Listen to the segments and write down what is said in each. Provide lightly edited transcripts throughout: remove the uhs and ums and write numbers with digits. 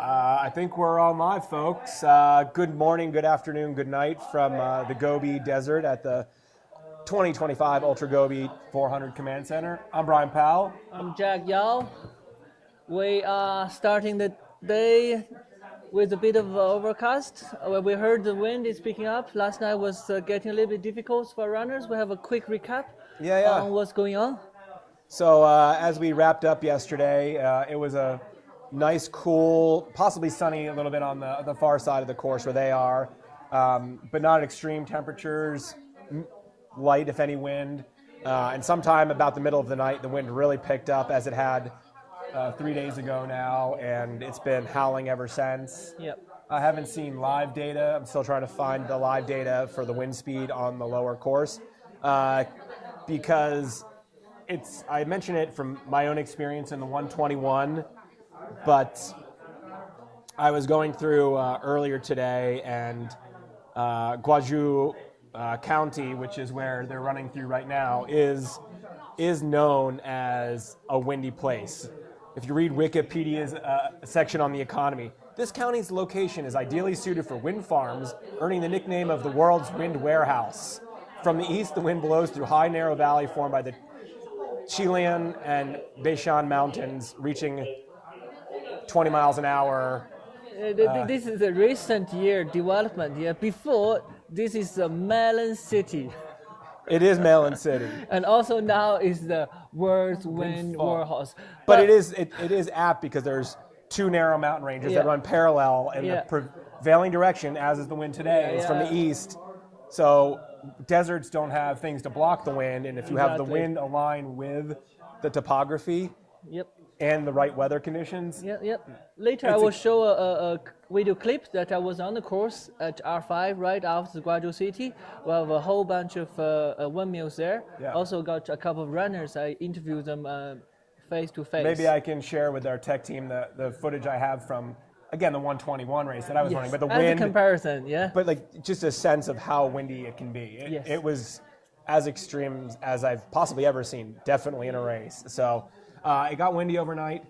I think we're on live, folks. Good morning, good afternoon, good night from the Gobi Desert at the 2025 Ultra Gobi 400 Command Center. I'm Brian Powell. I'm Jack Yao. We are starting the day with a bit of overcast. We heard the wind is picking up. Last night was getting a little bit difficult for runners. We have a quick recap on what's going on. So as we wrapped up yesterday, it was a nice, cool, possibly sunny a little bit on the far side of the course where they are, but not extreme temperatures, light if any wind, and sometime about the middle of the night the wind really picked up as it had 3 days ago now, and it's been howling ever since. Yep. I haven't seen live data. I'm still trying to find the live data for the wind speed on the lower course because I mention it from my own experience in the 121, but I was going through earlier today, and Gwangju County, which is where they're running through right now, is known as a windy place. If you read Wikipedia's section on the economy, this county's location is ideally suited for wind farms, earning the nickname of the world's wind warehouse. From the east, the wind blows through high, narrow valley formed by the Chilean and Beishan mountains, reaching 20 miles an hour. This is a recent year development. Yeah, before this is a melon city. It is Melon City, and also now is the world's wind warehouse. But it is apt because there's two narrow mountain ranges that run parallel in the prevailing direction, as is the wind today. It's from the east, so deserts don't have things to block the wind, and if you have the wind align with the topography and the right weather conditions. Later I will show a video clip that I was on the course at R5 right after Gwangju City. We have a whole bunch of windmills there. Also got a couple of runners. I interviewed them face to face. Maybe I can share with our tech team the footage I have from, again, the 121 race that I was running. But the wind comparison, But like just a sense of how windy it can be. It was as extreme as I've possibly ever seen, definitely in a race. So it got windy overnight.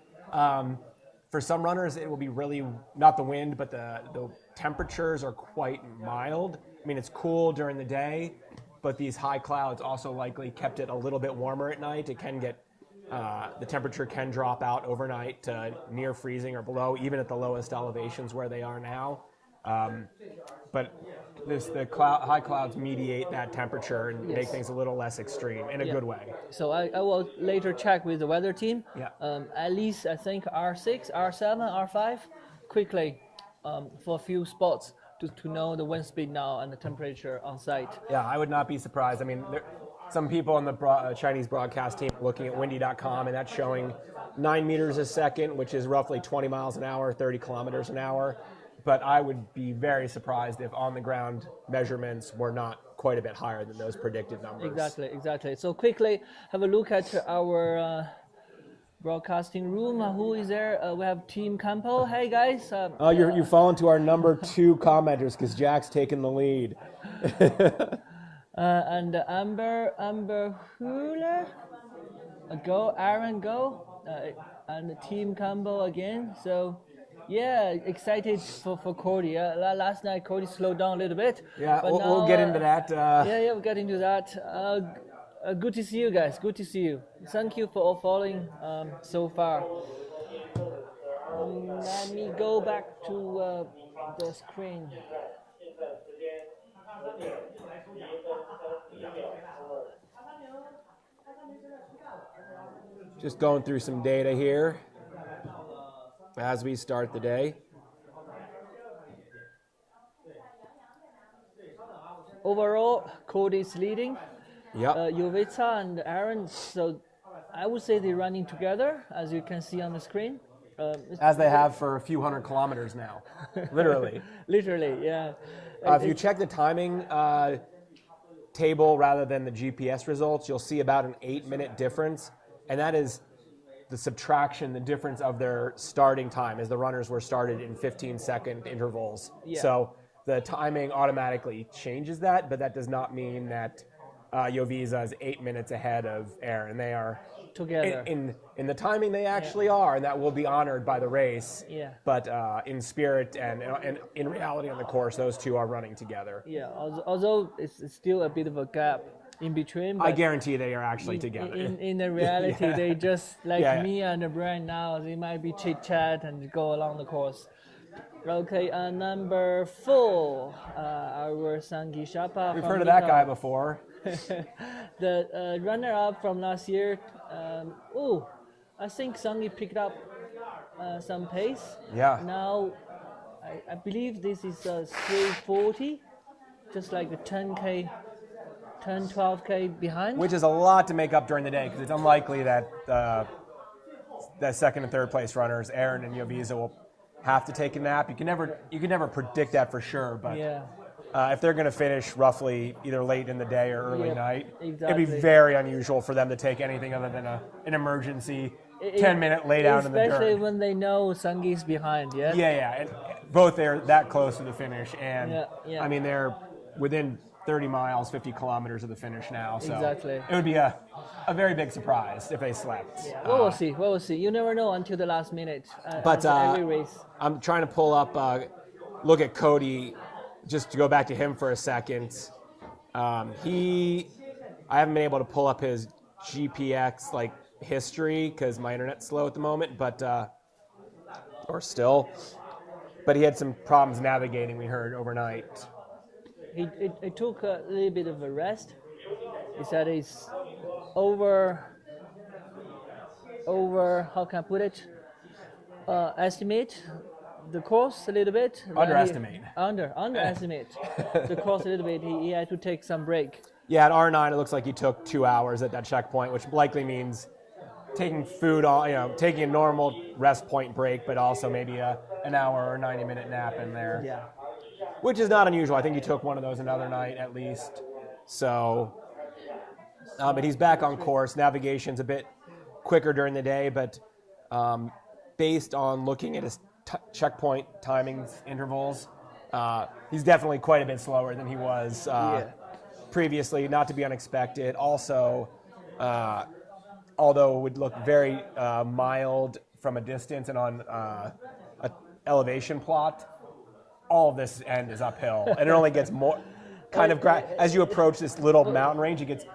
For some runners, it will be really, not the wind, but the temperatures are quite mild. I mean, it's cool during the day, but these high clouds also likely kept it a little bit warmer at night. It can get, the temperature can drop out overnight to near freezing or below, even at the lowest elevations where they are now. But high clouds mediate that temperature and make things a little less extreme in a good way. So I will later check with the weather team. At least I think R6, R7, R5, quickly for a few spots to know the wind speed now and the temperature on site. Yeah, I would not be surprised. I mean, some people on the Chinese broadcast team are looking at windy.com, and that's showing 9 meters a second, which is roughly 20 miles an hour, 30 kilometers an hour. But I would be very surprised if on-the-ground measurements were not quite a bit higher than those predicted numbers. Exactly. So quickly have a look at our broadcasting room. Who is there? We have Team Campo. Hey guys. You've fallen to our number 2 commenters because Jack's taken the lead. And Amber Huler, Aaron go, and Team Campo again. So. Yeah, excited for Cody. Last night Cody slowed down a little bit. Yeah, but we'll get into that. We'll get into that. Good to see you guys. Good to see you. Thank you for all following so far. Let me go back to the screen. Just going through some data here as we start the day. Overall, Cody's leading. Jovica and Aaron, so I would say they're running together, as you can see on the screen. As they have for a few hundred kilometers now, literally. Literally, yeah. If you check the timing table rather than the GPS results, you'll see about an 8-minute difference, and that is the subtraction, the difference of their starting time, as the runners were started in 15-second intervals. So the timing automatically changes that, but that does not mean that Jovisa is 8 minutes ahead of Aaron. They are Together. in the timing they actually are, and that will be honored by the race. Yeah. But in spirit and in reality on the course, those two are running together. Yeah, although it's still a bit of a gap in between. I But guarantee they are actually together. in the reality, Yeah. they just like Yeah. me and Brian now. They might be chit chat and go along the course. Okay, number 4, our Sangi Shapa. We've from heard of that Vietnam. guy before. The runner-up from last year. I think Sangi picked up some pace. Yeah. Now, I believe this is 340, just like the 10K, 10, 12K behind. Which is a lot to make up during the day because it's unlikely that the second and third place runners, Aaron and Jovisa, will have to take a nap. You can never predict that for sure, but Yeah. if they're going to finish roughly either late in the day or early Yep, night, exactly. it'd be very unusual for them to take anything other than an emergency 10-minute lay down in the Especially dirt. when they know Sangi's behind, yeah? Yeah, and both they're that close to the finish, and Yeah. I mean they're within 30 miles, 50 kilometers of the finish now. So Exactly. it would be a very big surprise if they slept. Well, we'll see. Well, we'll see. You never know until the last minute. But every race. I'm trying to pull up, look at Cody, just to go back to him for a second. I haven't been able to pull up his GPX history because my internet's slow at the moment, but he had some problems navigating. We heard overnight. He took a little bit of a rest. He said he's over. How can I put it? Estimate the course a little bit. Underestimate. Underestimate the course a little bit. He had to take some break. Yeah, at R9 it looks like he took 2 hours at that checkpoint, which likely means taking taking a normal rest point break, but also maybe an hour or 90-minute nap in there. Yeah. Which is not unusual. I think he took one of those another night at least. So, but he's back on course. Navigation's a bit quicker during the day, but based on looking at his checkpoint timings intervals, he's definitely quite a bit slower than he was previously, not to be unexpected. Also, although it would look very mild from a distance and on an elevation plot, all of this end is uphill, and it only gets more as you approach this little mountain range, it gets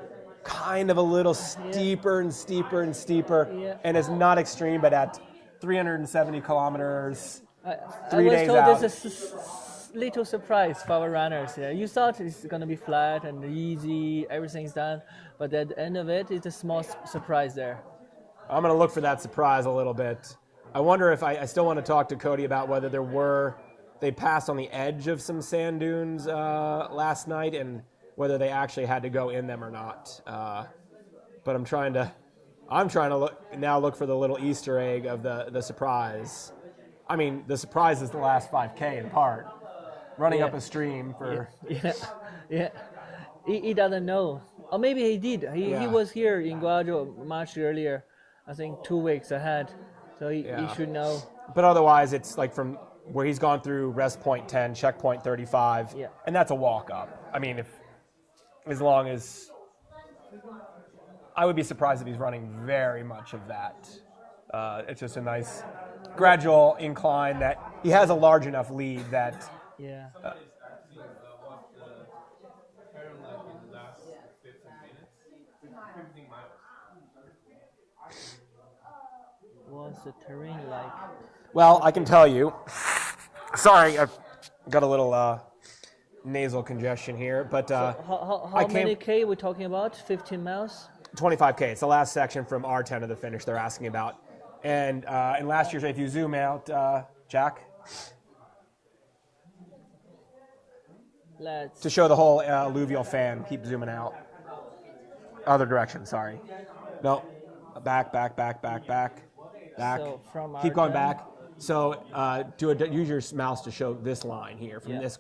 kind of a little steeper and steeper and steeper, and it's not extreme, but at 370 kilometers, 3 days out. I was told there's a little surprise for our runners. Yeah, you thought it's gonna be flat and easy, everything's done, but at the end of it, it's a small surprise there. I'm gonna look for that surprise a little bit. I wonder if I still want to talk to Cody about whether they passed on the edge of some sand dunes last night and whether they actually had to go in them or not. But I'm trying to look for the little Easter egg of the surprise. I mean, the surprise is the last 5K in part. Running up a stream for... Yeah. He doesn't know. Or maybe he did. He was here in Guangzhou much earlier, I think 2 weeks ahead. So he should know. But otherwise, it's like from where he's gone through rest point 10, checkpoint 35, and that's a walk up. I mean, as long as... I would be surprised if he's running very much of that. It's just a nice gradual incline that he has a large enough lead that... What's the terrain like? Well, I can tell you. Sorry, I've got a little nasal congestion here, but How many K we're talking about? 15 miles? 25K. It's the last section from R10 to the finish they're asking about. And in last year's, if you zoom out, Jack, to show the whole alluvial fan, keep zooming out. Other direction, sorry. No, back. So from Keep going R10. back. So use your mouse to show this line here from this.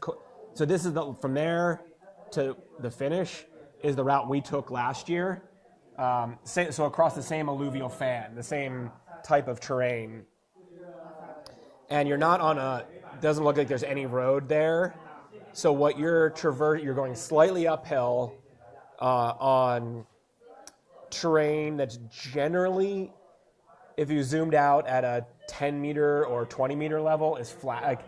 So this is from there to the finish is the route we took last year. So across the same alluvial fan, the same type of terrain, and you're not on doesn't look like there's any road there. So what you're going slightly uphill on terrain that's generally, if you zoomed out at a 10 meter or 20 meter level, is flat, like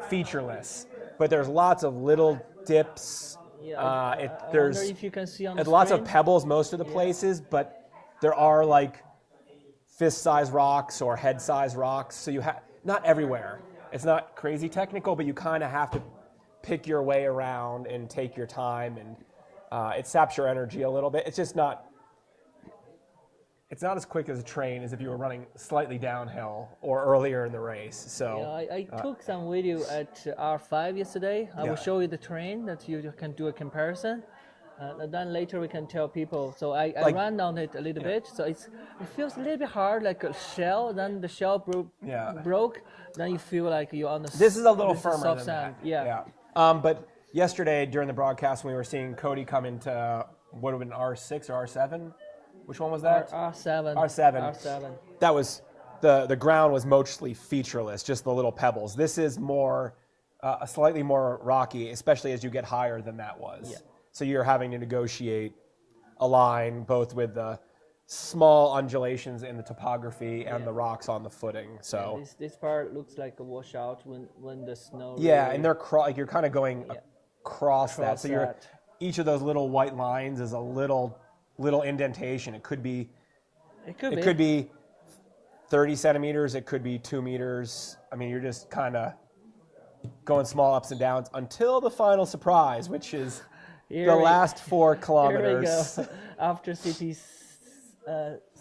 featureless. But there's lots of little dips. Yeah, I There's wonder if you can see on the lots of screen. pebbles most of the places, but there are like fist-sized rocks or head-sized rocks. So you have not everywhere. It's not crazy technical, but you kind of have to pick your way around and take your time, and it saps your energy a little bit. It's just not. It's not as quick as a train as if you were running slightly downhill or earlier in the race. So Yeah, I took some video at R5 yesterday. I will Yeah. show you the terrain that you can do a comparison. And then later we can tell people. So I Like- ran down it a little bit. So it feels a little bit hard, like a shell. Then the shell broke. Then you feel like you're on the. This is a little this is firmer soft than sand. that. Yeah. But yesterday during the broadcast, we were seeing Cody come into what would have been R6 or R7. Which one was that? R7. R7. R7. That was the ground was mostly featureless, just the little pebbles. This is more slightly more rocky, especially as you get higher than that was. Yeah. So you're having to negotiate a line both with the small undulations in the topography and the rocks on the footing. So This part looks like a washout when the snow. yeah, really- and they're like you're kind of going across that. So you're that. each of those little white lines is a little indentation. It could be It could it be. could be 30 centimeters. It could be 2 meters. I mean, you're just kind of going small ups and downs until the final surprise, which is the last 4 kilometers. Here we go. After city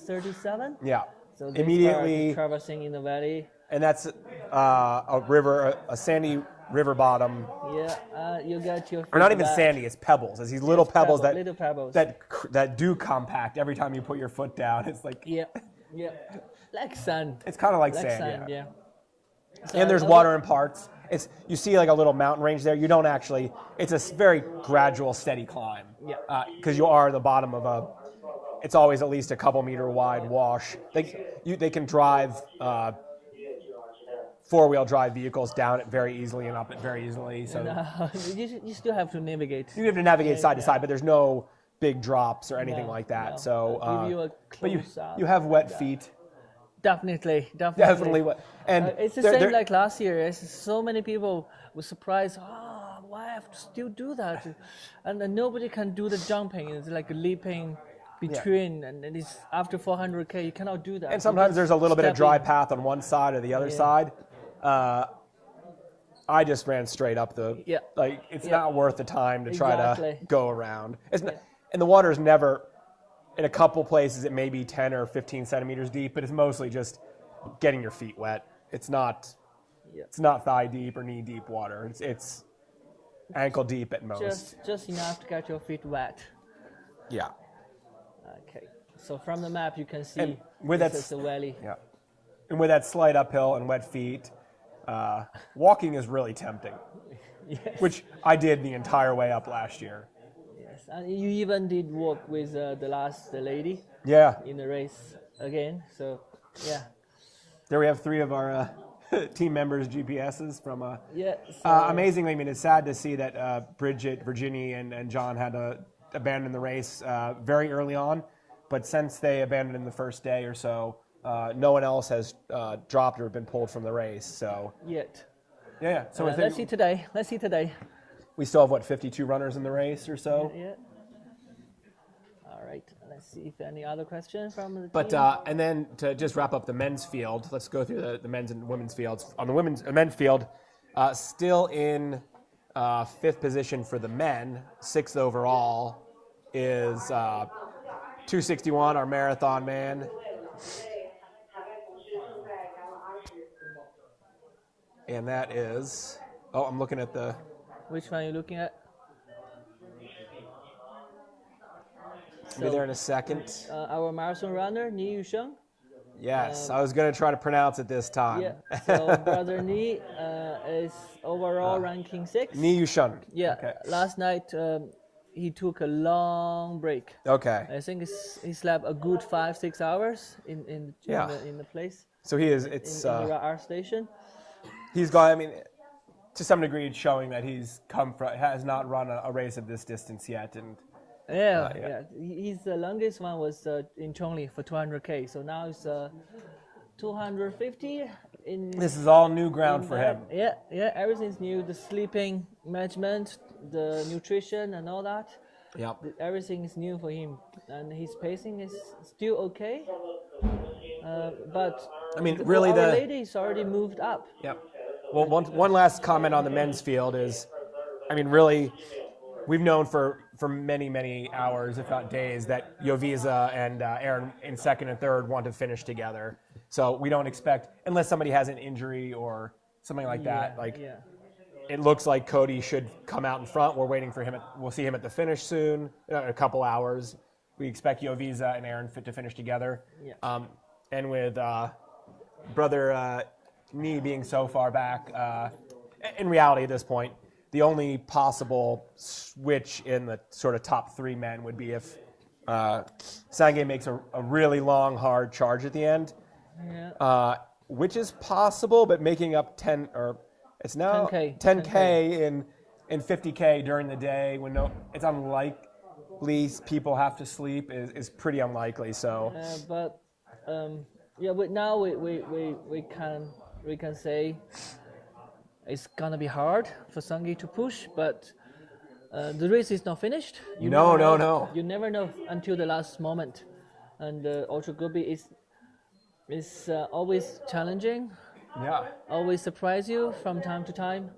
37. Yeah. So this Immediately, part is traversing in the valley. and that's a river, a sandy river bottom, Yeah, you get your. or not feet even back. sandy. It's pebbles. It's these little pebbles little pebbles. that do compact every time you put your foot down. It's like Yeah, like sand. it's kind of like Like sand. yeah. And there's water in parts. It's you see like a little mountain range there. You don't actually. It's a very gradual, steady climb. Yeah. Because you are the bottom of a. It's always at least a couple meter wide wash. They can drive 4-wheel drive vehicles down it very easily and up it very easily. So You still have to navigate. you have to navigate side to side, but there's no big drops or anything like that. no. So I'll give you a but close-up. you have wet feet. Definitely. Definitely wet. And It's the they're- same they're- like last year. So many people were surprised. Oh, why I have to still do that? And then nobody can do the jumping. It's like leaping between, and it's after 400K, you cannot do that. And sometimes there's a little bit of dry Stepping. path on one side or the other side. I just ran straight up the. Yeah. Like it's not worth the time to try Exactly. to go around. It's not, and the water is never. In a couple places, it may be 10 or 15 centimeters deep, but it's mostly just getting your feet wet. It's not. Yeah. It's not thigh deep or knee deep water. It's ankle deep at most. Just enough to get your feet wet. Yeah. Okay. So from the map, you can see And with this that is the valley. Yeah. And with that slight uphill and wet feet, walking is really tempting. Yes. Which I did the entire way up last year. Yes. And you even did walk with the last lady Yeah. in the race again. So yeah. There we have 3 of our team members' GPSs from. Yeah. Amazingly, I mean, it's sad to see that Bridget, Virginie, and John had to abandon the race very early on. But since they abandoned in the first day or so, no one else has dropped or been pulled from the race. So Yet. yeah. So I Let's see think today. we still have what 52 runners in the race or so. Yeah. All right. Let's see if any other questions from the But team. and then to just wrap up the men's field, let's go through the men's and women's fields. On the men's field, still in 5th position for the men, 6th overall, is 261, our marathon man. And that is, I'm looking at the, Which one are you looking at? I'll be there in a second. Our marathon runner, Ni Yusheng. Yes, I was going to try to pronounce it this time. Yeah. So brother Ni is overall ranking 6. Ni Yushun. Yeah. Okay. Last night he took a long break. Okay. I think he slept a good 5-6 hours in the place So he is, in it's, our station. he's gone, I mean, to some degree it's showing that he's has not run a race of this distance yet, and Yeah. His longest one was in Chongli for 200K. So now it's 250 in. This is all new ground for him. Yeah. Everything's new. The sleeping management, the nutrition, and all that. Yep. Everything is new for him, and his pacing is still okay. But I mean, really, our the ladies already moved up. Yep. Well, one last comment on the men's field is, I mean, really, we've known for many hours, if not days, that Jovisa and Aaron in second and third want to finish together. So we don't expect, unless somebody has an injury or something like that. It looks like Cody should come out in front. We're waiting for him. We'll see him at the finish soon, in a couple hours. We expect Jovisa and Aaron to finish together. Yeah. And with brother Ni being so far back, in reality at this point, the only possible switch in the sort of top three men would be if Sange makes a really long, hard charge at the end, which is possible, but making up 10 or it's now 10K in 50K during the day when it's unlikely people have to sleep is pretty unlikely. So, but now we can say it's gonna be hard for Sangi to push, but the race is not finished. No. You never know until the last moment, and Ultra Gobi is always challenging. Yeah. Always surprise you from time to time.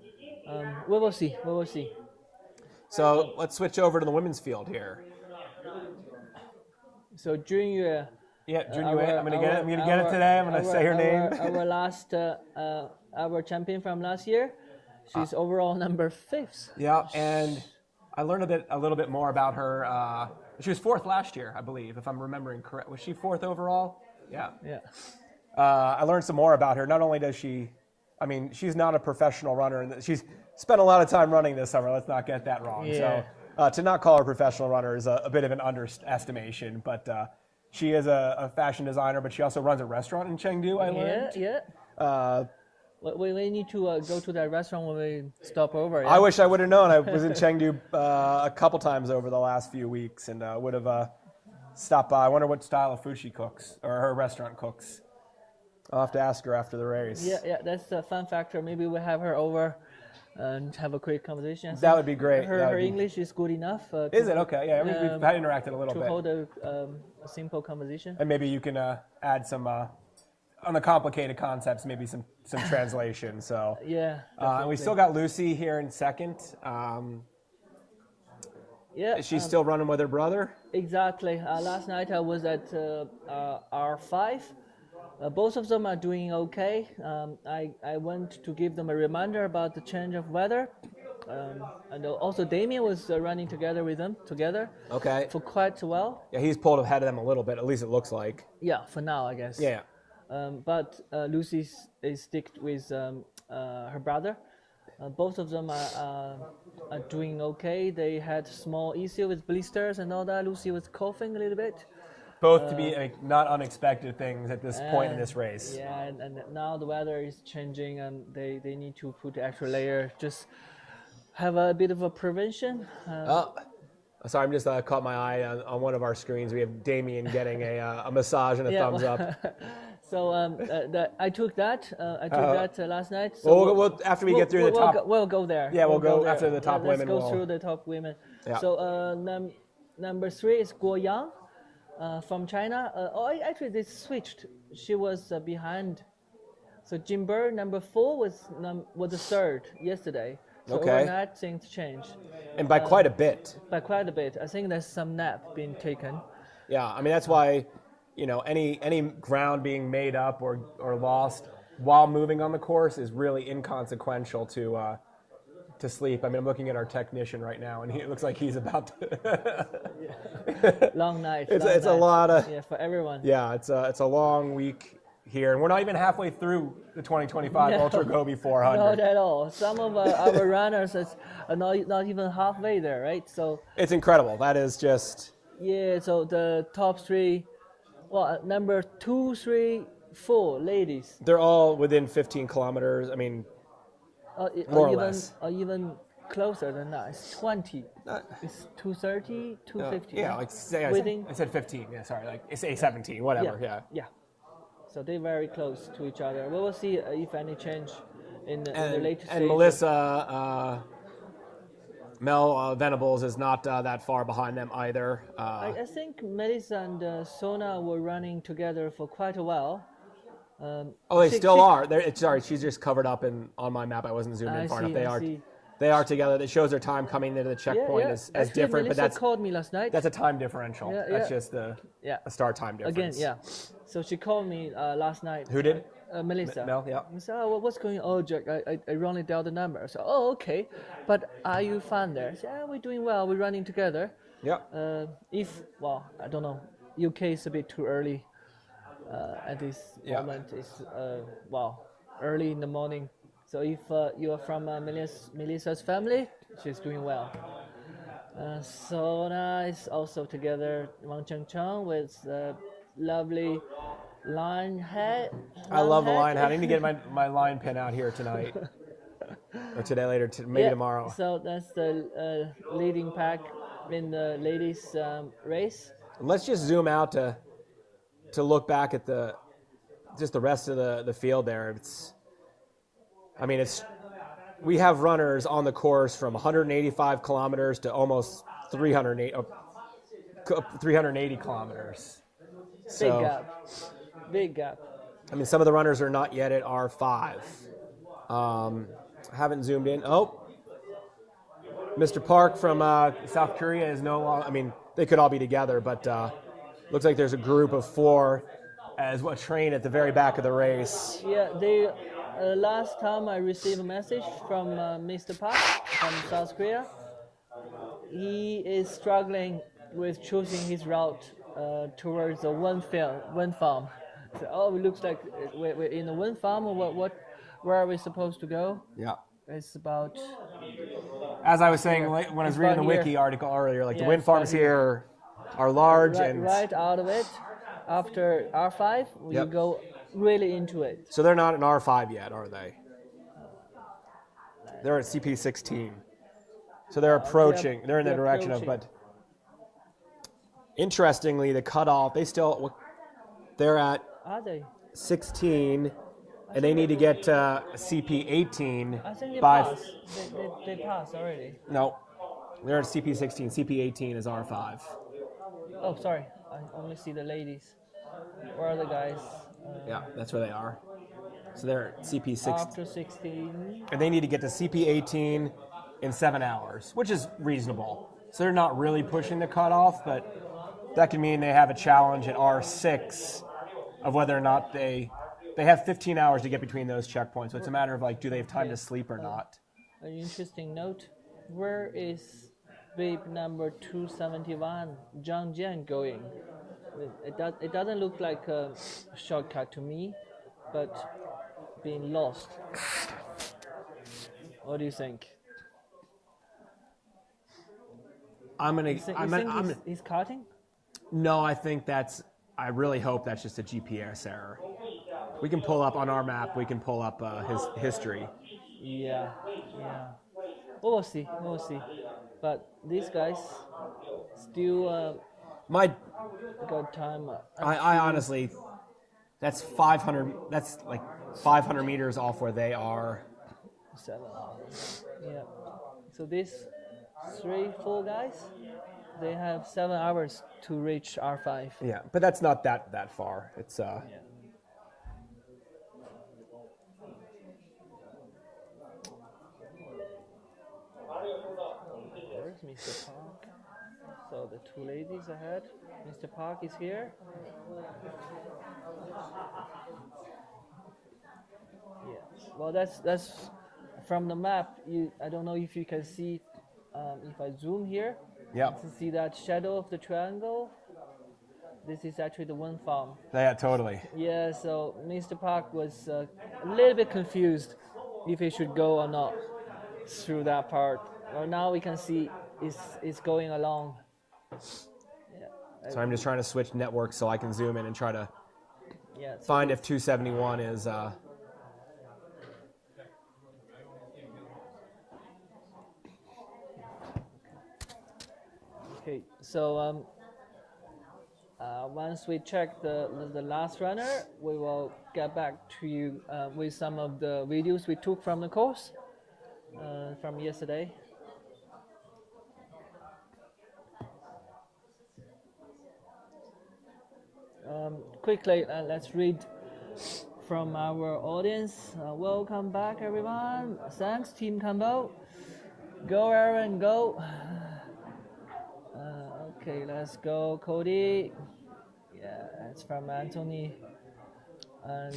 We will see. So let's switch over to the women's field here. So Junyue. Yeah, Junyue. I'm gonna get it today. I'm gonna say her name. Our last, our champion from last year. She's overall number 5th. Yeah, and I learned a little bit more about her. She was 4th last year, I believe, if I'm remembering correct. Was she 4th overall? Yeah. I learned some more about her. Not only does she's not a professional runner, and she's spent a lot of time running this summer. Let's not get that wrong. Yeah. So to not call her a professional runner is a bit of an underestimation. But she is a fashion designer, but she also runs a restaurant in Chengdu, I learned. Yeah. We need to go to that restaurant when we stop over. Yeah? I wish I would have known. I was in Chengdu a couple times over the last few weeks, and would have stopped by. I wonder what style of food she cooks, or her restaurant cooks. I'll have to ask her after the race. Yeah, that's a fun factor. Maybe we'll have her over and have a quick conversation. That would be great. Her English is good enough. Is it? Okay, yeah, we've had interacted a little bit. To hold a simple conversation. And maybe you can add some, on the complicated concepts, maybe some translation. So yeah. And we still got Lucy here in second. Is she still running with her brother? Exactly. Last night I was at R5. Both of them are doing okay. I went to give them a reminder about the change of weather. And also Damien was running together with them, Okay. for quite a while. Yeah, he's pulled ahead of them a little bit, at least it looks like. Yeah, for now, I guess. Yeah. But Lucy is sticked with her brother. Both of them are doing okay. They had small issue with blisters and all that. Lucy was coughing a little bit. Both to be not unexpected things at this point in this race. Yeah, and now the weather is changing, and they need to put extra layer. Just have a bit of a prevention. Sorry, I'm just caught my eye on one of our screens. We have Damien getting a massage and a thumbs up. So I took that. Last night. So we'll after we get through the top. We'll go there. Yeah, we'll go after the top women. Let's go through the top women. Yeah. So number 3 is Guo Yang. From China. Actually, they switched. She was behind. So Jimber, number 4, was the 3rd yesterday. So overnight, things changed. And by quite a bit. By quite a bit. I think there's some nap being taken. Yeah, I mean, that's why, any ground being made up or lost while moving on the course is really inconsequential to sleep. I mean, I'm looking at our technician right now, and it looks like he's about to. Long night. It's a lot of. Yeah, for everyone. Yeah, it's a long week here, and we're not even halfway through the 2025 Ultra Gobi 400. Not at all. Some of our runners are not even halfway there, right? So it's incredible. That is just. Yeah. So the top 3, number 2, 3, 4 ladies. They're all within 15 kilometers. I mean. More or less. Or even closer than that. It's 20. It's 230, 250. Yeah, like say Within- I said 15. Yeah, sorry, like say 17, whatever. Yeah. Yeah. So they're very close to each other. We will see if any change in the later stage. And Melissa, Mel Venables is not that far behind them either. I think Melissa and Sona were running together for quite a while. They still are. Sorry, she's just covered up on my map. I wasn't zoomed in far enough. They are together. That shows their time coming into the checkpoint as Actually, different. Melissa But that's called me last night. a time differential. Yeah, That's yeah. just a start time difference. Again, yeah. So she called me last night. Who did? Melissa. Mel, yeah. I said, oh, what's going on? Oh, Jack, I wrongly dialed the number. I said, oh, okay. But are you fine there? I said, yeah, we're doing well. We're running together. Yeah. I don't know. UK is a bit too early at this moment. It's, early in the morning. So if you are from Melissa's family, she's doing well. Sona is also together. Wang Chengcheng with lovely line hat. I love the line hat. I need to get my line pin out here tonight. Or today, later, maybe tomorrow. So that's the leading pack in the ladies' race. Let's just zoom out to look back at the rest of the field there. We have runners on the course from 185 kilometers to almost 380 kilometers. Big gap. I mean, some of the runners are not yet at R5. Haven't zoomed in. Oh, Mr. Park from South Korea is no longer. I mean, they could all be together, but looks like there's a group of 4 as well train at the very back of the race. Yeah, they. Last time I received a message from Mr. Park from South Korea. He is struggling with choosing his route towards the wind farm. So, it looks like we're in the wind farm. Or where are we supposed to go? Yeah. It's about. As I was saying when I was reading the wiki article earlier, like the wind farms here are large right out of it. After R5, you go really into it. So they're not in R5 yet, are they? They're at CP16. So they're approaching. They're in the direction of, but interestingly, the cutoff, they're at Are they? 16, and they need to get CP18 I think they by. passed. They passed already. No, they're at CP16. CP18 is R5. Oh, sorry. I only see the ladies. Where are the guys? Yeah, that's where they are. So they're at CP16. After 16. And they need to get to CP18 in 7 hours, which is reasonable. So they're not really pushing the cutoff, but that could mean they have a challenge at R6 of whether or not they have 15 hours to get between those checkpoints. So it's a matter of do they have time to sleep or not. An interesting note. Where is babe number 271, Zhang Jian, going? It doesn't look like a shortcut to me, but being lost. What do you think? He's cutting? No, I really hope that's just a GPS error. We can pull up on our map. We can pull up his history. Yeah. We'll see. But these guys still got time. I honestly, that's 500. That's like 500 meters off where they are. 7 hours. Yeah. So these 3-4 guys, they have 7 hours to reach R5. Yeah, but that's not that far. It's Yeah. Where's Mr. Park? So the 2 ladies ahead. Mr. Park is here. Yeah. Well, that's from the map. I don't know if you can see. If I zoom here, yeah. To see that shadow of the triangle. This is actually the wind farm. Yeah, totally. Yeah. So Mr. Park was a little bit confused if he should go or not through that part. Well, now we can see it's going along. Yeah. So I'm just trying to switch networks so I can zoom in and try to find if 271 is. Okay, so once we check the last runner, we will get back to you with some of the videos we took from the course from yesterday. Quickly, let's read from our audience. Welcome back, everyone. Thanks, Team Combo. Go, Aaron, go. Okay, let's go, Cody. Yeah, it's from Anthony. And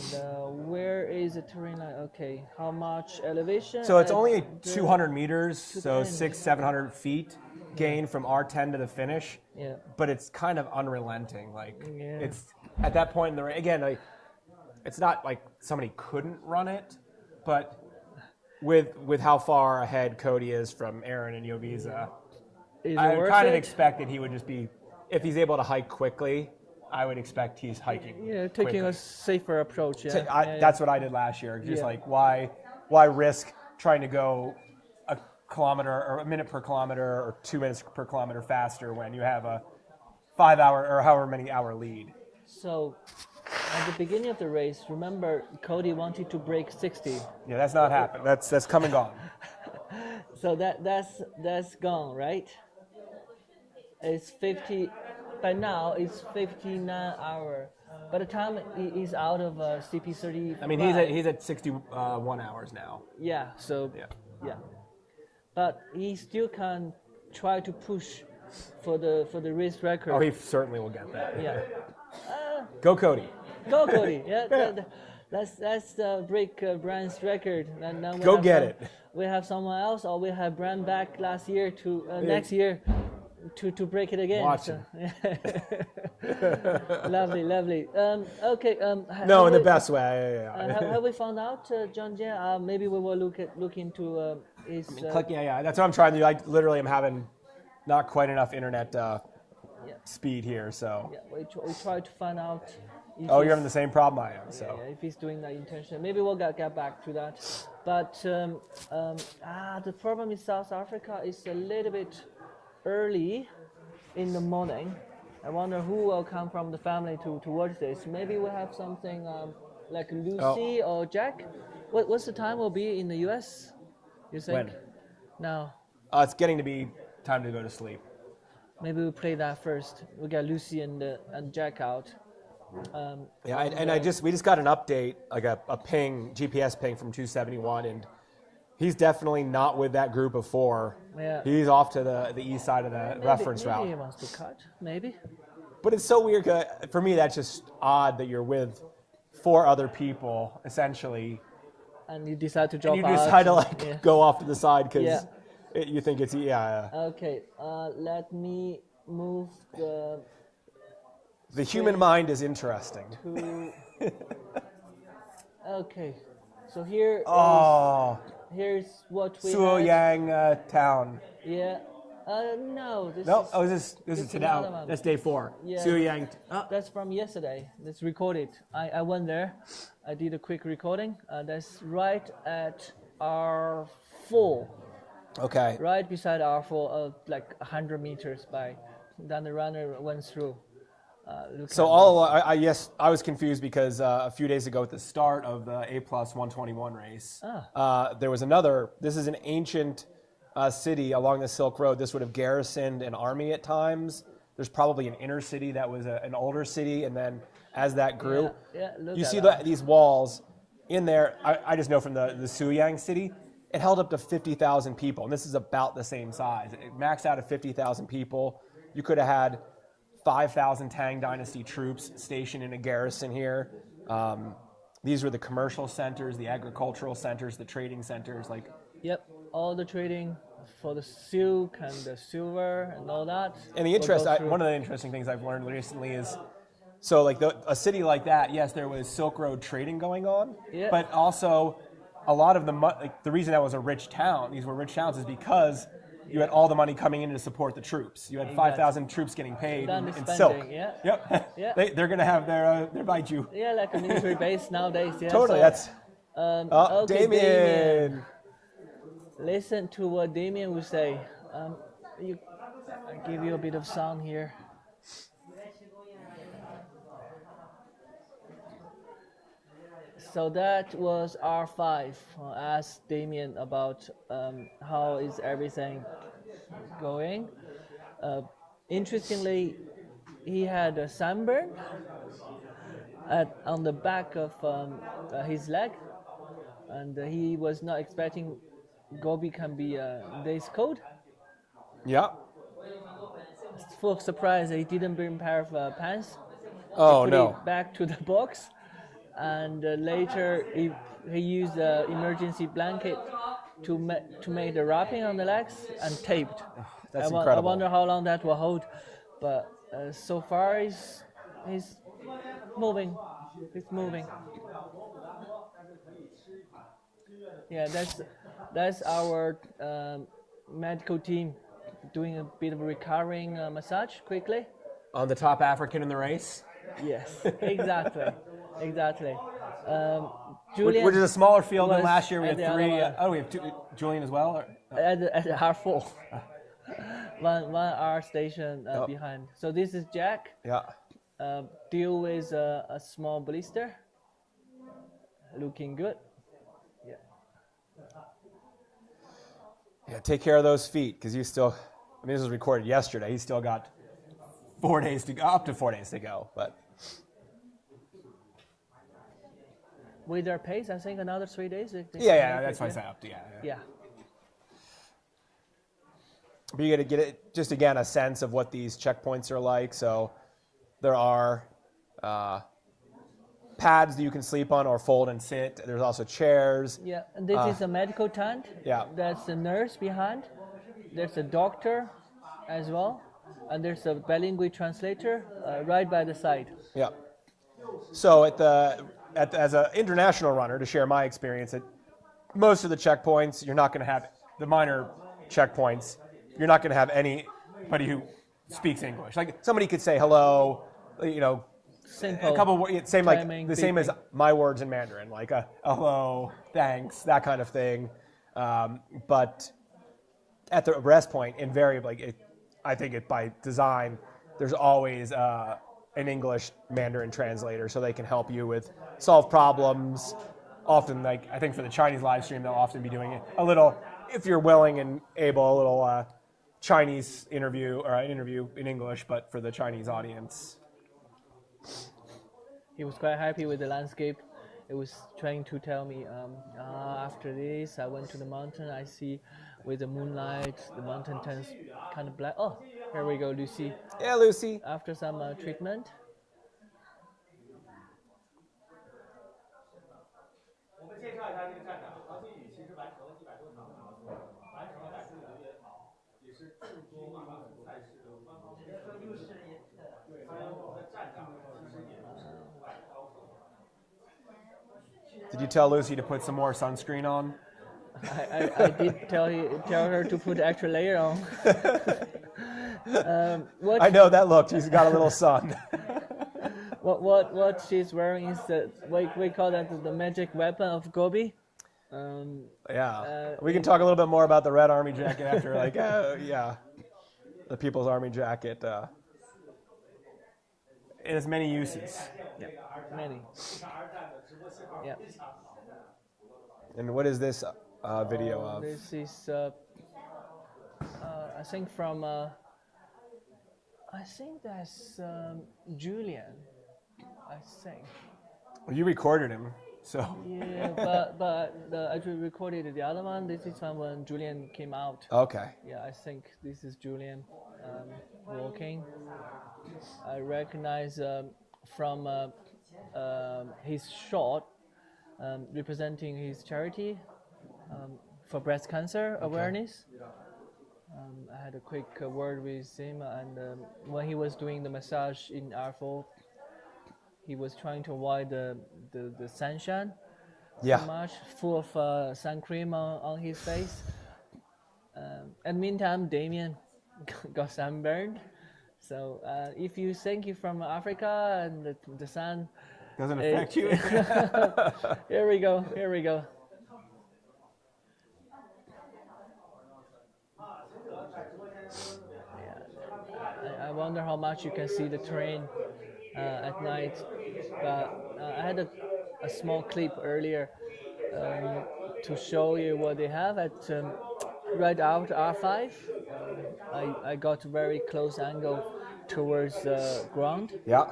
where is the terrain line? Okay, how much elevation? So it's only 200 meters, so 210. 700 feet gain from R10 to the finish. Yeah. But it's kind of unrelenting. Like Yeah. it's at that point in the race, again, like, it's not like somebody couldn't run it, but with how far ahead Cody is from Aaron and Yoviza, Is it I worth kind of it? expected he would just be, if he's able to hike quickly, I would expect he's hiking. Yeah, taking quickly. a safer approach. Yeah. That's what I did last year. Just Yeah. like why risk trying to go a kilometer or a minute per kilometer or 2 minutes per kilometer faster when you have a 5 hour or however many hour lead. So at the beginning of the race, remember Cody wanted to break 60. Yeah, that's not happened. That's come and gone. So that's gone, right? It's 50. By now it's 59 hour. By the time he is out of CP30. I mean, he's at 61 hours now. Yeah. So Yeah. yeah. But he still can try to push for the race record. Oh, he certainly will get that. Yeah. Go Cody. Go, Cody. Yeah. Let's break Brian's record. And now Go get it. We have someone else, or we have Brian back last year to next year to break it again. Watch so. Lovely. Okay. No, in the best way. Yeah. Have we found out, John Jia? Maybe we will look into his. Yeah. That's what I'm trying to do. I literally am having not quite enough internet speed here, so. Yeah, we try to find out. If Oh, he's- you're having the same problem I am. So. Yeah, if he's doing that intentionally, maybe we'll get back to that. But the problem in South Africa is a little bit early in the morning. I wonder who will come from the family to watch this. Maybe we'll have something like Lucy or Jack. What's the time will be in the US? You think? When? Now. It's getting to be time to go to sleep. Maybe we play that first. We got Lucy and Jack out. We just got an update, like a ping, GPS ping from 271, and he's definitely not with that group of 4. Yeah. He's off to the east side of the reference maybe route. he wants to cut. Maybe. But it's so weird. For me, that's just odd that you're with 4 other people, essentially, And you decide to drop and you out. decide to Yeah. go off to the side because Yeah. you think it's Okay, let me move the human mind is interesting. to. Okay, so here Oh, here's what we had. Suoyang town. Yeah. No. This No, is, this is is today. another one. That's day 4. Yeah. Suoyang. That's from yesterday. That's recorded. I went there. I did a quick recording. That's right at R4. Okay. Right beside R4, like 100 meters by. Then the runner went through. So I was confused because a few days ago at the start of the A+ 121 race, there was another. This is an ancient city along the Silk Road. This would have garrisoned an army at times. There's probably an inner city that was an older city, and then as that grew, look you at see that. these walls in there. I just know from the Suoyang city, it held up to 50,000 people, and this is about the same size. It maxed out at 50,000 people. You could have had 5,000 Tang Dynasty troops stationed in a garrison here. These were the commercial centers, the agricultural centers, the trading centers. Yep, all the trading for the silk and the silver and all that. And the one of the interesting things I've learned recently is, a city like that, yes, there was Silk Road trading going on, Yeah. but also a lot of the reason that was a rich town, these were rich towns, is because you had all the money coming in to support the troops. You had 5,000 troops getting paid in silk. Spending, yeah. Yep. Yeah. They're going to have their baiju. Yeah, like a military base nowadays. Yeah. Totally. So, That's okay, Damien. Listen to what Damien would say. give you a bit of sound here. So that was R5. Asked Damien about how is everything going. Interestingly, he had a sunburn on the back of his leg, and he was not expecting Gobi can be this cold. Yeah. Full of surprise, he didn't bring a pair of pants. Oh, Put no. it back to the box, and later he used the emergency blanket to make the wrapping on the legs and taped. That's I incredible. wonder how long that will hold, but so far he's moving. He's moving. Yeah, that's our medical team doing a bit of recovering massage quickly. On the top African in the race? Yes, exactly. Julian, which is a smaller field than was last year. We at had the three. other one. We have two. Julian as well? Or? At R4. one R station behind. So this is Jack. Yeah. Deal with a small blister. Looking good. Yeah. Yeah, take care of those feet, because you still, I mean, this was recorded yesterday. He's still got 4 days to go, up to 4 days to go, but. With their pace, I think another 3 days. Yeah, that's why I said up to, Yeah. But you got to get it, just again, a sense of what these checkpoints are like. So there are pads that you can sleep on or fold and sit. There's also chairs. Yeah, and this is a medical tent. Yeah. That's a nurse behind. There's a doctor as well. And there's a bilingual translator right by the side. Yeah. So as an international runner, to share my experience, at most of the checkpoints, you're not going to have, the minor checkpoints, you're not going to have anybody who speaks English. Like somebody could say hello, Simple. a couple words, same like timing, the same beeping. as my words in Mandarin, like a hello, thanks, that kind of thing. But at the rest point, invariably, I think it by design, there's always an English Mandarin translator, so they can help you with solve problems. Often, like I think for the Chinese live stream, they'll often be doing it a little, if you're willing and able, a little Chinese interview or an interview in English, but for the Chinese audience. He was quite happy with the landscape. It was trying to tell me, after this, I went to the mountain. I see with the moonlight, the mountain turns kind of black. Oh, here we go, Lucy. Yeah, Lucy. After some treatment. Did you tell Lucy to put some more sunscreen on? I did tell her to put extra layer on. I know that look. She's got a little sun. What she's wearing is we call that the magic weapon of Gobi. We can talk a little bit more about the Red Army jacket after, the People's Army jacket. It has many uses. Yeah, many. Yeah. And what is this video of? This is, I think from, I think that's Julian. I think. Well, you recorded him, so. Yeah, but I actually recorded the other one. This is from when Julian came out. Okay. Yeah, I think this is Julian walking. I recognize from his shot representing his charity for breast cancer awareness. I had a quick word with him, and when he was doing the massage in R4, he was trying to avoid the sunshine too much, full of sun cream on his face. And meantime, Damien got sunburned. So if you think you're from Africa and the sun doesn't affect you. Here we go. wonder how much you can see the terrain at night. But I had a small clip earlier to show you what they have at right out R5. I got a very close angle towards the ground. Yeah.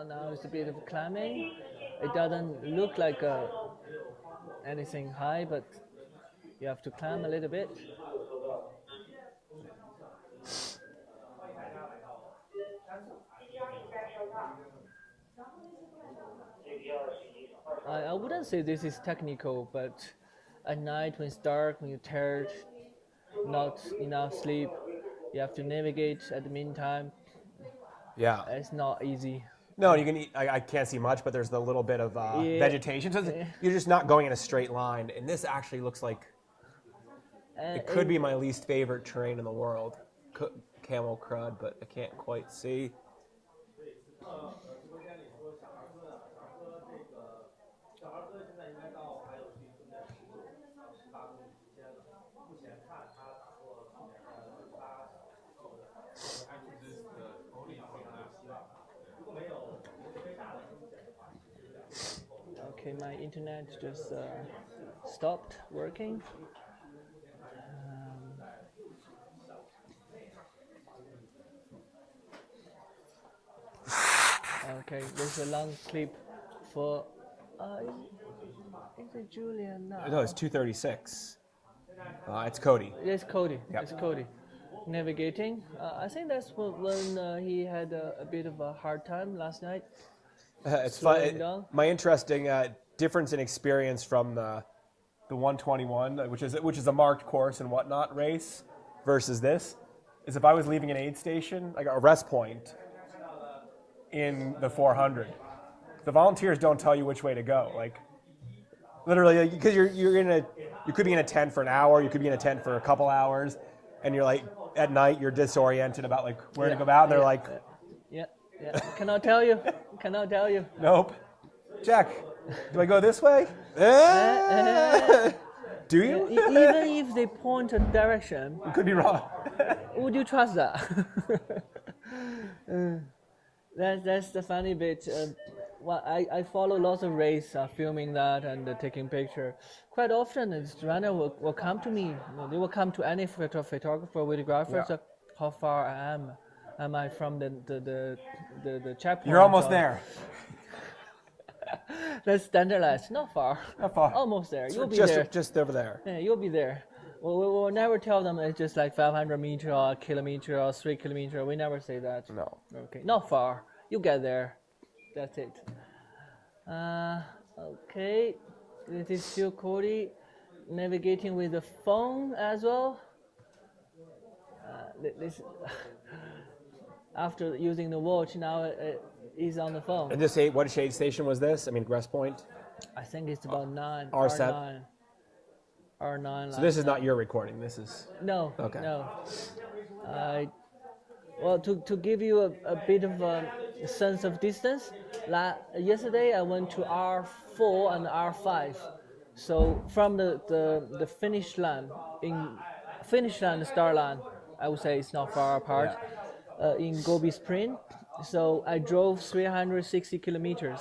Now it's a bit of climbing. It doesn't look like anything high, but you have to climb a little bit. I wouldn't say this is technical, but at night when it's dark, when you're tired, not enough sleep, you have to navigate at the meantime. Yeah. It's not easy. No, you can. I can't see much, but there's the little bit of vegetation. So you're just not going in a straight line. And this actually looks like it could be my least favorite terrain in the world, camel crud, but I can't quite see. Okay, my internet just stopped working. Okay, there's a long clip for. Is it Julian now? No, it's 236. It's Cody. It's Cody. Yep. It's Cody. Navigating. I think that's when he had a bit of a hard time last night. It's slowing fun. down. My interesting difference in experience from the 121, which is a marked course and whatnot race, versus this, is if I was leaving an aid station, like a rest point, in the 400, the volunteers don't tell you which way to go. Like literally, because you could be in a tent for an hour, you could be in a tent for a couple hours, and you're like at night you're disoriented about like where to go about. And they're like, yeah. Cannot tell you. Cannot tell you. nope. Jack, do I go this way? Do you? Even if they point a direction, You could be wrong. would you trust that? That's the funny bit. Well, I follow lots of race, filming that and taking picture. Quite often, this runner will come to me. You know, they will come to any photographer, videographer. Yeah. So how far am I from the checkpoint? You're almost or- there. That's standardized. Not far. Not far. Almost there. You'll be just, there. Just over there. Yeah, you'll be there. We'll never tell them it's just like 500 meters or a kilometer or 3 kilometers. We never say that. No. Okay, not far. You get there. That's it. Okay, this is still Cody navigating with the phone as well. This after using the watch now he's on the phone. And this what shade station was this? I mean, Rest Point. I think it's about 9. R7. R9. So this is not your recording. This is No. Okay. No. Well, to give you a bit of a sense of distance, yesterday I went to R4 and R5. So from the finish line, the start line, I would say it's not far apart, in Gobi Sprint. So I drove 360 kilometers.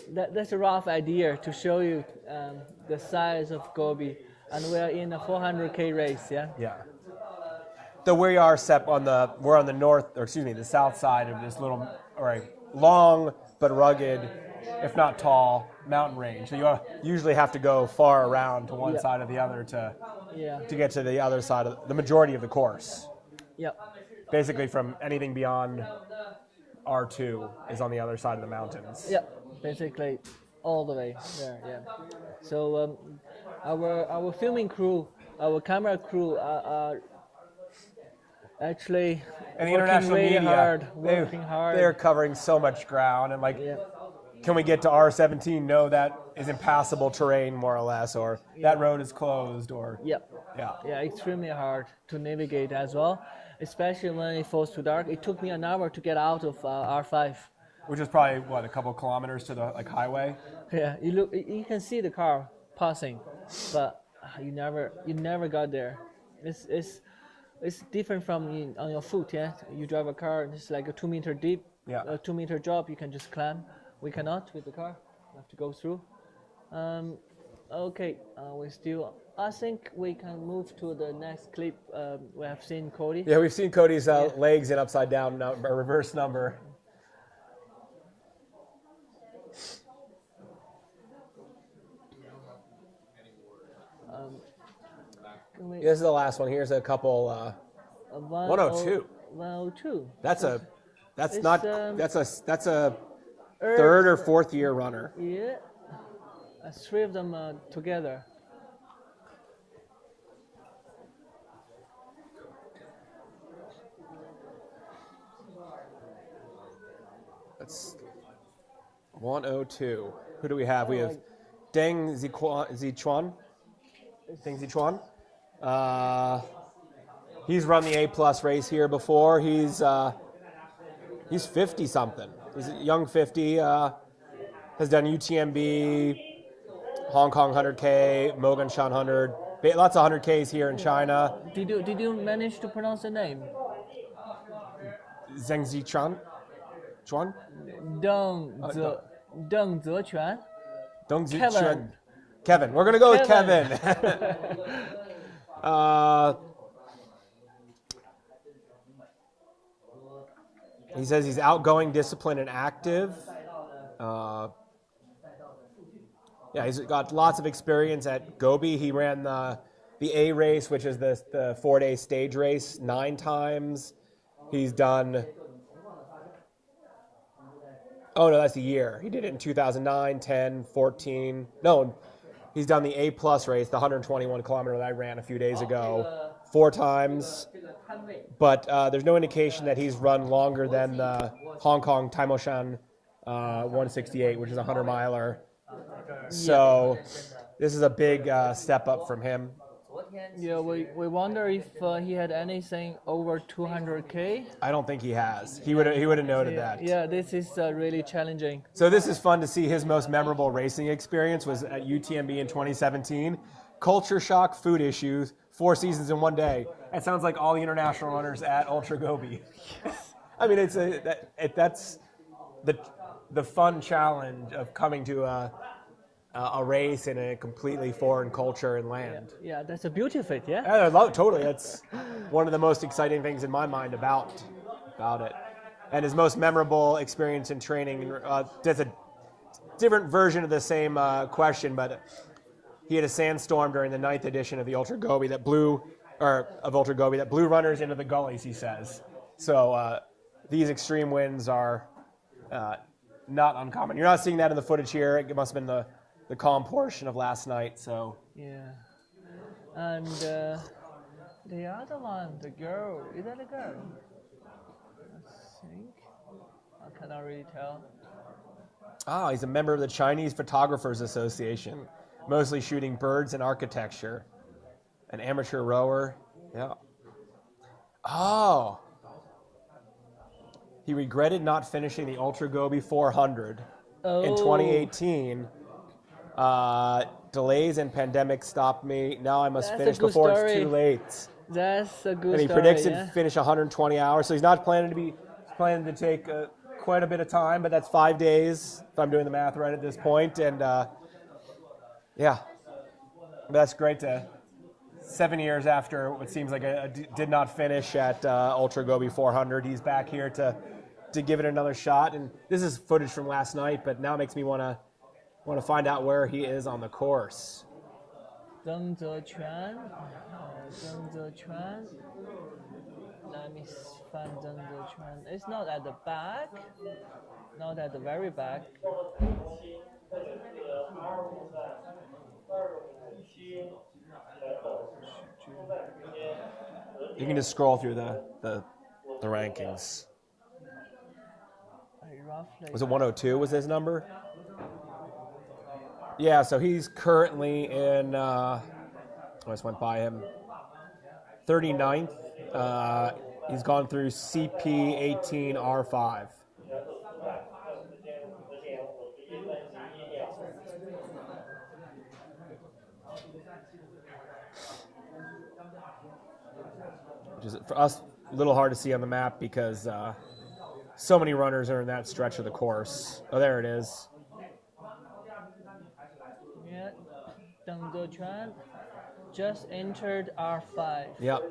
That's a rough idea to show you the size of Gobi, and we're in a 400k race, yeah. Yeah. So we are we're on the the south side of this little, long but rugged, if not tall, mountain range. So you usually have to go far around to one side or the other to get to the other side of the majority of the course. Yep. Basically, from anything beyond R2 is on the other side of the mountains. Yeah, basically all the way there. Yeah. So our filming crew, our camera crew are actually And the working international really media, hard, working hard. they're covering so much ground, and Yeah. can we get to R17? No, that is impassable terrain, more or less, or that road is closed, or Yep. yeah. Yeah, extremely hard to navigate as well, especially when it falls too dark. It took me an hour to get out of R5 which is probably what, a couple kilometers to the highway. Yeah, you can see the car passing, but you never got there. It's different from on your foot. Yeah, you drive a car, it's like a 2 meter deep, Yeah. a 2 meter drop. You can just climb. We cannot with the car. We have to go through. Okay, I think we can move to the next clip. We have seen Cody. Yeah, we've seen Cody's legs in upside down number, reverse number. This is the last one. Here's a couple. 102. 102. That's It's, that's a third or fourth year runner. Yeah, three of them together. That's 102. Who do we have? We have Deng Zichuan. Deng Zichuan. He's run the A+ race here before. He's 50 something. He's a young 50. Has done UTMB, Hong Kong 100K, Moganshan 100. Lots of 100Ks here in China. Did you manage to pronounce the name? Zheng Zichuan. Chuan? Deng Zechuan. Deng Kevin. Zichuan. Kevin. We're gonna go with Kevin. He says he's outgoing, disciplined, and active. Yeah, he's got lots of experience at Gobi. He ran the A race, which is the 4-day stage race, 9 times. He's done. Oh no, that's the year. He did it in 2009, 10, 14. No, he's done the A+ race, the 121 kilometer that I ran a few days ago, 4 times. But there's no indication that he's run longer than the Hong Kong Taimoshan 168, which is a 100-miler. So this is a big step up from him. Yeah, we wonder if he had anything over 200K. I don't think he has. He would have noted that. Yeah, this is really challenging. So this is fun to see. His most memorable racing experience was at UTMB in 2017. Culture shock, food issues, 4 seasons in 1 day. It sounds like all the international runners at Ultra Gobi. I mean, that's the fun challenge of coming to a race in a completely foreign culture and land. Yeah, that's a beauty of it, yeah? I love it, totally. That's one of the most exciting things in my mind about it. And his most memorable experience in training, that's a different version of the same question, but he had a sandstorm during the 9th edition of the Ultra Gobi that blew runners into the gullies, he says. So these extreme winds are not uncommon. You're not seeing that in the footage here. It must have been the calm portion of last night. So yeah, and the other one, the girl, is that a girl? I think I cannot really tell. He's a member of the Chinese Photographers Association, mostly shooting birds and architecture. An amateur rower. Yeah. Oh. He regretted not finishing the Ultra Gobi 400 in 2018. Delays and pandemic stopped me. Now I must finish before it's too late. That's a good story. And he predicts to finish 120 hours. So he's not planning to take quite a bit of time, but that's 5 days if I'm doing the math right at this point. And yeah, that's great to 7 years after what seems like did not finish at Ultra Gobi 400. He's back here to give it another shot. And this is footage from last night, but now it makes me want to find out where he is on the course. Deng Zechuan. Let me find Deng Zechuan. It's not at the back. Not at the very back. You can just scroll through the rankings. Was it 102 was his number? Yeah, so he's currently in, I just went by him, 39th. He's gone through CP18R5. which is for us a little hard to see on the map because so many runners are in that stretch of the course. Oh, there it is. Yeah, Deng Dechuan just entered R5. Yep.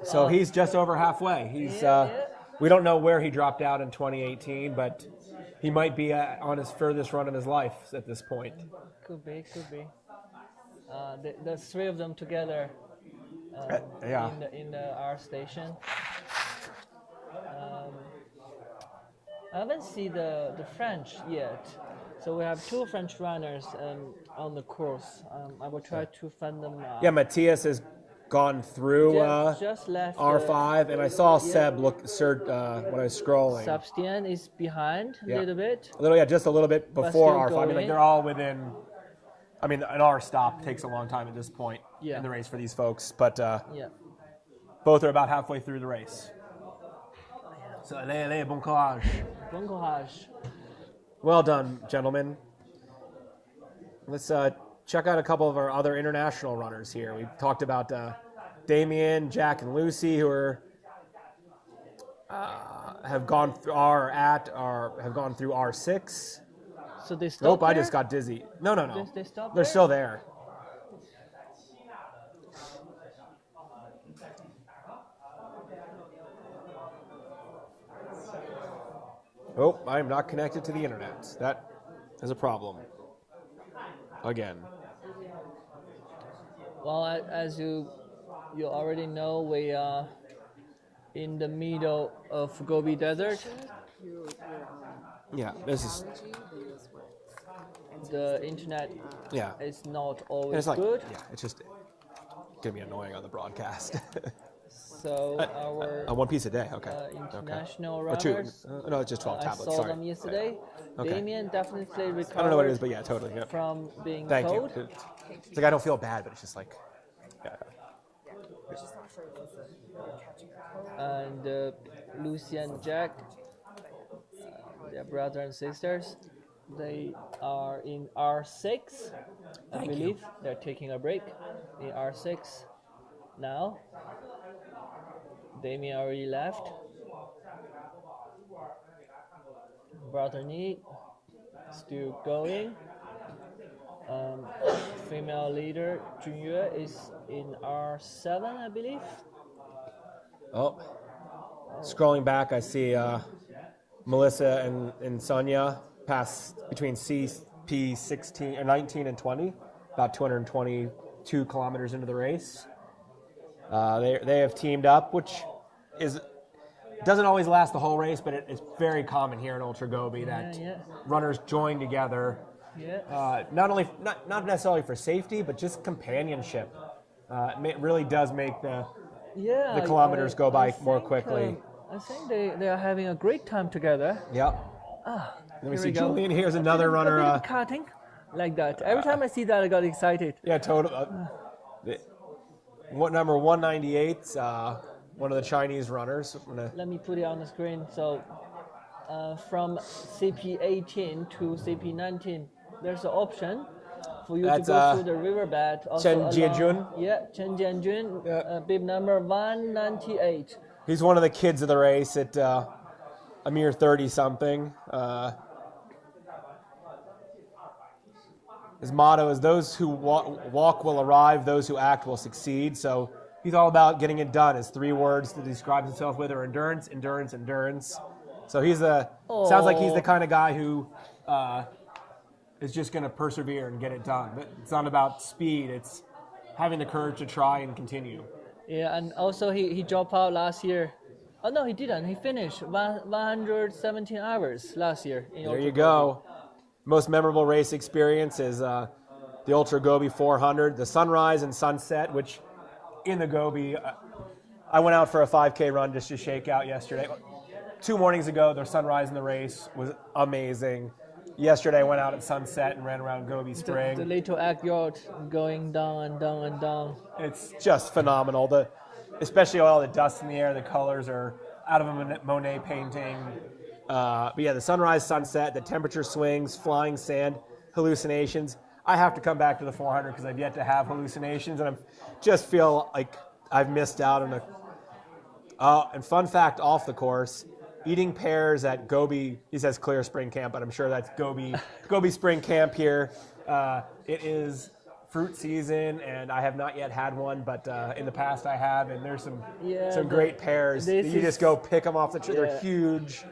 So he's just over halfway. He's Yeah. we don't know where he dropped out in 2018, but he might be on his furthest run of his life at this point. Could be. The three of them together Yeah. in the R station. I haven't seen the French yet. So we have two French runners on the course. I will try to find them. Yeah, Matthias has gone through just left R5, and I saw Seb look when I was scrolling. Sebastien is behind a little bit. Just a little bit before still R5. I mean, going. they're all within. I mean, an R stop takes a long time at this point Yeah. in the race for these folks, but Yeah. both are about halfway through the race. So, allez, bon courage. Bon courage. Well done, gentlemen. Let's check out a couple of our other international runners here. We talked about Damien, Jack, and Lucy, who have gone through have gone through R6. So they stopped. Nope, I there? just got dizzy. No. They stopped They're there? still there. Oh, I am not connected to the internet. That is a problem. Again. Well, as you already know, we are in the middle of Gobi Desert. Yeah, this is. The internet Yeah. is not And always it's like, good. yeah, it's just gonna be annoying on the broadcast. So our On one piece a day, okay. international Or two. runners, No, it's just 12 I tablets. saw Sorry. them yesterday. Okay. Damien definitely recovered I don't know what it is, but yeah, totally. Yep. from being Thank cold. you. It's like I don't feel bad, but it's just like, yeah. And Lucy and Jack, their brother and sisters, they are in R6, I believe. They're taking a break in R6 now. Damien already left. Brother Nick still going. Female leader Junyue is in R7, I believe. Oh, scrolling back, I see Melissa and Sonia pass between CP 16 or 19 and 20, about 222 kilometers into the race. They have teamed up, which doesn't always last the whole race, but it's very common here in Ultra Gobi that runners join together. Yeah. Not necessarily for safety, but just companionship. It really does make the kilometers go by more quickly. I think they are having a great time together. Yep. Let me see, Julian. Here's another A runner. bit of cutting, like that. Every time I see that, I got excited. Yeah, total. What number 198? One of the Chinese runners. Let me put it on the screen. So, from CP18 to CP19, there's an option for you to go through the riverbed. Chen Jiejun. Yeah, Chen Jiejun, bib number 198. He's one of the kids of the race at a mere 30-something. His motto is, those who walk will arrive, those who act will succeed. So he's all about getting it done. His 3 words to describe himself with are endurance, endurance, endurance. So sounds like he's the kind of guy who is just going to persevere and get it done. But it's not about speed. It's having the courage to try and continue. Yeah, and also he dropped out last year. Oh no, he didn't. He finished 117 hours last year. There you go. Most memorable race experience is the Ultra Gobi 400, the sunrise and sunset, which in the Gobi, I went out for a 5K run just to shake out yesterday. 2 mornings ago, the sunrise in the race was amazing. Yesterday, I went out at sunset and ran around Gobi Spring. The little yacht going down and down and down. It's just phenomenal. Especially all the dust in the air, the colors are out of a Monet painting. But yeah, the sunrise, sunset, the temperature swings, flying sand, hallucinations. I have to come back to the 400 because I've yet to have hallucinations, and I just feel like I've missed out on And fun fact off the course, eating pears at Gobi, he says Clear Spring Camp, but I'm sure that's Gobi Spring Camp here. It is fruit season, and I have not yet had one, but in the past I have, and there's some great pears. You just go pick them off the tree. They're huge.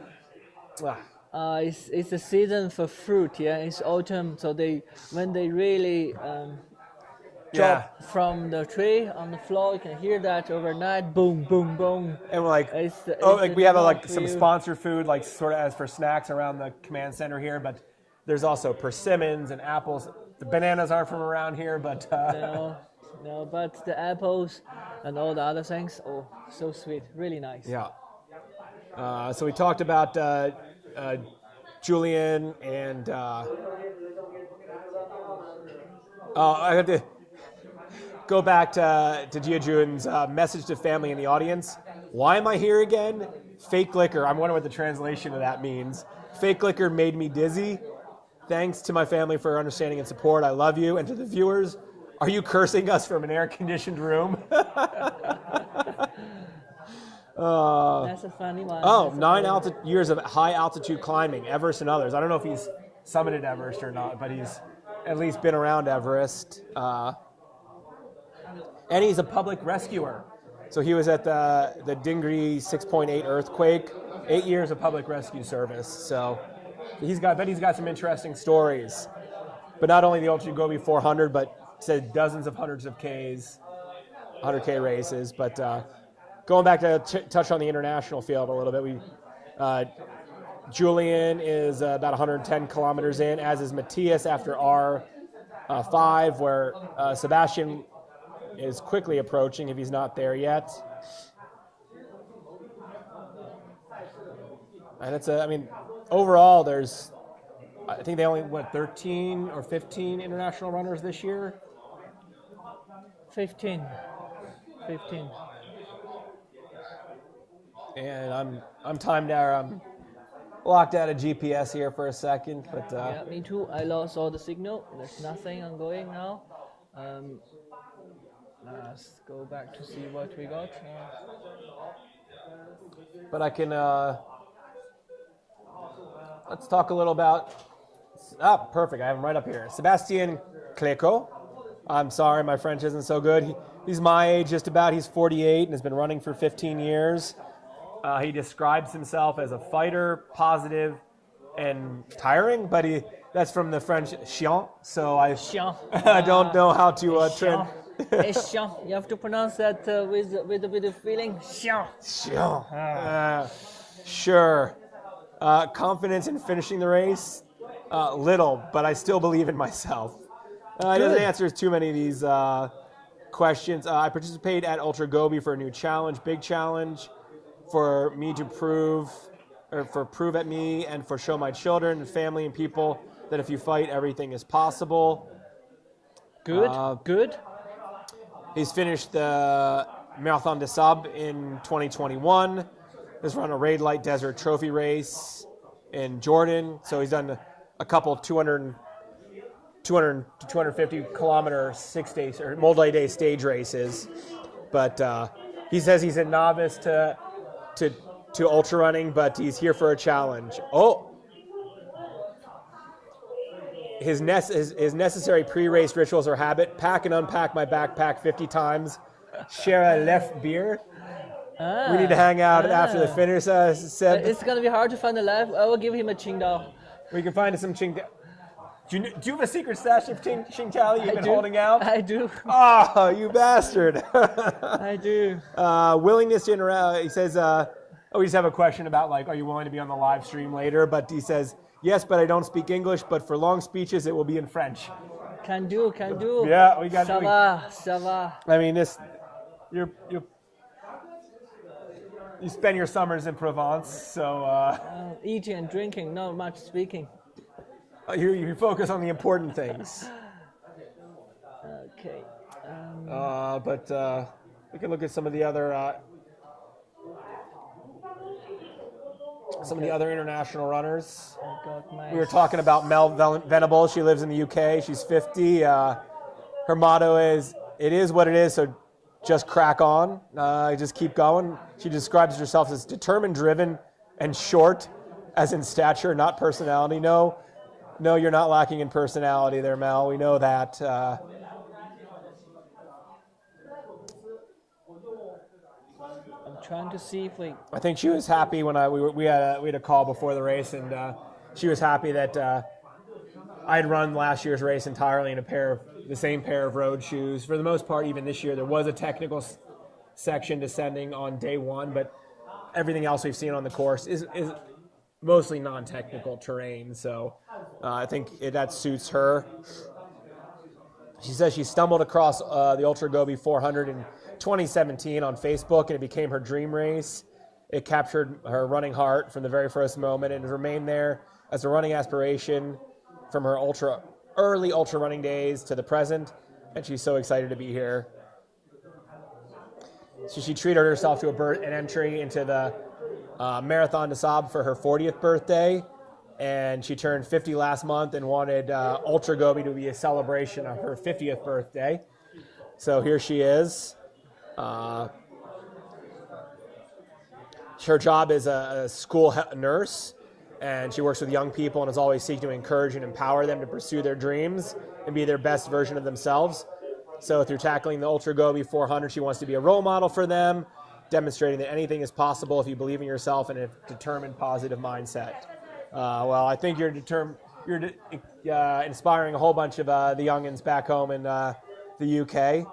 It's a season for fruit. Yeah, it's autumn, so when they really drop from the tree on the floor, you can hear that overnight. Boom, boom, boom. And we're like, we have some sponsored food, like sort of as for snacks around the command center here, but there's also persimmons and apples. The bananas aren't from around here, but no, but the apples and all the other things, oh, so sweet, really nice. Yeah. So we talked about Julian and I have to go back to Jiajun's message to family in the audience. Why am I here again? Fake liquor. I'm wondering what the translation of that means. Fake liquor made me dizzy. Thanks to my family for understanding and support. I love you. And to the viewers, are you cursing us from an air-conditioned room? That's a funny one. Oh, 9 years of high-altitude climbing, Everest and others. I don't know if he's summited Everest or not, but he's at least been around Everest. And he's a public rescuer. So he was at the Dingri 6.8 earthquake, 8 years of public rescue service. So he's got some interesting stories. But not only the Ultra Gobi 400, but said dozens of hundreds of Ks, 100K races. But going back to touch on the international field a little bit, Julian is about 110 kilometers in, as is Matthias after R5, where Sebastian is quickly approaching if he's not there yet. And overall I think they only, 13 or 15 international runners this year? 15. And I'm timed there. I'm locked out of GPS here for a second, but yeah, me too. I lost all the signal. There's nothing ongoing now. Let's go back to see what we got. But I can let's talk a little about. Perfect. I have him right up here. Sebastian Cléco. I'm sorry, my French isn't so good. He's my age, just about. He's 48 and has been running for 15 years. He describes himself as a fighter, positive, and tiring, but that's from the French chiant, so I don't know how to trend. It's chiant. You have to pronounce that with a bit of feeling. Chiant. Sure. Confidence in finishing the race? Little, but I still believe in myself. He doesn't answer too many of these questions. I participate at Ultra Gobi for a new challenge, big challenge, for me to prove at me and for show my children and family and people that if you fight, everything is possible. Good. He's finished the Marathon des Sables in 2021. He's run a Raid Light Desert Trophy race in Jordan. So he's done a couple 200 to 250 kilometer 6 days or multi-day stage races. But he says he's a novice to ultra running, but he's here for a challenge. His necessary pre-race rituals or habit: pack and unpack my backpack 50 times, share a left beer. We need to hang out after the finish, Seb. It's going to be hard to find a left. I will give him a Qingdao. We can find some Qingdao. Do you have a secret stash of Qingdao you've been holding out? I do. Oh, you bastard. I do. Willingness to interact. He says, we just have a question about, are you willing to be on the live stream later? But he says, yes, but I don't speak English, but for long speeches, it will be in French. Can do. Yeah, we got Ça va. I mean, you spend your summers in Provence, so... eating and drinking, not much speaking. You focus on the important things. Okay. But we can look at some of the other... Some of the other international runners. We were talking about Mel Venables. She lives in the UK. She's 50. Her motto is, "It is what it is, so just crack on, just keep going. She describes herself as determined, driven, and short, as in stature, not personality. No, you're not lacking in personality there, Mel. We know that. I'm trying to see if we. I think she was happy when we had a call before the race, and she was happy that I'd run last year's race entirely in the same pair of road shoes. For the most part, even this year, there was a technical section descending on day one, but everything else we've seen on the course is mostly non-technical terrain. So I think that suits her. She says she stumbled across the Ultra Gobi 400 in 2017 on Facebook, and it became her dream race. It captured her running heart from the very first moment and has remained there as a running aspiration from her early ultra running days to the present, and she's so excited to be here. So she treated herself to an entry into the Marathon des Sables for her 40th birthday, and she turned 50 last month and wanted Ultra Gobi to be a celebration of her 50th birthday. So here she is. Her job is a school nurse, and she works with young people and is always seeking to encourage and empower them to pursue their dreams and be their best version of themselves. So through tackling the Ultra Gobi 400, she wants to be a role model for them, demonstrating that anything is possible if you believe in yourself and a determined, positive mindset. Well, I think you're inspiring a whole bunch of the youngins back home in the UK.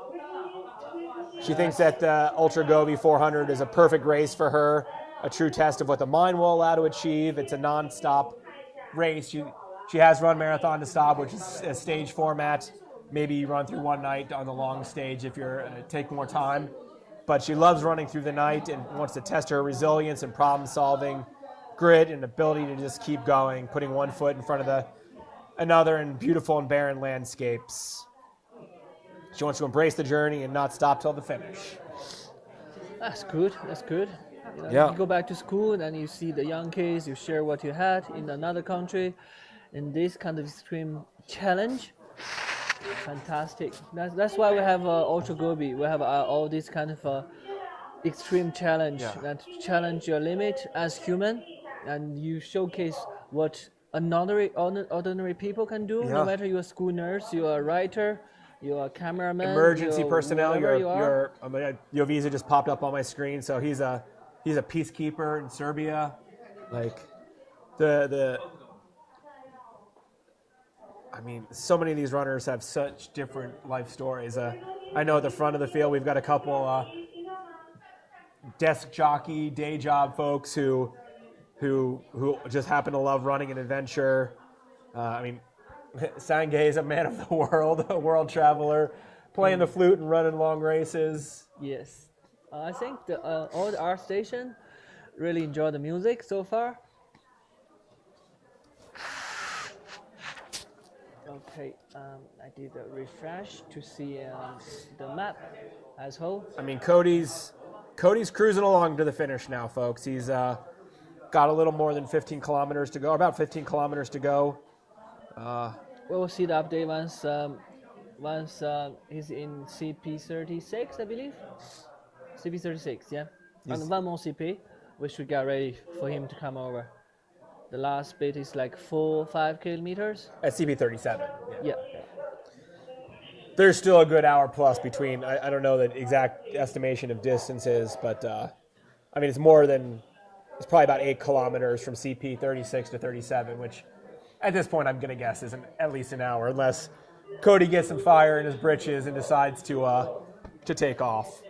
She thinks that the Ultra Gobi 400 is a perfect race for her, a true test of what the mind will allow to achieve. It's a non-stop race. She has run Marathon des Sables, which is a stage format. Maybe you run through one night on the long stage if you're take more time. But she loves running through the night and wants to test her resilience and problem-solving, grit, and ability to just keep going, putting one foot in front of another in beautiful and barren landscapes. She wants to embrace the journey and not stop till the finish. That's good. That's good. Yeah. You go back to school and then you see the young kids. You share what you had in another country, in this kind of extreme challenge. Fantastic. That's why we have Ultra Gobi. We have all this kind of extreme challenge that challenge your limit as human, and you showcase what ordinary people can do. No matter you're a school nurse, you're a writer, you're a cameraman, emergency personnel. Your visa just popped up on my screen. So he's a peacekeeper in Serbia. Like I mean, so many of these runners have such different life stories. I know at the front of the field we've got a couple desk jockey, day job folks who just happen to love running and adventure. I mean, Sangay is a man of the world, a world traveler, playing the flute and running long races. Yes, I think all the art station really enjoy the music so far. Okay, I did a refresh to see the map as whole. I mean, Cody's cruising along to the finish now, folks. He's got a little more than 15 kilometers to go, about 15 kilometers to go. We'll see the update once he's in CP36, I believe. CP36, yeah. Yes. And one more CP, we should get ready for him to come over. The last bit is like 4-5 kilometers. At CP37. Yeah. There's still a good hour plus between. I don't know the exact estimation of distances, but I mean it's probably about 8 kilometers from CP36 to 37, which at this point I'm gonna guess is at least an hour, unless Cody gets some fire in his britches and decides to take off.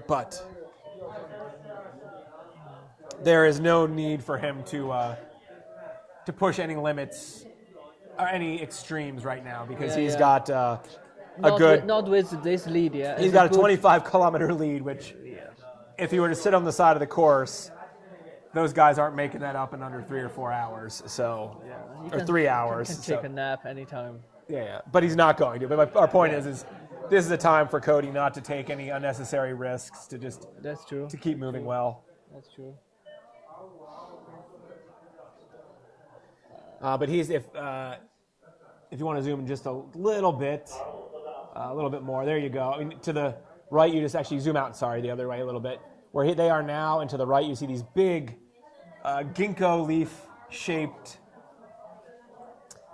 But there is no need for him to push any limits or any extremes right now because he's got not with this lead, yeah. He's got a 25-kilometer lead, which if he were to sit on the side of the course, those guys aren't making that up in under 3 or 4 hours. So, or 3 hours. You can take a nap anytime. Yeah, but he's not going to. But our point is this is a time for Cody not to take any unnecessary risks, to just That's true. to keep moving well. That's true. But if you want to zoom in just a little bit more, there you go. I mean, to right, you just actually zoom out, sorry, the other way a little bit. Where they are now, and to the right, you see these big ginkgo leaf-shaped.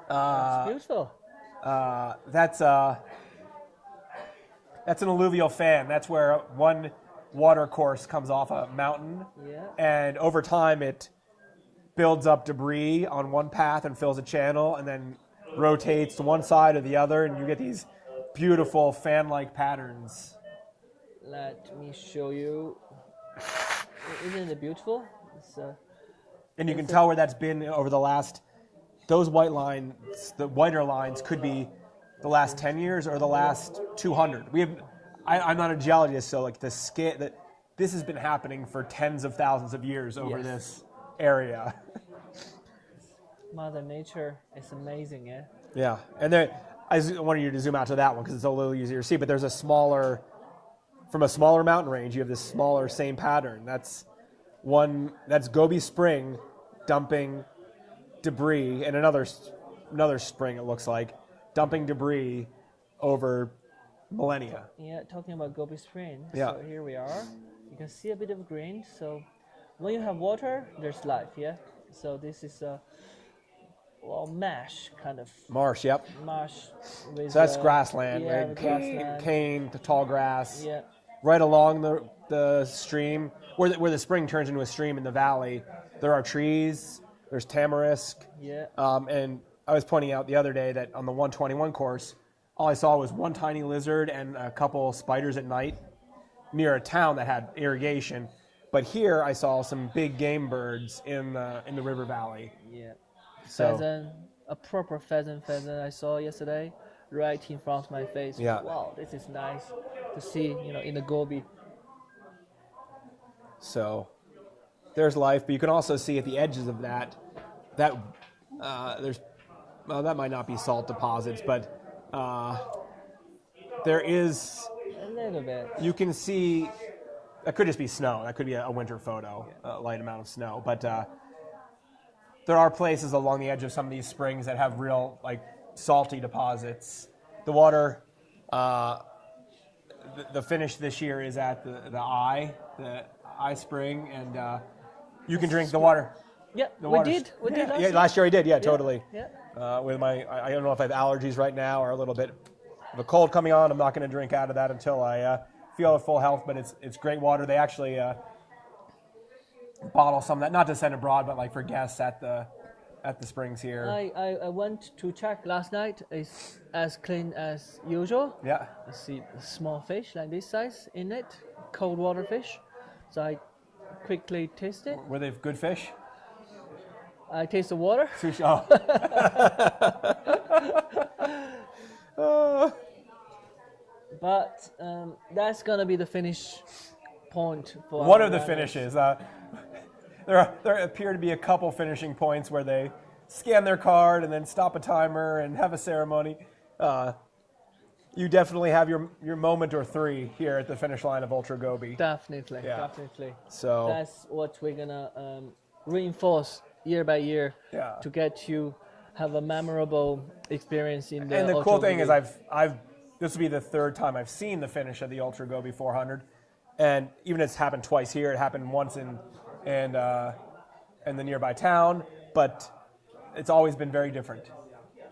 It's beautiful. That's an alluvial fan. That's where one water course comes off a mountain, Yeah. and over time it builds up debris on one path and fills a channel, and then rotates to one side or the other, and you get these beautiful fan-like patterns. Let me show you. Isn't it beautiful? It's, And you can tell where that's been over the last. Those white lines, the whiter lines, could be the last 10 years or the last 200. I'm not a geologist, so like the scale that this has been happening for tens of thousands of years over Yes. this area. Mother Nature is amazing, yeah. Yeah, and there, I wanted you to zoom out to that one because it's a little easier to see. But there's from a smaller mountain range, you have this smaller same pattern. That's Gobi Spring dumping debris, and another spring, it looks like, dumping debris over millennia. Yeah, talking about Gobi Spring. Yeah. So here we are. You can see a bit of green. So when you have water, there's life, yeah? So this is a marsh kind of Marsh, yep. marsh. With, So that's grassland, yeah, right? with grassland. Cane to tall grass. Yeah. Right along the stream, where the spring turns into a stream in the valley, there are trees, there's tamarisk. Yeah. And I was pointing out the other day that on the 121 course, all I saw was one tiny lizard and a couple spiders at night near a town that had irrigation. But here I saw some big game birds in the river valley. Yeah. So Pheasant, a proper pheasant I saw yesterday, right in front of my face. Yeah. Wow, this is nice to see, in the Gobi. So there's life, but you can also see at the edges of that there's, well, that might not be salt deposits, but there is, A little bit. you can see, that could just be snow. That could be a winter photo, a light amount of snow. But there are places along the edge of some of these springs that have real, like, salty deposits. The water, the finish this year is at the eye spring, and you can drink the water. Yeah, The we water's- did. We did last Yeah, year. last year I did. Yeah, totally. Yeah. With I don't know if I have allergies right now or a little bit of a cold coming on. I'm not going to drink out of that until I feel at full health. But it's great water. They actually bottle some of that, not to send abroad, but like for guests at the springs here. I went to check last night. It's as clean as usual. Yeah. I see a small fish like this size in it, cold water fish. So I quickly taste it. Were they good fish? I taste the water. Sushi. Oh. But that's gonna be the finish point for One our of the runners. finishes. There appear to be a couple finishing points where they scan their card and then stop a timer and have a ceremony. You definitely have your moment or three here at the finish line of Ultra Gobi. Definitely, Yeah. definitely. So That's what we're gonna reinforce year by year Yeah. to get you have a memorable experience in the. and the Ultra cool thing is Gobi. I've this will be the third time I've seen the finish of the Ultra Gobi 400, and even it's happened twice here. It happened once in the nearby town, but it's always been very different.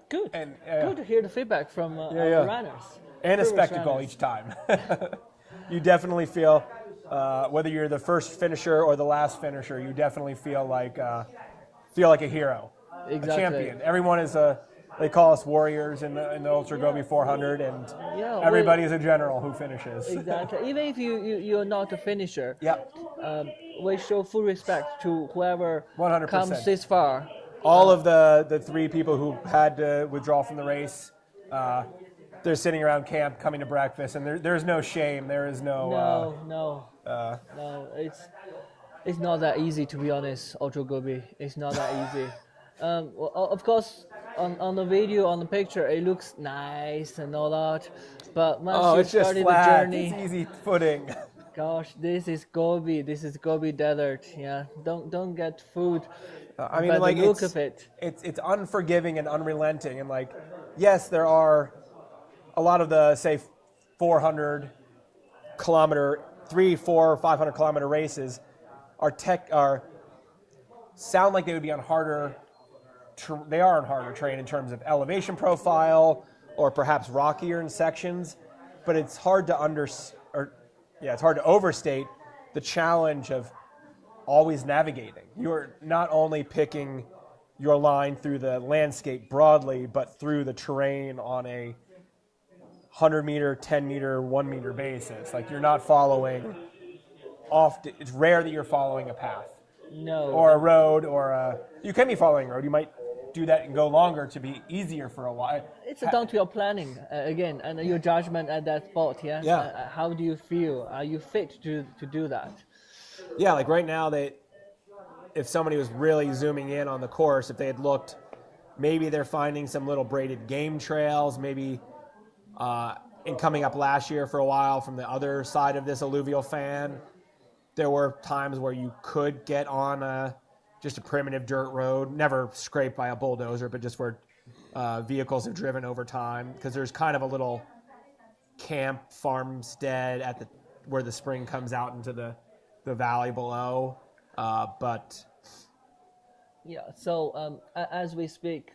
Good. And Good to hear the feedback from Yeah, our yeah. runners. And a previous spectacle runners. each time. You definitely feel, whether you're the first finisher or the last finisher, you definitely feel like a hero, Exactly. a champion. Everyone is they call us warriors in the Ultra Gobi 400, and Yeah, everybody is a general who finishes. Exactly. Even if you're not a finisher, Yeah, we show full respect to whoever 100%. comes this far. all of the three people who had to withdraw from the race, they're sitting around camp coming to breakfast, and there's no shame. There is no. No. It's not that easy, to be honest. Ultra Gobi, it's not that easy. Well, of course, on the video, on the picture, it looks nice and all that. But once you It's just started flat. the journey, It's easy footing. gosh, this is Gobi. This is Gobi Desert. Yeah, don't get food. I mean, by like the look it's, of it. it's unforgiving and unrelenting, and like, yes, there are a lot of the say 400 kilometer, 3, 4, 500 kilometer races sound like they would be on harder. They are on harder terrain in terms of elevation profile, or perhaps rockier in sections. But it's hard to it's hard to overstate the challenge of always navigating. You're not only picking your line through the landscape broadly, but through the terrain on a 100 meter, 10 meter, 1 meter basis. Like, you're not following it's rare that you're following a path. No. Or a road, you can be following a road. You might do that and go longer to be easier for a while. It's down to your planning again, and your judgment at that spot. Yeah. Yeah. How do you feel? Are you fit to do that? Yeah, like right now, if somebody was really zooming in on the course, if they had looked, maybe they're finding some little braided game trails, maybe in coming up last year for a while from the other side of this alluvial fan, there were times where you could get on just a primitive dirt road, never scraped by a bulldozer, but just where vehicles have driven over time, because there's kind of a little camp farmstead where the spring comes out into the valley below. Yeah, so as we speak,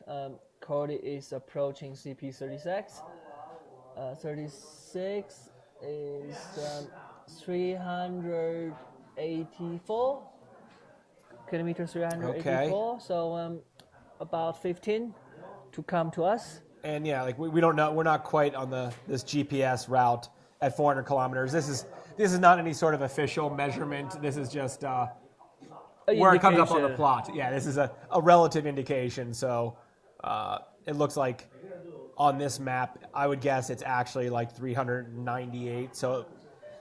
Cody is approaching CP36. 36 is 384 kilometers, 384. Okay. So about 15 to come to us. And yeah, like we don't know, we're not quite on this GPS route at 400 kilometers. This is not any sort of official measurement. This is just where it comes up on the plot. Yeah, this is a relative indication. So it looks like on this map, I would guess it's actually like 398. So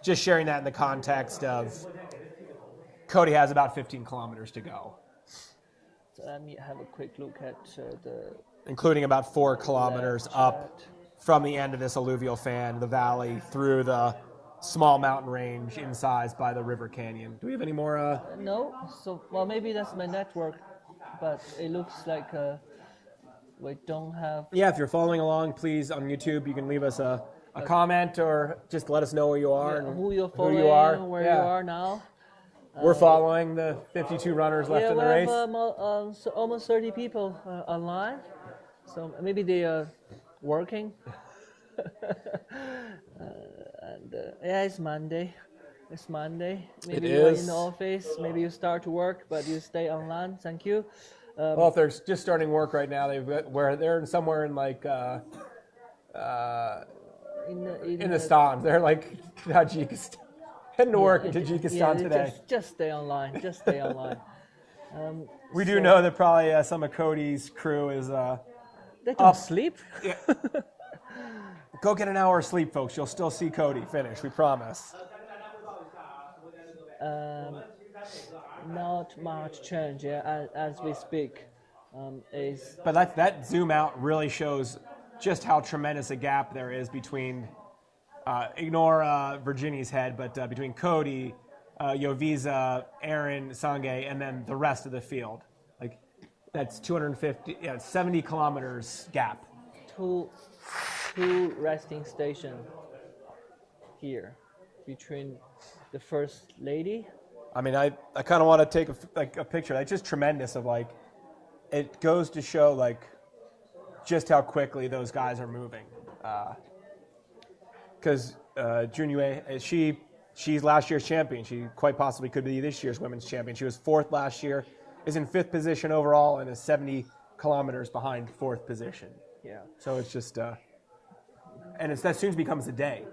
just sharing that in the context of Cody has about 15 kilometers to go. So let me have a quick look at including about 4 kilometers up from the end of this alluvial fan, the valley, through the small mountain range incised by the river canyon. Do we have any more? No. So, well, maybe that's my network, but it looks like we don't have. Yeah, if you're following along, please, on YouTube, you can leave us a comment or just let us know where you are and who you're following, who you are. where you are now. We're following the 52 runners left in the race. We have so almost 30 people online, so maybe they are working. Yeah, it's Monday. It's Monday. Maybe you're in the office. Maybe you start to work, but you stay online. Thank you. Well, if they're just starting work right now, they're somewhere in like in the Stan. They're like Tajikistan. Heading to work in Tajikistan today. Just stay online. Just stay online. We do know that probably some of Cody's crew is they don't sleep. Yeah. Go get an hour of sleep, folks. You'll still see Cody finish. We promise. Not much change, as we speak. But that zoom out really shows just how tremendous a gap there is between. Ignore Virginia's head, but between Cody, Yoviza, Aaron, Sangay, and then the rest of the field. Like, that's 70 kilometers gap. Two resting stations here between the first lady. I mean, I kind of want to take a picture. That's just tremendous of like, it goes to show like just how quickly those guys are moving. Because Junyue, she's last year's champion. She quite possibly could be this year's women's champion. She was 4th last year, is in 5th position overall, and is 70 kilometers behind 4th position. Yeah. So it's just, and that soon becomes a day.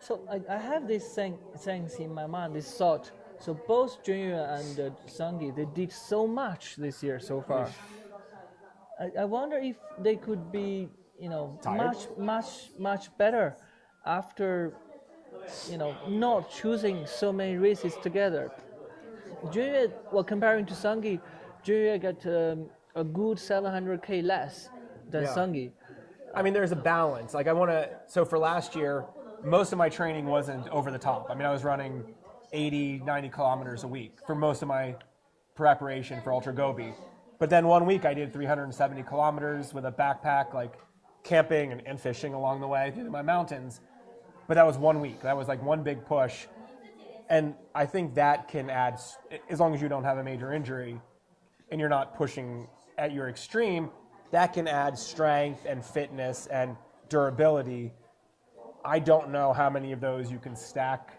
So I have these things in my mind, this thought. So both Junyue and Sangi, they did so much this year so far. I wonder if they could be, Tired? much better after, not choosing so many races together. Junyue, well, comparing to Sangi, Junyue got a good 700K less than Sangi. I mean, there's a balance. Like so for last year, most of my training wasn't over the top. I mean, I was running 80, 90 kilometers a week for most of my preparation for Ultra Gobi. But then one week I did 370 kilometers with a backpack, like camping and fishing along the way through my mountains. but that was 1 week. That was like one big push. And I think that can add, as long as you don't have a major injury and you're not pushing at your extreme, that can add strength and fitness and durability. I don't know how many of those you can stack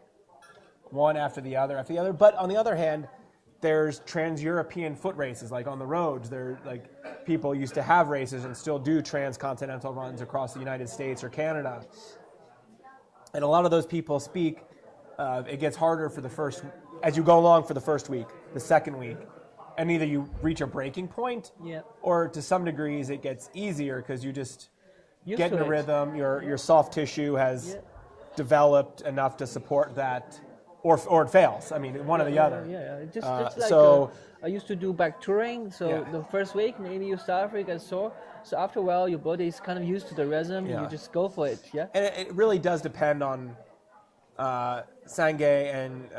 one after the other. But on the other hand, there's trans-European foot races, like on the roads. There, like, people used to have races and still do transcontinental runs across the United States or Canada. And a lot of those people speak, it gets harder for the first, as you go along for the first week, the second week, and either you reach a breaking point, or to some degrees it gets easier because you just get in a rhythm. Your soft tissue has developed enough to support that. Or it fails. I mean, one or the other. Just like I used to do back touring. So the first week, maybe you start to get sore. So after a while, your body is kind of used to the rhythm. You just go for it. Yeah. And it really does depend on Sangay and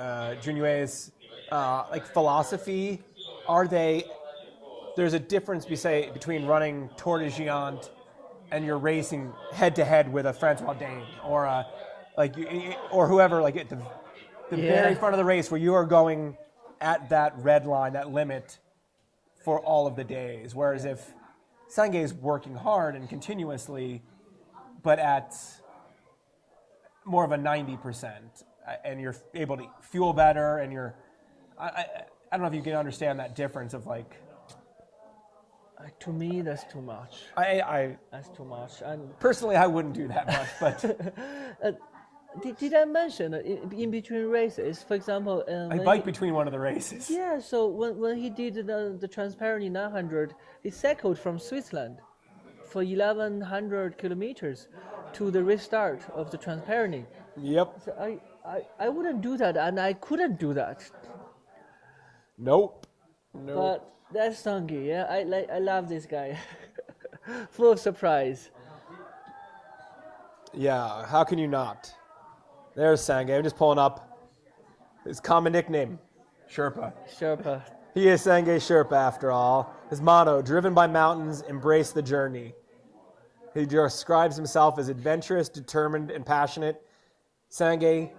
Junyue's like philosophy. There's a difference, between running Tour de Géant and you're racing head to head with a Francois Dane or whoever, like at the very front of the race where you are going at that red line, that limit for all of the days. Whereas if Sangay is working hard and continuously, but at more of a 90%, and you're able to fuel better, and I don't know if you can understand that difference of like. To me, that's too much. That's too much. And personally, I wouldn't do that much, but. Did I mention in between races, for example? I biked between one of the races. Yeah, so when he did the Transparently 900, he cycled from Switzerland for 1,100 kilometers to the restart of the Transparently. Yep. So I wouldn't do that, and I couldn't do that. Nope. But that's Sangay, yeah. I love this guy. Full of surprise. Yeah, how can you not? There's Sangay. I'm just pulling up his common nickname, Sherpa. He is Sangay Sherpa, after all. His motto, driven by mountains, embrace the journey. He describes himself as adventurous, determined, and passionate. Sangay,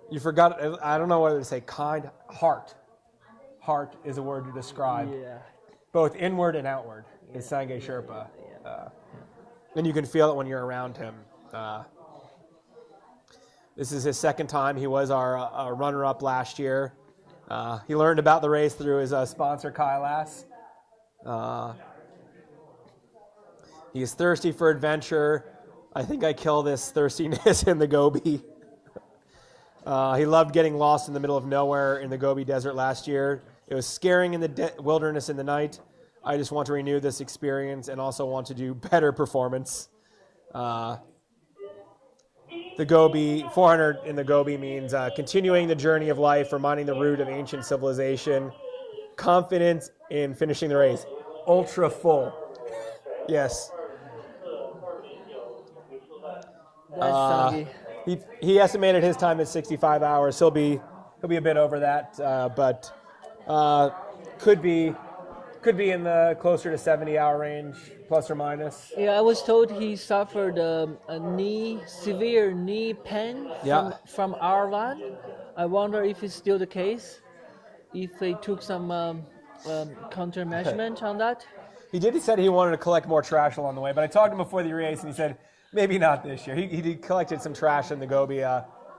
you forgot, I don't know whether to say kind, heart. Heart is a word to describe. Both inward and outward is Sangay Sherpa. And you can feel it when you're around him. This is his second time. He was our runner-up last year. He learned about the race through his sponsor, Kailas. He is thirsty for adventure. I think I kill this thirstiness in the Gobi. He loved getting lost in the middle of nowhere in the Gobi Desert last year. It was scaring in the wilderness in the night. I just want to renew this experience and also want to do better performance. The Gobi, 400 in the Gobi means continuing the journey of life, reminding the root of ancient civilization, confidence in finishing the race. Ultra full. Yes. He estimated his time at 65 hours. He'll be a bit over that, but could be in the closer to 70-hour range, plus or minus. Yeah, I was told he suffered a severe knee pain from R1. I wonder if it's still the case, if they took some countermeasure on that. He said he wanted to collect more trash along the way, but I talked to him before the race, and he said maybe not this year. He collected some trash in the Gobi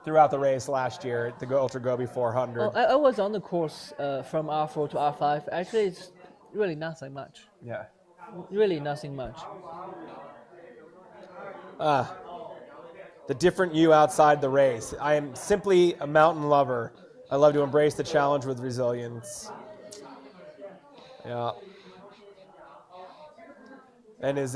throughout the race last year at the Ultra Gobi 400. Oh, I was on the course from R4 to R5. Actually, it's really nothing much. Yeah. Really nothing much. The different you outside the race. I am simply a mountain lover. I love to embrace the challenge with resilience. Yeah. And his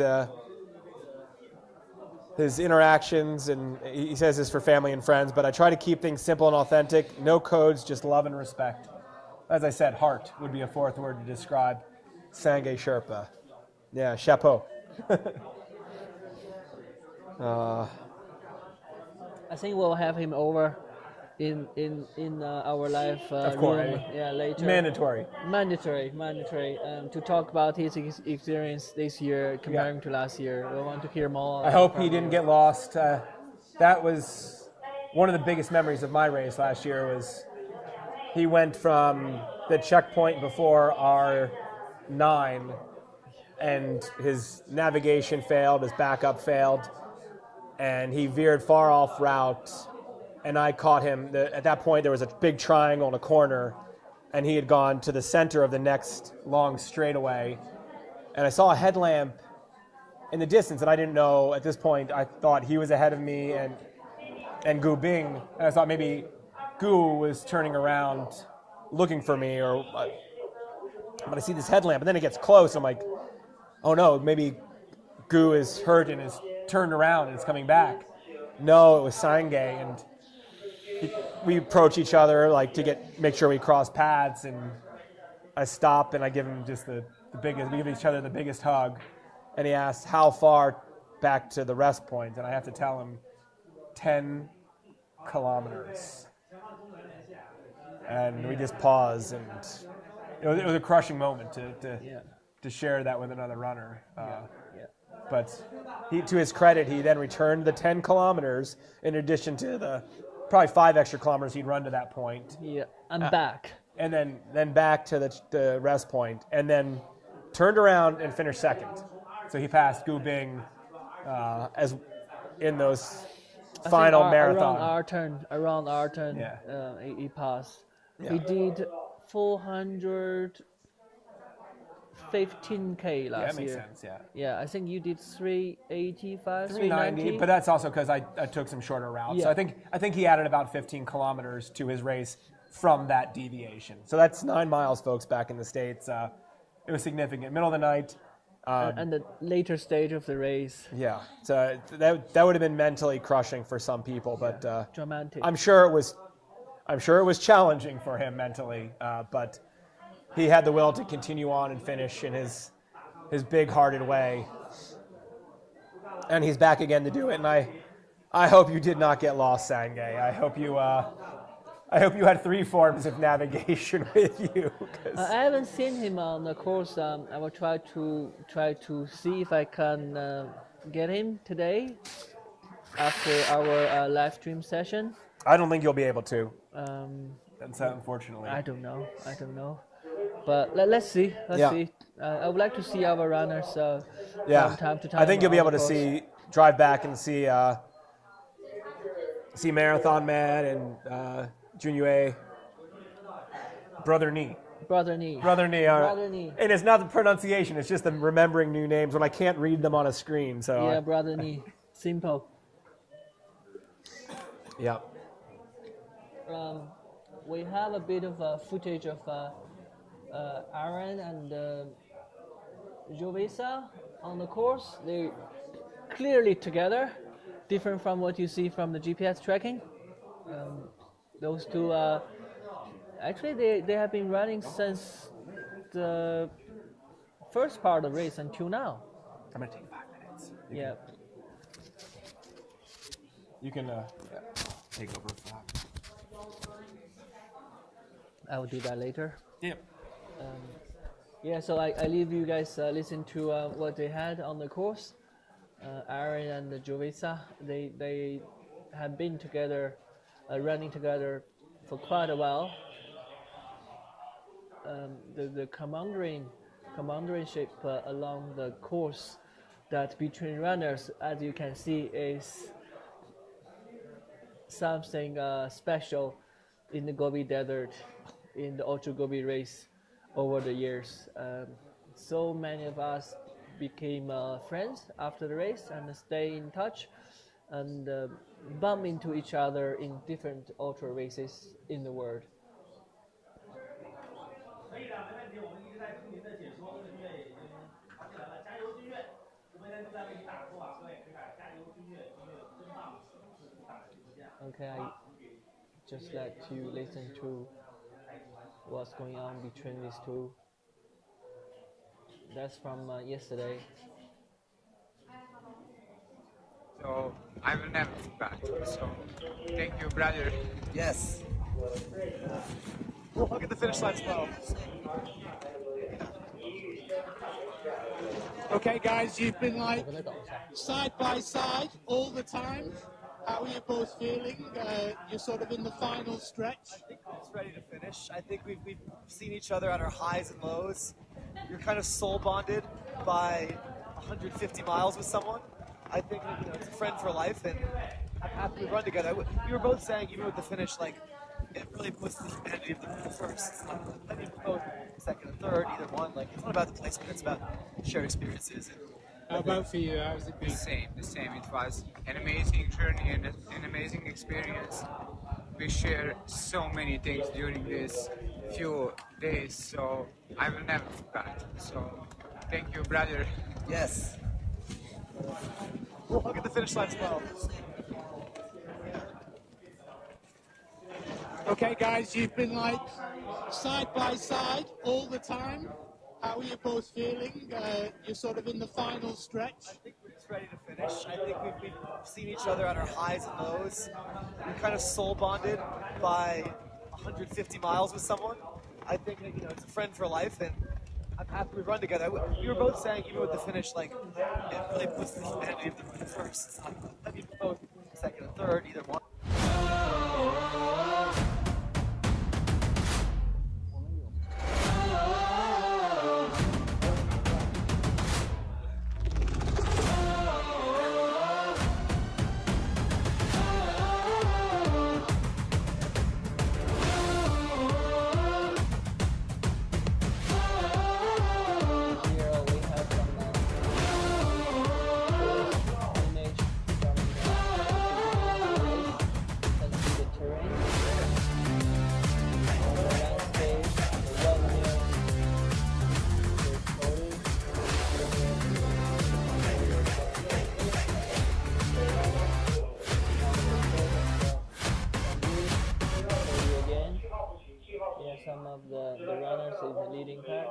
interactions, and he says this for family and friends, but I try to keep things simple and authentic. No codes, just love and respect. As I said, heart would be a fourth word to describe Sangay Sherpa. Yeah, chapeau. I think we'll have him over in our live room later. Mandatory to talk about his experience this year comparing to last year. We want to hear more. I hope he didn't get lost that was one of the biggest memories of my race last year. Was he went from the checkpoint before R9, and his navigation failed, his backup failed, and he veered far off route, and I caught him. At that point, there was a big triangle in a corner, and he had gone to the center of the next long straightaway, and I saw a headlamp in the distance, and I didn't know at this point. I thought he was ahead of me and Gu Bing, and I thought maybe Gu was turning around looking for me, but I see this headlamp, and then it gets close. I'm like, oh no, maybe Gu is hurt and is turned around and is coming back. No, it was Sange, and we approach each other like to make sure we cross paths, and I stop and I give him just the biggest. We give each other the biggest hug, and he asks how far back to the rest point, and I have to tell him 10 kilometers. And we just pause, and it was a crushing moment to share that with another runner. But to his credit, he then returned the 10 kilometers in addition to the probably 5 extra kilometers he'd run to that point. Yeah, I'm back. And then back to the rest point, and then turned around and finished second. So he passed Gu Bing as in those final marathon. Around our turn, he passed. Yeah. He did 415K last year. Yeah, that makes sense, yeah. Yeah, I think you did 385, 390, but that's also because I took some shorter routes. Yeah. So I think he added about 15 kilometers to his race from that deviation. So that's 9 miles, folks, back in the States. It was significant. Middle of the night. And the later stage of the race. Yeah, so that would have been mentally crushing for some people, but dramatic. I'm sure it was challenging for him mentally, but he had the will to continue on and finish in his big-hearted way, and he's back again to do it. And I hope you did not get lost, Sange. I hope you had 3 forms of navigation with you. I haven't seen him on the course. I will try to see if I can get him today after our live stream session. I don't think you'll be able to. That's unfortunately. I don't know. But let's see. Let's see. I would like to see our runners from time to time. I think you'll be able to drive back and see Marathon Man and Junyue, Brother Ni. And it's not the pronunciation; it's just the remembering new names when I can't read them on a screen. So yeah, Brother Ni, simple. Yeah. We have a bit of footage of Aaron and Jovesa on the course. They're clearly together, different from what you see from the GPS tracking. Those two, actually, they have been running since the first part of the race until now. I'm gonna take 5 minutes. You can take over for that. I will do that later. Yep. So I leave you guys listen to what they had on the course. Aaron and Jovesa, they have been together, running together for quite a while. The commandership along the course that between runners, as you can see, is something special in the Gobi Desert, in the Ultra Gobi race over the years. So many of us became friends after the race and stay in touch and bump into each other in different ultra races in the world. Okay, I just let you listen to what's going on between these two. That's from yesterday. So I will never back. So thank you, brother. Yes. Look at the finish line as well. Okay, guys, you've been like side by side all the time. How are you both feeling? You're sort of in the final stretch. I think we're just ready to finish. I think we've seen each other at our highs and lows. You're kind of soul bonded by 150 miles with someone. I think it's a friend for life, and I'm happy we run together. We were both saying, even with the finish, like it really puts the humanity of the first. It's not, I mean, both second and third, either one. Like it's not about the placement; it's about shared experiences. How about for you? How's it been? The same. It was an amazing journey and an amazing experience. We share so many things during these few days, so I will never forget. So thank you, brother. Yes. We'll hug at the finish line as well. Okay, guys, you've been like side by side all the time. How are you both feeling? You're sort of in the final stretch. I think we're just ready to finish. I think we've seen each other at our highs and lows. We're kind of soul bonded by 150 miles with someone. I think it's a friend for life, and I'm happy we run together. We were both saying, even with the finish, like it really puts the humanity of the first. It's not, I mean, both second and third, either one. Here we have some image from the race. You can see the terrain, the landscape, the weather, the story. Again, here are some of the runners in the leading pack.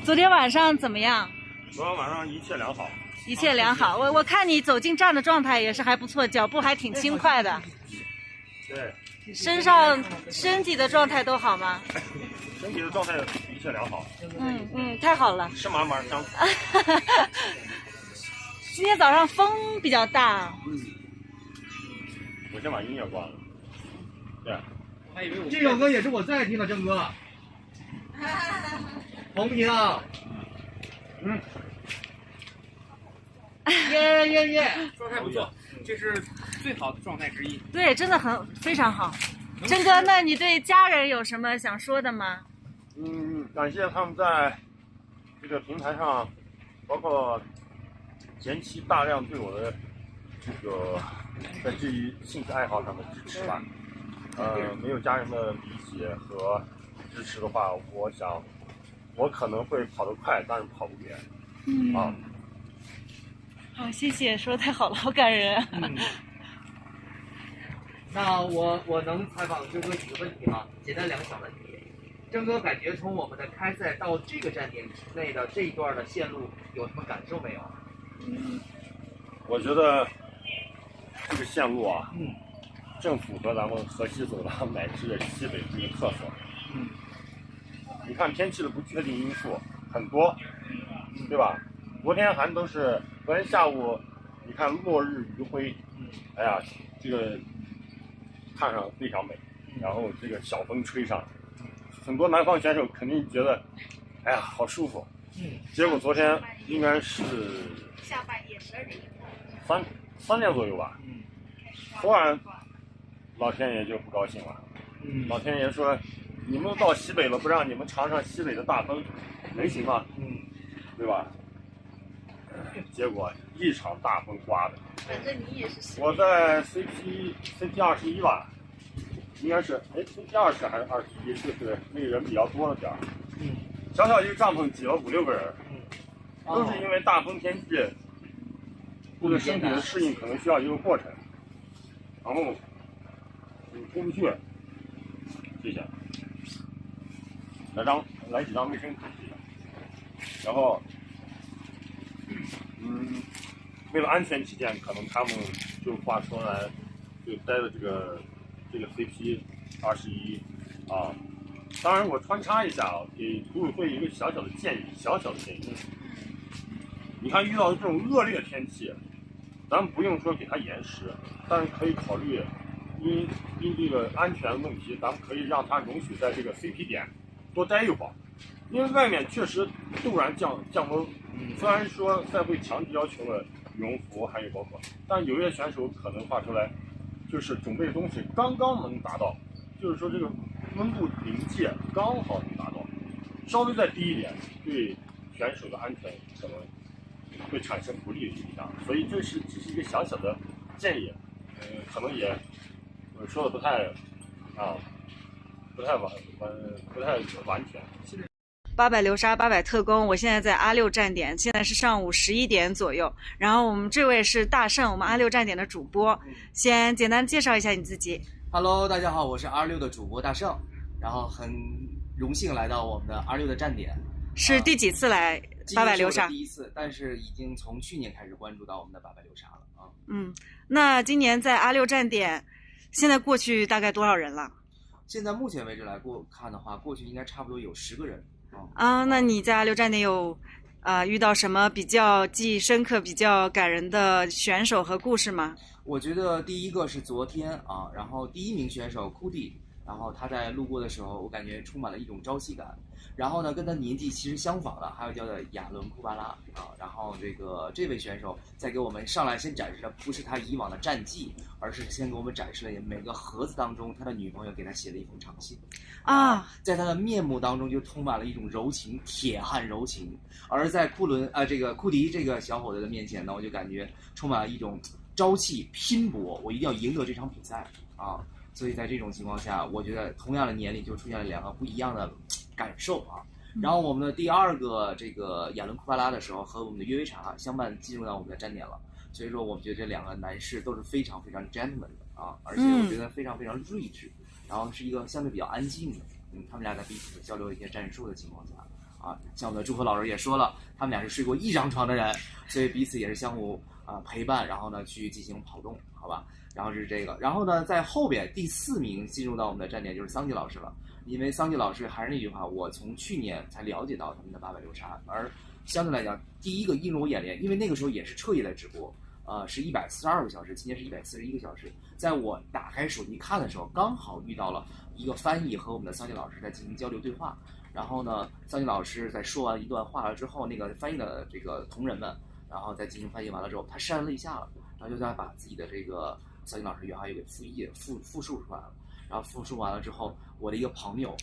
昨天晚上怎么样？昨天晚上一切良好。一切良好。我看你走进站的状态也是还不错，脚步还挺轻快的。对。身体的状态都好吗？身体的状态一切良好。太好了。是满满香。今天早上风比较大。我先把音乐关了。对。还以为这首歌也是我最爱听的，郑哥。同频啊。耶！状态不错，这是最好的状态之一。对，真的非常好。郑哥，那你对家人有什么想说的吗？感谢他们在这个平台上，包括前期大量对我的这个在这一兴趣爱好上的支持吧。没有家人的理解和支持的话，我想我可能会跑得快，但是跑不远。好，谢谢，说的太好了，好感人。那我能采访郑哥几个问题吗？简单2个小问题。郑哥感觉从我们的开赛到这个站点之内的这一段的线路有什么感受没有？我觉得这个线路啊，正符合咱们河西走廊乃至西北这个特色。你看天气的不确定因素很多，对吧？昨天下午，你看落日余晖，哎呀，这个看上非常美。然后这个小风吹上，很多南方选手肯定觉得，哎呀，好舒服。结果昨天应该是下半夜12点3点左右吧。突然，老天爷就不高兴了。老天爷说：“你们都到西北了，不让你们尝尝西北的大风，能行吗？对吧？”结果一场大风刮的。反正你也是。我在 CP 21吧，应该是CP 20还是21，就是那个人比较多了点儿。小小一个帐篷挤了5、6个人，都是因为大风天气，这个身体的适应可能需要一个过程。然后你出不去，谢谢。来几张卫生纸，然后。为了安全起见，可能他们就划出来，就待了这个 CP 21啊。当然，我穿插一下啊，给组委会一个小小的建议，你看遇到这种恶劣天气，咱们不用说给它延时，但是可以考虑因这个安全问题，咱们可以让它容许在这个 CP 点多待一会儿，因为外面确实突然降温。虽然说赛会强制要求了羽绒服还有包括，但有些选手可能画出来就是准备的东西刚刚能达到，就是说这个温度临界刚好能达到，稍微再低一点对选手的安全可能会产生不利的影响，所以这是只是一个小小的建议，可能也说的不太完全。800流沙800特工，我现在在R6站点，现在是上午11点左右。然后我们这位是大圣，我们R6站点的主播，先简单介绍一下你自己。Hello， 大家好，我是R6的主播大圣，然后很荣幸来到我们的R6的站点。是第几次来800流沙？第一次，但是已经从去年开始关注到我们的800流沙了啊。那今年在R6站点，现在过去大概多少人了？现在目前为止来看的话，过去应该差不多有10个人。那你在R6站点有遇到什么比较记忆深刻、比较感人的选手和故事吗？我觉得第一个是昨天啊，然后第1名选手库蒂，然后他在路过的时候，我感觉充满了一种朝气感。然后呢，跟他年纪其实相仿的还有叫做亚伦库巴拉啊。然后这位选手在给我们上来先展示的不是他以往的战绩，而是先给我们展示了每个盒子当中他的女朋友给他写了一封长信在他的面目当中就充满了一种柔情，铁汉柔情。而在库迪这个小伙子的面前呢，我就感觉充满了一种朝气拼搏，我一定要赢得这场比赛啊。所以在这种情况下，我觉得同样的年龄就出现了2个不一样的感受啊。然后我们的第2个这个亚伦库巴拉的时候，和我们的约维查相伴进入到我们的站点了。所以说，我们觉得这2个男士都是非常非常 gentleman 的啊，而且我觉得非常非常睿智，然后是一个相对比较安静的他们俩在彼此交流一些战术的情况下，像我们的祝贺老师也说了，他们俩是睡过一张床的人，所以彼此也是相互陪伴，然后呢去进行跑动，好吧？然后这是这个，然后呢在后边第4名进入到我们的站点就是桑吉老师了，因为桑吉老师还是那句话，我从去年才了解到他们的800流沙，而相对来讲第一个映入我眼帘，因为那个时候也是彻夜在直播。是142个小时，今年是141个小时。在我打开手机看的时候，刚好遇到了一个翻译和我们的桑吉老师在进行交流对话。然后呢，桑吉老师在说完一段话了之后，那个翻译的这个同仁们，然后在进行翻译完了之后，他潸然泪下了，然后就在把自己的这个桑吉老师原话又给复述出来了。然后复述完了之后，我的一个朋友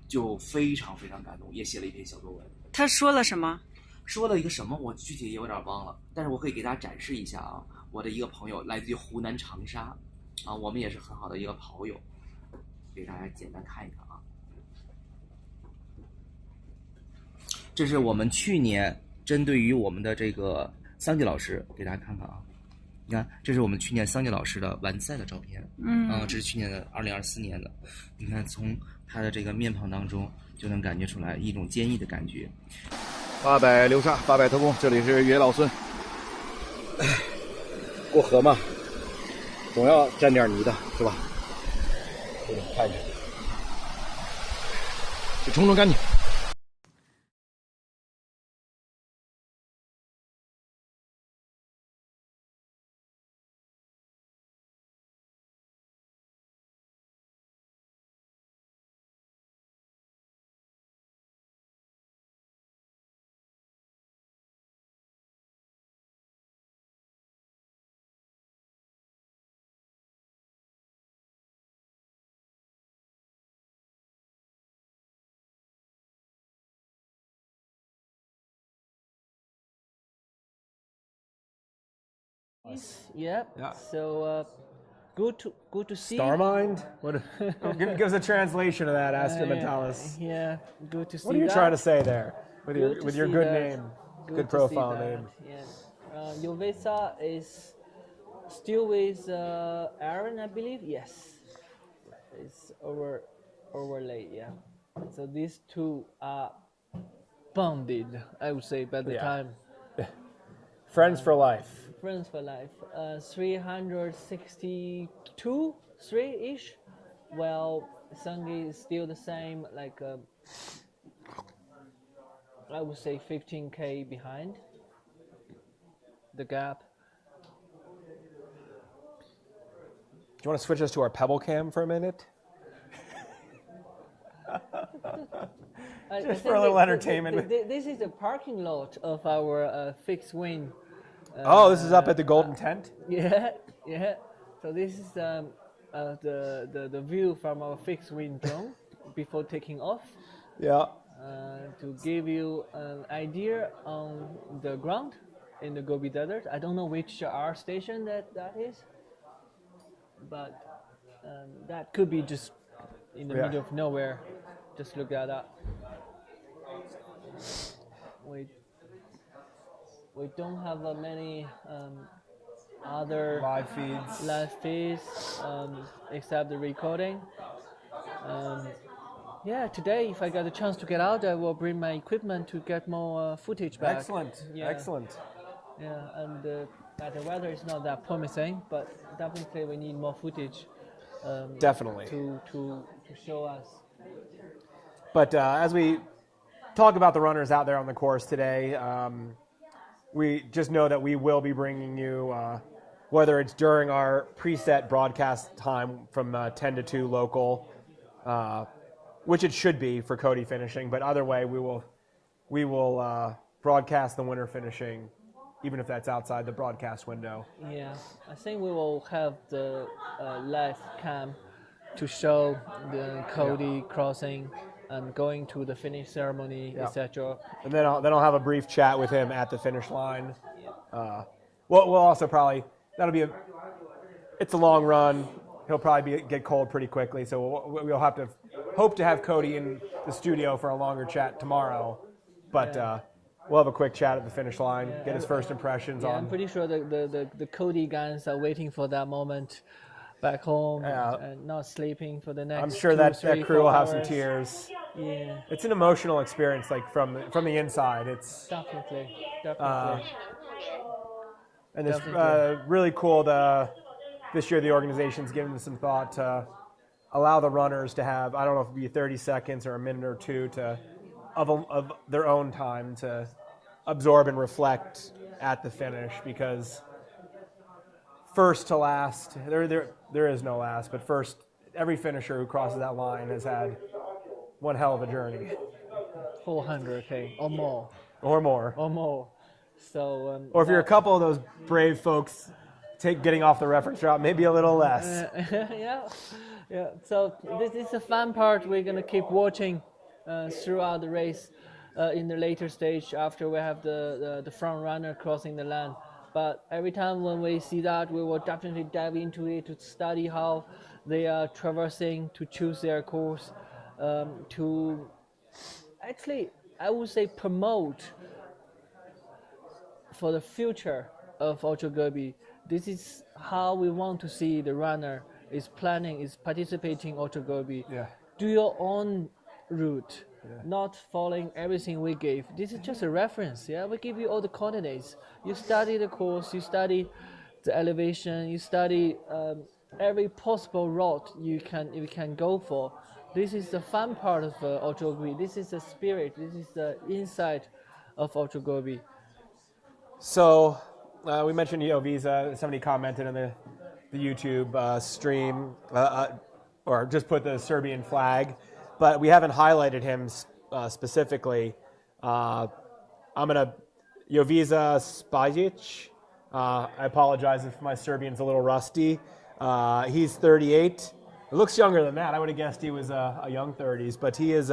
就非常非常感动，也写了一篇小作文。他说了什么？说了一个什么，我具体也有点忘了，但是我可以给大家展示一下啊。我的一个朋友来自于湖南长沙，我们也是很好的一个跑友，给大家简单看一看啊。这是我们去年针对于我们的这个桑吉老师，给大家看看啊。你看，这是我们去年桑吉老师的完赛的照片，这是去年的2024年的。你看，从他的这个面庞当中就能感觉出来一种坚毅的感觉。800流沙，800特工，这里是岳老孙。过河嘛，总要沾点泥的，是吧？给你看一下，去冲冲干净。Yeah. So good to see. Starmind? What? Give us a translation of that, Astromentalis. Yeah, good to see. What are you trying to say there with your good that. name, good profile name? Yeah. Jovesa is still with Aaron, I believe. Yes, it's overlay. Yeah. So these two are bonded, I would say, by the time. Friends for life. Friends for life. 362, 3-ish. Well, Sangi is still the same, like I would say 15k behind the gap. Do you want to switch us to our Pebble Cam for a minute? Just for a little entertainment. This is the parking lot of our fixed wing. This is up at the Golden Tent? Yeah. So this is the view from our fixed wing drone before taking off. Yeah. To give you an idea on the ground in the Gobi Desert. I don't know which R station that is, but that could be just in the middle of nowhere. Just look that up. We don't have many other live feeds except the recording. Today if I get a chance to get out, I will bring my equipment to get more footage back. Excellent. Yeah, and the weather is not that promising, but definitely we need more footage. Definitely. To show us. But as we talk about the runners out there on the course today, we just know that we will be bringing you, whether it's during our preset broadcast time from 10 to 2 local, which it should be for Cody finishing, but either way, we will broadcast the winner finishing, even if that's outside the broadcast window. Yeah, I think we will have the live cam to show the Cody crossing and going to the finish ceremony, etc. And then I'll have a brief chat with him at the finish line. We'll also probably, it's a long run. He'll probably get cold pretty quickly, so we'll hope to have Cody in the studio for a longer chat tomorrow. But we'll have a quick chat at the finish line, get his first impressions on. I'm pretty sure the Cody guys are waiting for that moment. back home Yeah. and not sleeping for the next. I'm sure 2, that 3, crew will 4 have some hours. tears. Yeah, It's an emotional experience, like from the inside. It's definitely. and it's Definitely. really cool. This year the organization's given some thought to allow the runners to have, I don't know if it'd be 30 seconds or a minute or two of their own time to absorb and reflect at the finish, because first to last, there is no last, but first, every finisher who crosses that line has had one hell of a journey. 400K or more. Or more. Or more. So. Or if you're a couple of those brave folks getting off the reference route, maybe a little less. Yeah. So this is the fun part. We're gonna keep watching throughout the race in the later stage after we have the front runner crossing the line. But every time when we see that, we will definitely dive into it to study how they are traversing, to choose their course, to actually, I would say, promote for the future of Ultra Gobi. This is how we want to see the runner is planning, is participating Ultra Gobi. Yeah. Do your own route, not following everything we gave. This is just a reference. Yeah, we give you all the coordinates. You study the course, you study the elevation, you study every possible route you can go for. This is the fun part of Ultra Gobi. This is the spirit. This is the inside of Ultra Gobi. So we mentioned Visa. Somebody commented on the YouTube stream, or just put the Serbian flag, but we haven't highlighted him specifically. I'm gonna Jovica Spajic. I apologize if my Serbian's a little rusty. He's 38. It looks younger than that. I would have guessed he was a young 30s, but he is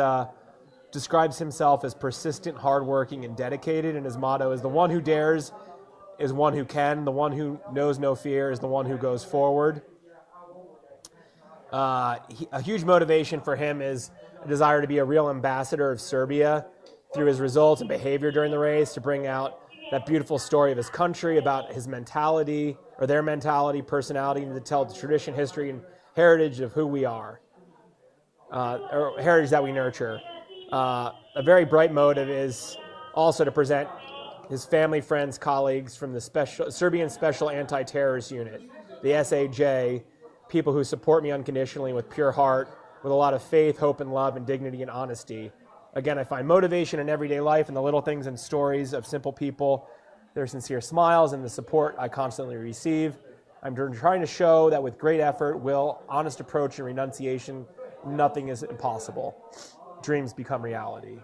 describes himself as persistent, hardworking, and dedicated, and his motto is, "The one who dares is one who can. The one who knows no fear is the one who goes forward." A huge motivation for him is a desire to be a real ambassador of Serbia through his results and behavior during the race, to bring out that beautiful story of his country, about his mentality, or their mentality, personality, and to tell the tradition, history, and heritage of who we are, or heritage that we nurture. A very bright motive is also to present his family, friends, colleagues from the Serbian Special Anti-Terrorist Unit, the SAJ, people who support me unconditionally with pure heart, with a lot of faith, hope, and love, and dignity and honesty. Again, I find motivation in everyday life and the little things and stories of simple people, their sincere smiles, and the support I constantly receive. I'm trying to show that with great effort, will, honest approach, and renunciation, nothing is impossible. Dreams become reality.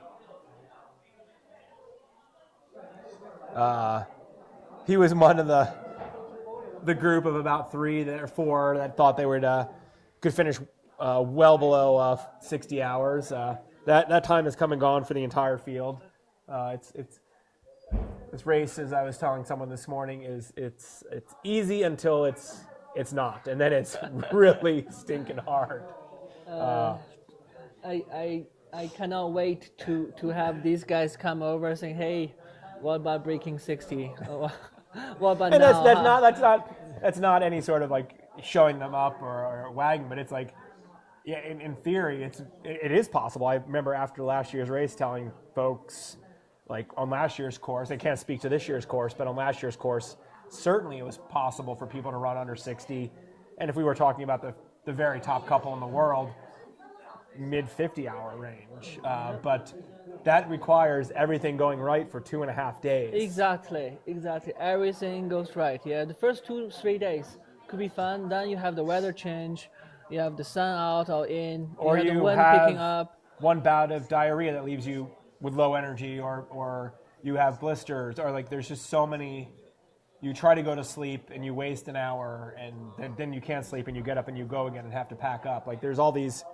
He was one of the group of about 3 or 4 that thought they could finish well below 60 hours. That time has come and gone for the entire field. This race, as I was telling someone this morning, it's easy until it's not, and then it's really stinking hard. I cannot wait to have these guys come over saying, "Hey, what about breaking 60? What about and now?" That's not any sort of like showing them up or wagging, but it's like, yeah, in theory, it is possible. I remember after last year's race telling folks, like on last year's course, I can't speak to this year's course, but on last year's course, certainly it was possible for people to run under 60. And if we were talking about the very top couple in the world, mid 50-hour range. But that requires everything going right for 2.5 days. Exactly. Everything goes right. Yeah, the first 2-3 days could be fun. Then you have the weather change. You have the sun out or in. Or you have you the wind have picking up. one bout of diarrhea that leaves you with low energy, or you have blisters, or like there's just so many. You try to go to sleep and you waste an hour, and then you can't sleep, and you get up and you go again and have to pack up. Like there's all these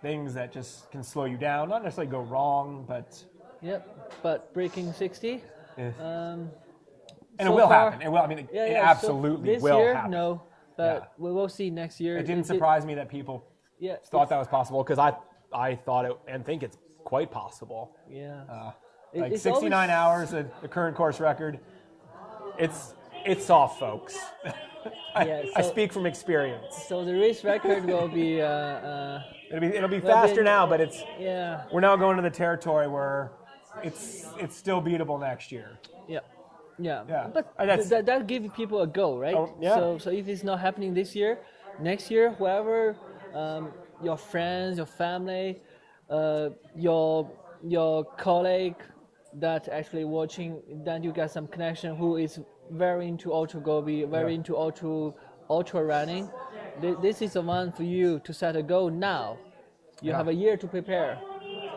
things that just can slow you down, not necessarily go wrong, but... Yep, but breaking 60... and so it will far, happen. It absolutely so will this year, happen. No, but we will see next year. It didn't surprise me that people thought that was possible, because I thought it and think it's quite possible. Yeah. Like 69 hours, the current course record. it's soft, folks. Yeah, I so- speak from experience. So the race record will be. It'll be Well, faster then- now, but it's Yeah. we're now going to the territory where it's still beatable next year. Yeah. Yeah. Yeah. But That's- that gives people a goal, right? Oh, yeah. So if it's not happening this year, next year, whoever, your friends, your family, your colleague that actually watching, then you get some connection who is very into Ultra Gobi, very into ultra running. This is the one for you to set a goal now. You have a year to prepare.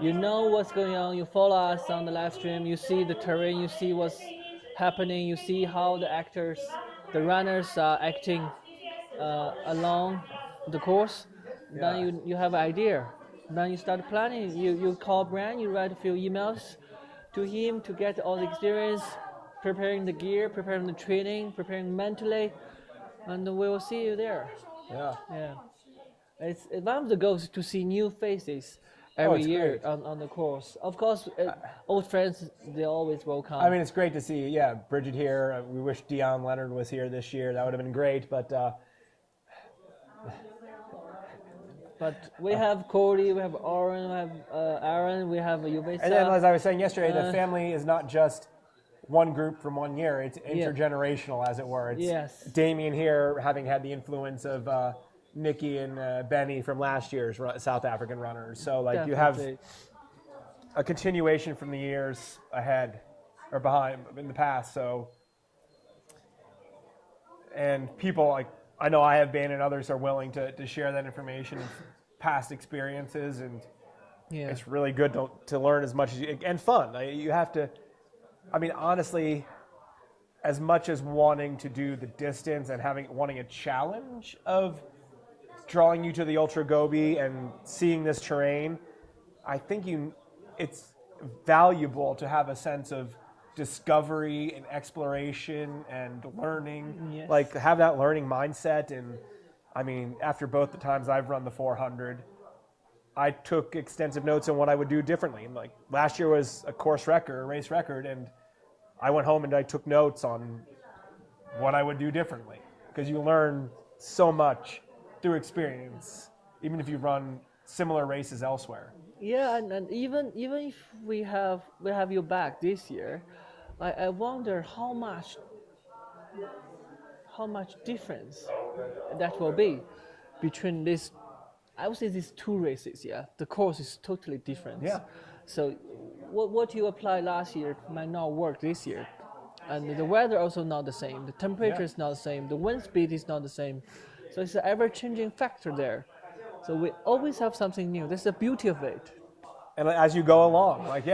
You know what's going on. You follow us on the live stream. You see the terrain. You see what's happening. You see how the runners are acting along the course. Then you have an idea. Then you start planning. You call Brian. You write a few emails to him to get all the experience, preparing the gear, preparing the training, preparing mentally, and we will see you there. Yeah. Yeah. It's one of the goals to see new faces every it's year great. on the course. Of course, old friends, they always welcome. I mean, it's great to see, Bridget here. We wish Dion Leonard was here this year. That would have been great, but we have Cody, we have Oren, we have Aaron, we have Yubesa. and then as I was saying yesterday, the family is not just one group from one year. It's intergenerational, as it were. It's Yes. Damien here having had the influence of Nikki and Benny from last year's South African runners. So like you have Definitely. a continuation from the years ahead or behind in the past. So, and people like I know I have been and others are willing to share that information of past experiences, and it's really good to learn as much as you and fun. You have to. I mean, honestly, as much as wanting to do the distance and wanting a challenge of drawing you to the Ultra Gobi and seeing this terrain, I think it's valuable to have a sense of discovery and exploration and learning. Yes. Like have that learning mindset. And I mean, after both the times I've run the 400, I took extensive notes on what I would do differently. And like last year was a race record, and I went home and I took notes on what I would do differently, because you learn so much through experience, even if you run similar races elsewhere. Yeah, and even if we have you back this year, I wonder how much difference that will be between this. I would say these two races. Yeah, the course is totally different. Yeah. So what you applied last year might not work this year, and the weather also not the same. The temperature is not the same. The wind speed is not the same. So it's an ever-changing factor there. So we always have something new. That's the beauty of it. And as you go along, like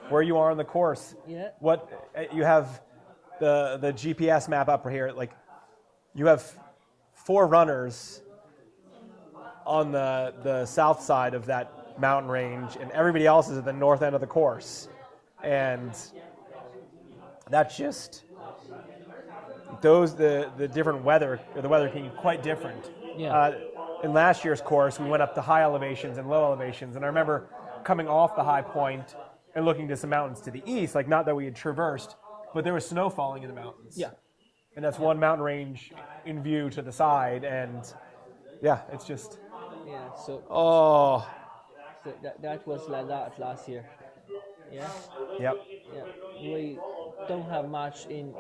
where you are on the course, what you have the GPS map up here. Like you have 4 runners on the south side of that mountain range, and everybody else is at the north end of the course, and that's just the different weather, or the weather can be quite different. In last year's course, we went up to high elevations and low elevations, and I remember coming off the high point and looking to some mountains to the east, like not that we had traversed, but there was snow falling in the mountains. Yeah. And that's one mountain range in view to the side, and it's just So that was like that last year. Yeah. Yep. Yeah. We don't have much in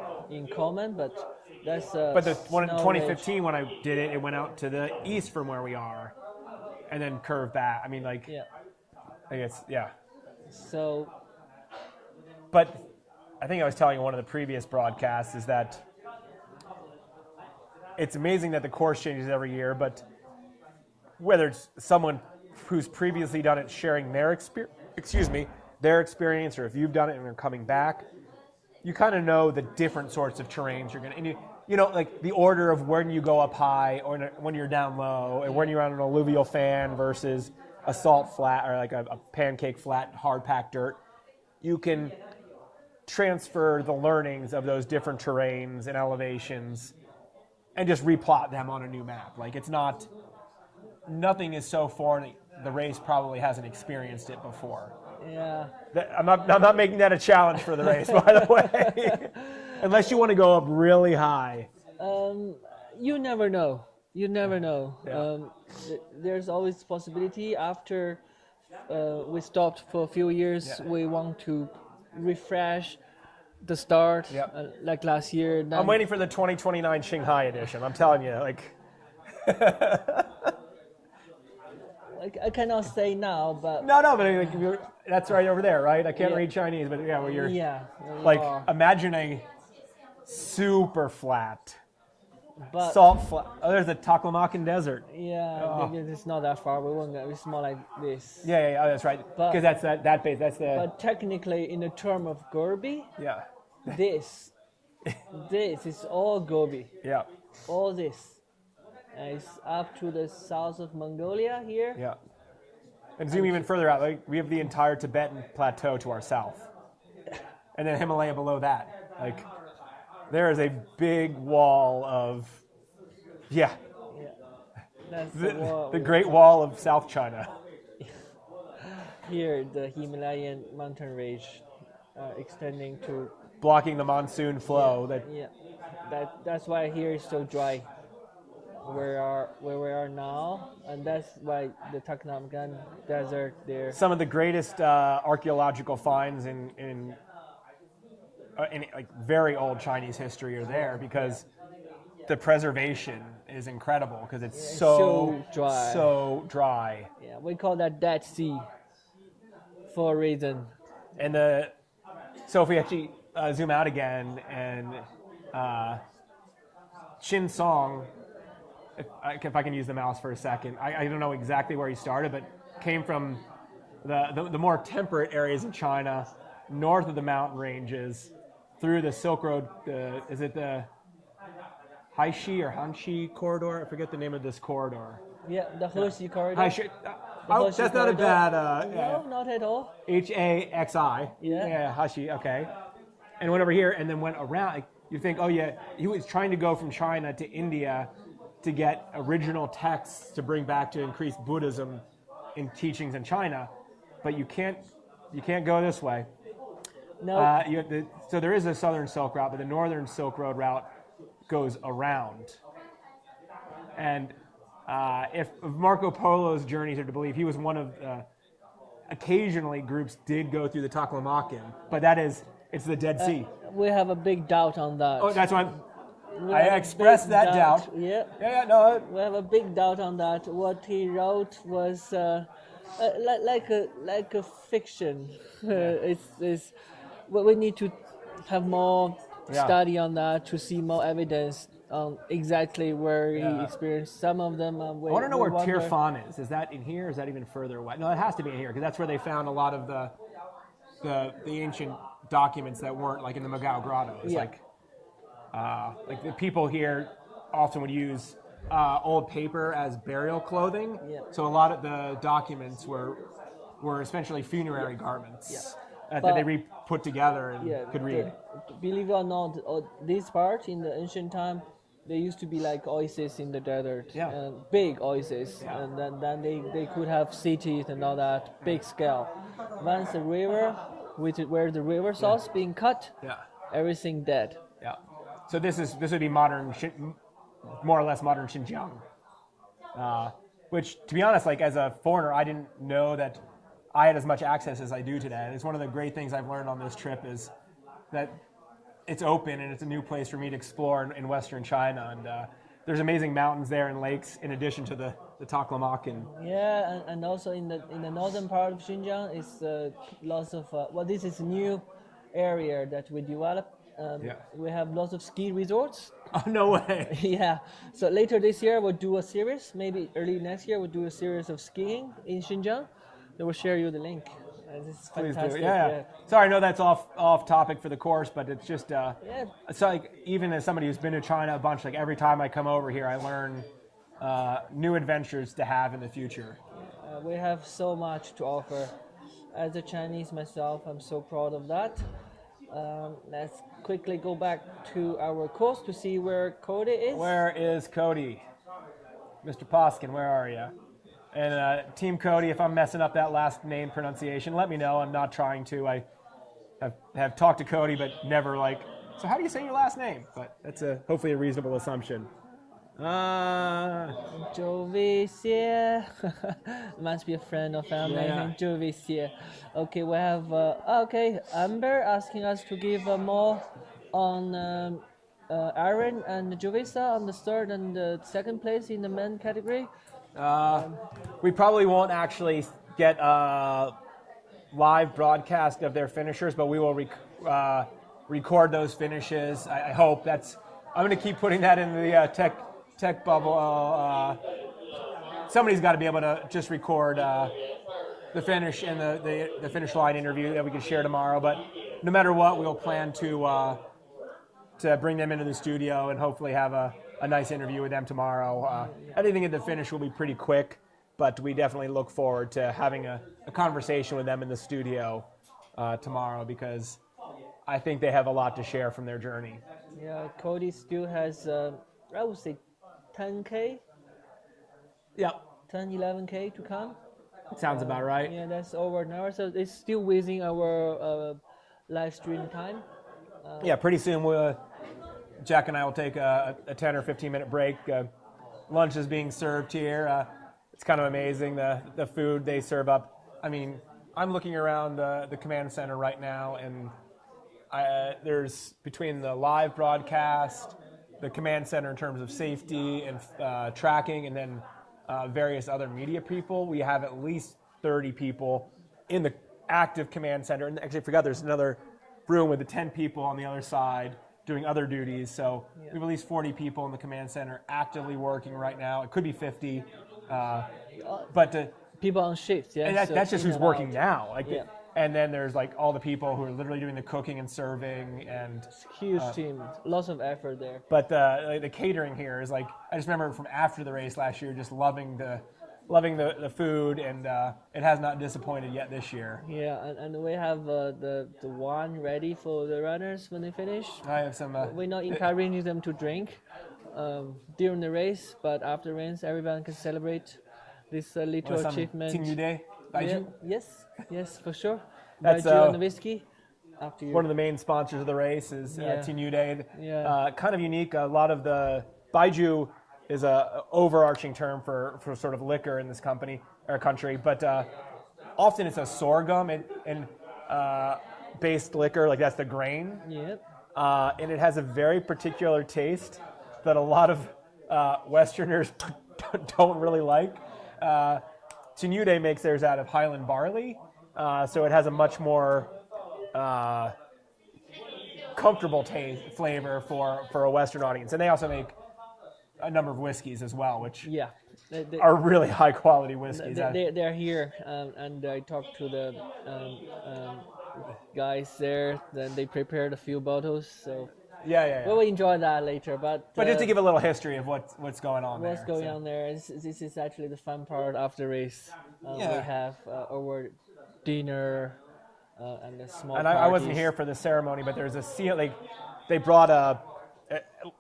common, but that's. But the one in snow 2015 ridge. when I did it, it went out to the east from where we are, and then curved back. I mean, like, I guess, So. But I think I was telling you one of the previous broadcasts is that it's amazing that the course changes every year, but whether it's someone who's previously done it sharing their experience, or if you've done it and are coming back, you kind of know the different sorts of terrains you're going to, and you know, like the order of when you go up high or when you're down low, and when you're on an alluvial fan versus a salt flat or like a pancake flat, hard packed dirt. You can transfer the learnings of those different terrains and elevations and just replot them on a new map. Like nothing is so foreign that the race probably hasn't experienced it before. Yeah. I'm not making that a challenge for the race, by the way. Unless you want to go up really high. You never know. You never know. Yeah. There's always possibility after we stopped for a few years. Yeah. We want to refresh the start, Yep. like last year. I'm Then waiting for the 2029 Shanghai edition. I'm telling you, like. I cannot say now, but No, but like, that's right over there, right? I can't Yeah. read Chinese, but yeah, where you're yeah, like, are. imagine a super flat, But salt flat. Oh, there's the Taklamakan Desert. yeah, Oh. it's not that far. We won't go. It's more like this. Yeah, oh, that's right. But- Because that's that base. That's the But technically, in the term of Gobi, yeah, this is all Gobi. yeah, All this. It's up to the south of Mongolia here. yeah. And zoom even further out. Like we have the entire Tibetan plateau to our south, and then Himalaya below that. Like there is a big wall of Yeah. That's the wall. the Great Wall of South China. Here, the Himalayan mountain range extending to Blocking the monsoon flow. That that's why here is so dry. Where we are now, and that's why the Taklamakan Desert there. some of the greatest archaeological finds in like very old Chinese history are there because the preservation is incredible because it's so dry. so dry. Yeah, we call that Dead Sea for a reason. And so if we actually zoom out again and Chin Song, if I can use the mouse for a second, I don't know exactly where he started, but came from the more temperate areas of China, north of the mountain ranges, through the Silk Road. Is it the Haishi or Hanshi corridor? I forget the name of this corridor. Yeah, the Hershey corridor. Haishi. The Hershey That's not a corridor. bad. No, not at all. Haxi. Yeah. Yeah, Hashi. Okay. And went over here and then went around. Like, you think, oh yeah, he was trying to go from China to India to get original texts to bring back to increase Buddhism in teachings in China, but you can't go this way. No. So there is a southern Silk Route, but the northern Silk Road route goes around. And if Marco Polo's journeys are to believe, he was one of occasionally groups did go through the Taklamakan, but it's the Dead Sea. We have a big doubt on that. Oh, that's why We I have a expressed big that doubt. Yeah. Yeah, no. We have a big doubt on that. What he wrote was like a fiction. It's we need to have more Yeah. study on that to see more evidence on exactly where he Yeah. experienced. Some of them. I want to know where Tirfan is. Is that in here? Or is that even further away? No, it has to be in here because that's where they found a lot of the ancient documents that weren't like in the Magao grottos. Yeah. Like the people here often would use old paper as burial clothing. Yeah. So a lot of the documents were essentially funerary garments that But- they put together and could read. Believe it or not, this part in the ancient time, there used to be like oases in the desert, Yeah. big oases, Yeah. and then they could have cities and all that, big scale. Once the river, where the river source being cut, Yeah. everything dead. Yeah. So this would be more or less modern Xinjiang. Which, to be honest, like as a foreigner, I didn't know that I had as much access as I do today. And it's one of the great things I've learned on this trip is that it's open and it's a new place for me to explore in Western China. And there's amazing mountains there and lakes in addition to the Taklamakan. Yeah, and also in the northern part of Xinjiang is lots of this is a new area that we developed. We have lots of ski resorts. Oh, no way. Yeah. So later this year we'll do a series. Maybe early next year we'll do a series of skiing in Xinjiang. Then we'll share you the link. This is Please fantastic. do. Yeah. Sorry, I know that's off topic for the course, but it's just it's like even as somebody who's been to China a bunch, like every time I come over here, I learn new adventures to have in the future. We have so much to offer. As a Chinese myself, I'm so proud of that. Let's quickly go back to our course to see where Cody is. Where is Cody? Mr. Poskin, where are you? And Team Cody, if I'm messing up that last name pronunciation, let me know. I'm not trying to. I have talked to Cody, but never like So how do you say your last name? But that's hopefully a reasonable assumption. Jovi Xie. Must be a friend or family. Yeah. Jovi Xie. Okay, we have Amber asking us to give more on Aaron and Jovisa on the third and the second place in the men category. We probably won't actually get a live broadcast of their finishers, but we will record those finishes. I hope I'm going to keep putting that in the tech bubble. Somebody's got to be able to just record the finish and the finish line interview that we can share tomorrow. But no matter what, we'll plan to bring them into the studio and hopefully have a nice interview with them tomorrow. Everything at the finish will be pretty quick, but we definitely look forward to having a conversation with them in the studio tomorrow because I think they have a lot to share from their journey. Yeah, Cody still has, I would say, 10K? Yep. 10, 11K to come? Sounds about right. Yeah, that's over an hour, so it's still within our live stream time. Yeah, pretty soon Jack and I will take a 10 or 15 minute break. Lunch is being served here. It's kind of amazing, the food they serve up. I mean, I'm looking around the command center right now, and there's between the live broadcast, the command center in terms of safety and tracking, and then various other media people, we have at least 30 people in the active command center. And actually, I forgot there's another room with the 10 people on the other side doing other duties. So we have at least 40 people in the command center actively working right now. It could be 50, but people on shift. Yeah, and that's just who's working now. And then there's like all the people who are literally doing the cooking and serving, and huge team, lots of effort there. But the catering here is like, I just remember from after the race last year, just loving the food, and it has not disappointed yet this year. Yeah, and we have the wine ready for the runners when they finish. I have some. We're not encouraging them to drink during the race, but after the race, everyone can celebrate this little achievement. Tinyu Day. Baiju? Yes, for sure. That's Baiju and the whiskey. One of the main sponsors of the race is Tinyu Day. Yeah. Kind of unique. A lot of the Baiju is a overarching term for sort of liquor in this country, but often it's a sorghum and based liquor, like that's the grain. Yep. And it has a very particular taste that a lot of Westerners don't really like. Tinude makes theirs out of Highland barley, so it has a much more comfortable flavor for a Western audience. And they also make a number of whiskeys as well, which are really high quality whiskeys. They're here, and I talked to the guys there. Then they prepared a few bottles, so. Yeah. We'll enjoy that later, but just to give a little history of what's going on What's going on there? This is actually the fun part of the race. We have over dinner and a small. And I wasn't here for the ceremony, but there's a seal. They brought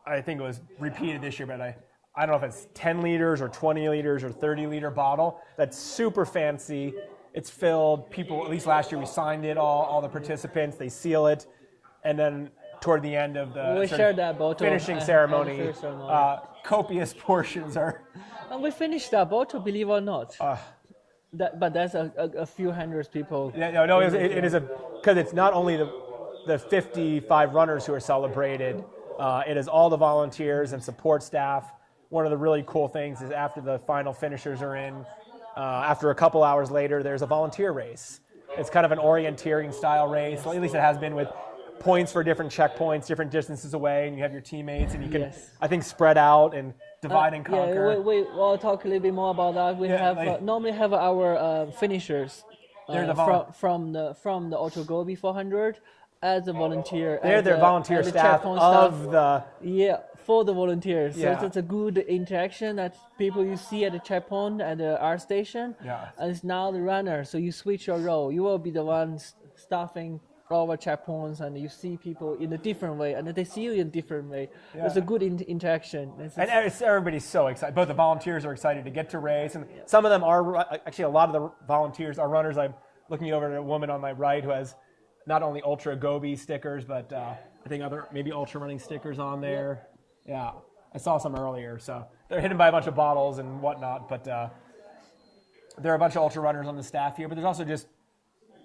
I think it was repeated this year, but I don't know if it's 10 liters or 20 liters or 30-liter bottle. That's super fancy. It's filled. People, at least last year, we signed it. All the participants, they seal it, and then toward the end of the finishing ceremony, copious portions are. And we finished that bottle, believe it or not. But that's a few hundred people. Yeah, no, it is because it's not only the 55 runners who are celebrated. It is all the volunteers and support staff. One of the really cool things is after the final finishers are in, after a couple hours later, there's a volunteer race. It's kind of an orienteering style race. At least it has been with points for different checkpoints, different distances away, and you have your teammates, and you can, I think, spread out and divide and conquer. Yeah, we'll talk a little bit more about that. We normally have our finishers from the Ultra Gobi 400 as a volunteer. They're volunteer staff of the. Yeah, for the volunteers. So it's a good interaction that people you see at the checkpoint at the R station. Yeah. And it's now the runner, so you switch your role. You will be the one staffing our checkpoints, and you see people in a different way, and they see you in a different way. Yeah. It's a good interaction. And everybody's so excited. Both the volunteers are excited to get to race, and some of them are actually. A lot of the volunteers are runners. I'm looking over at a woman on my right who has not only Ultra Gobi stickers, but I think other maybe ultra running stickers on there. Yeah, I saw some earlier. So they're hidden by a bunch of bottles and whatnot. But there are a bunch of ultra runners on the staff here. But there's also just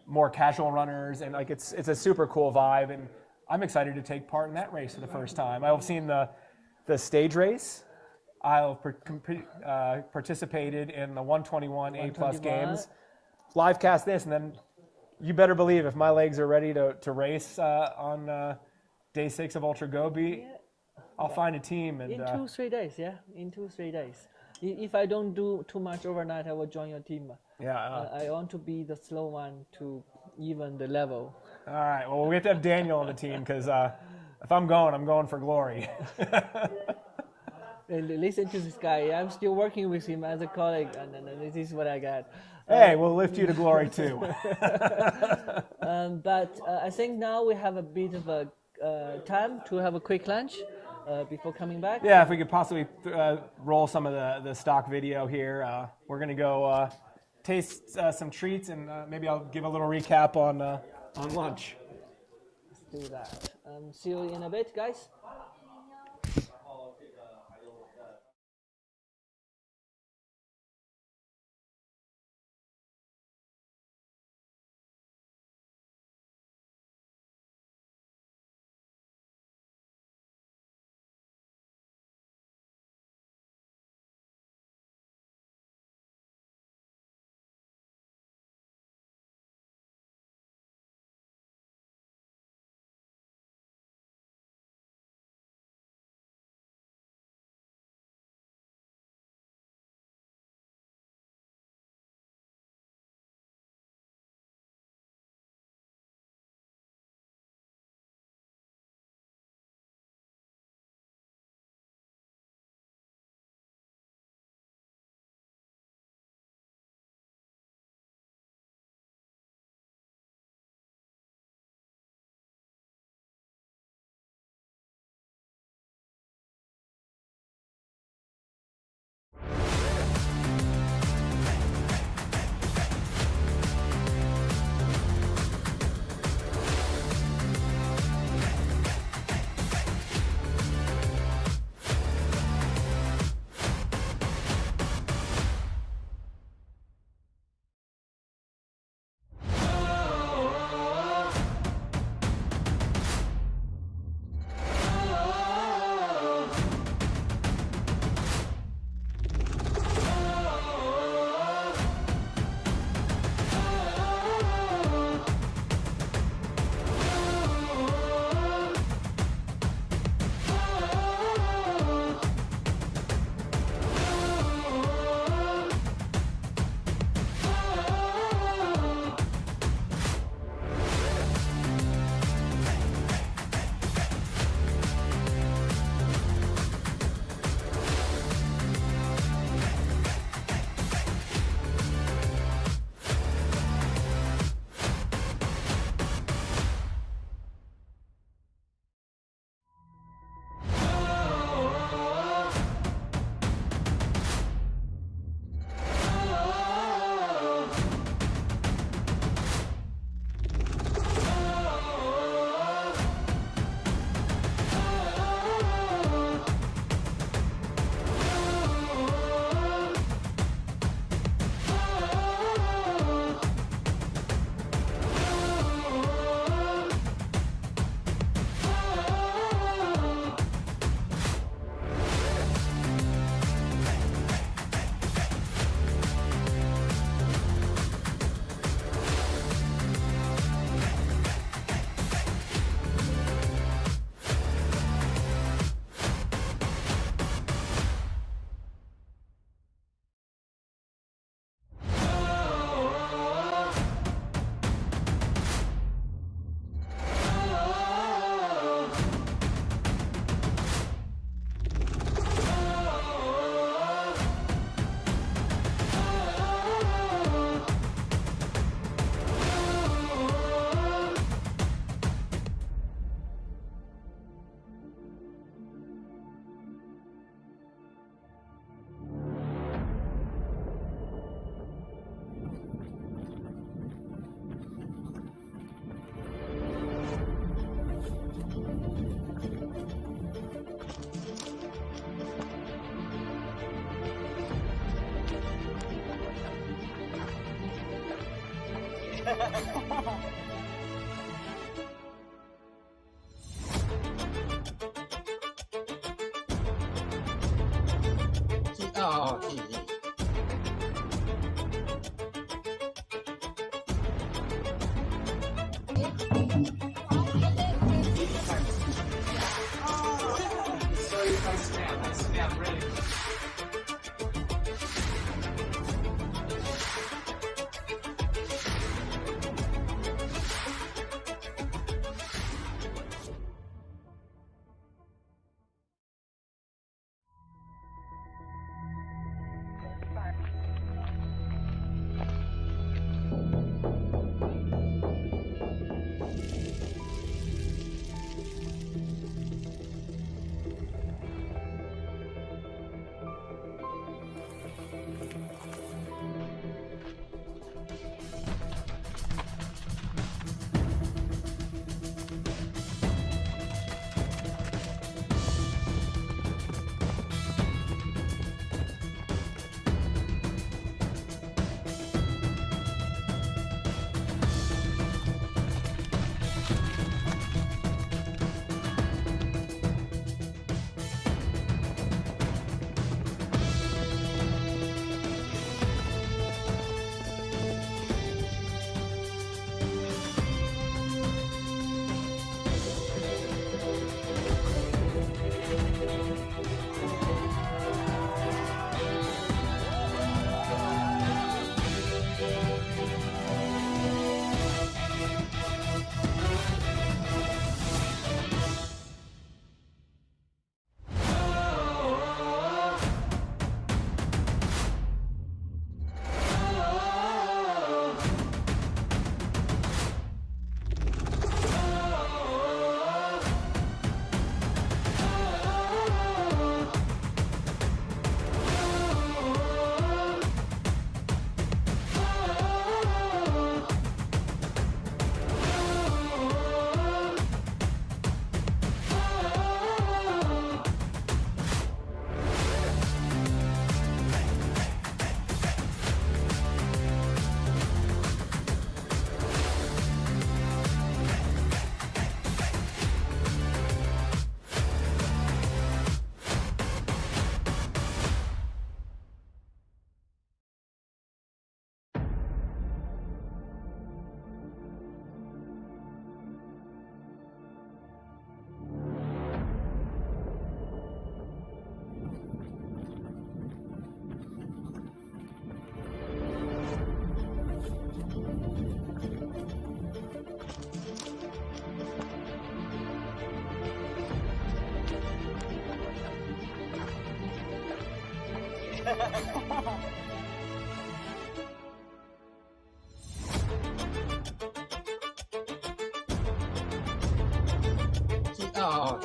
more casual runners, and like it's a super cool vibe. And I'm excited to take part in that race for the first time. I've seen the stage race. I've participated in the 121 A plus games. Live cast this, and then you better believe if my legs are ready to race on day 6 of Ultra Gobi, I'll find a team. And in 2-3 days, yeah, in 2-3 days. If I don't do too much overnight, I will join your team. Yeah. I want to be the slow one to even the level. All right. Well, we have to have Daniel on the team because if I'm going for glory. Listen to this guy. I'm still working with him as a colleague, and this is what I got. Hey, we'll lift you to glory too. But I think now we have a bit of a time to have a quick lunch before coming back. Yeah, if we could possibly roll some of the stock video here. We're gonna go taste some treats, and maybe I'll give a little recap on lunch. Let's do that. See you in a bit, guys. 哦，哦，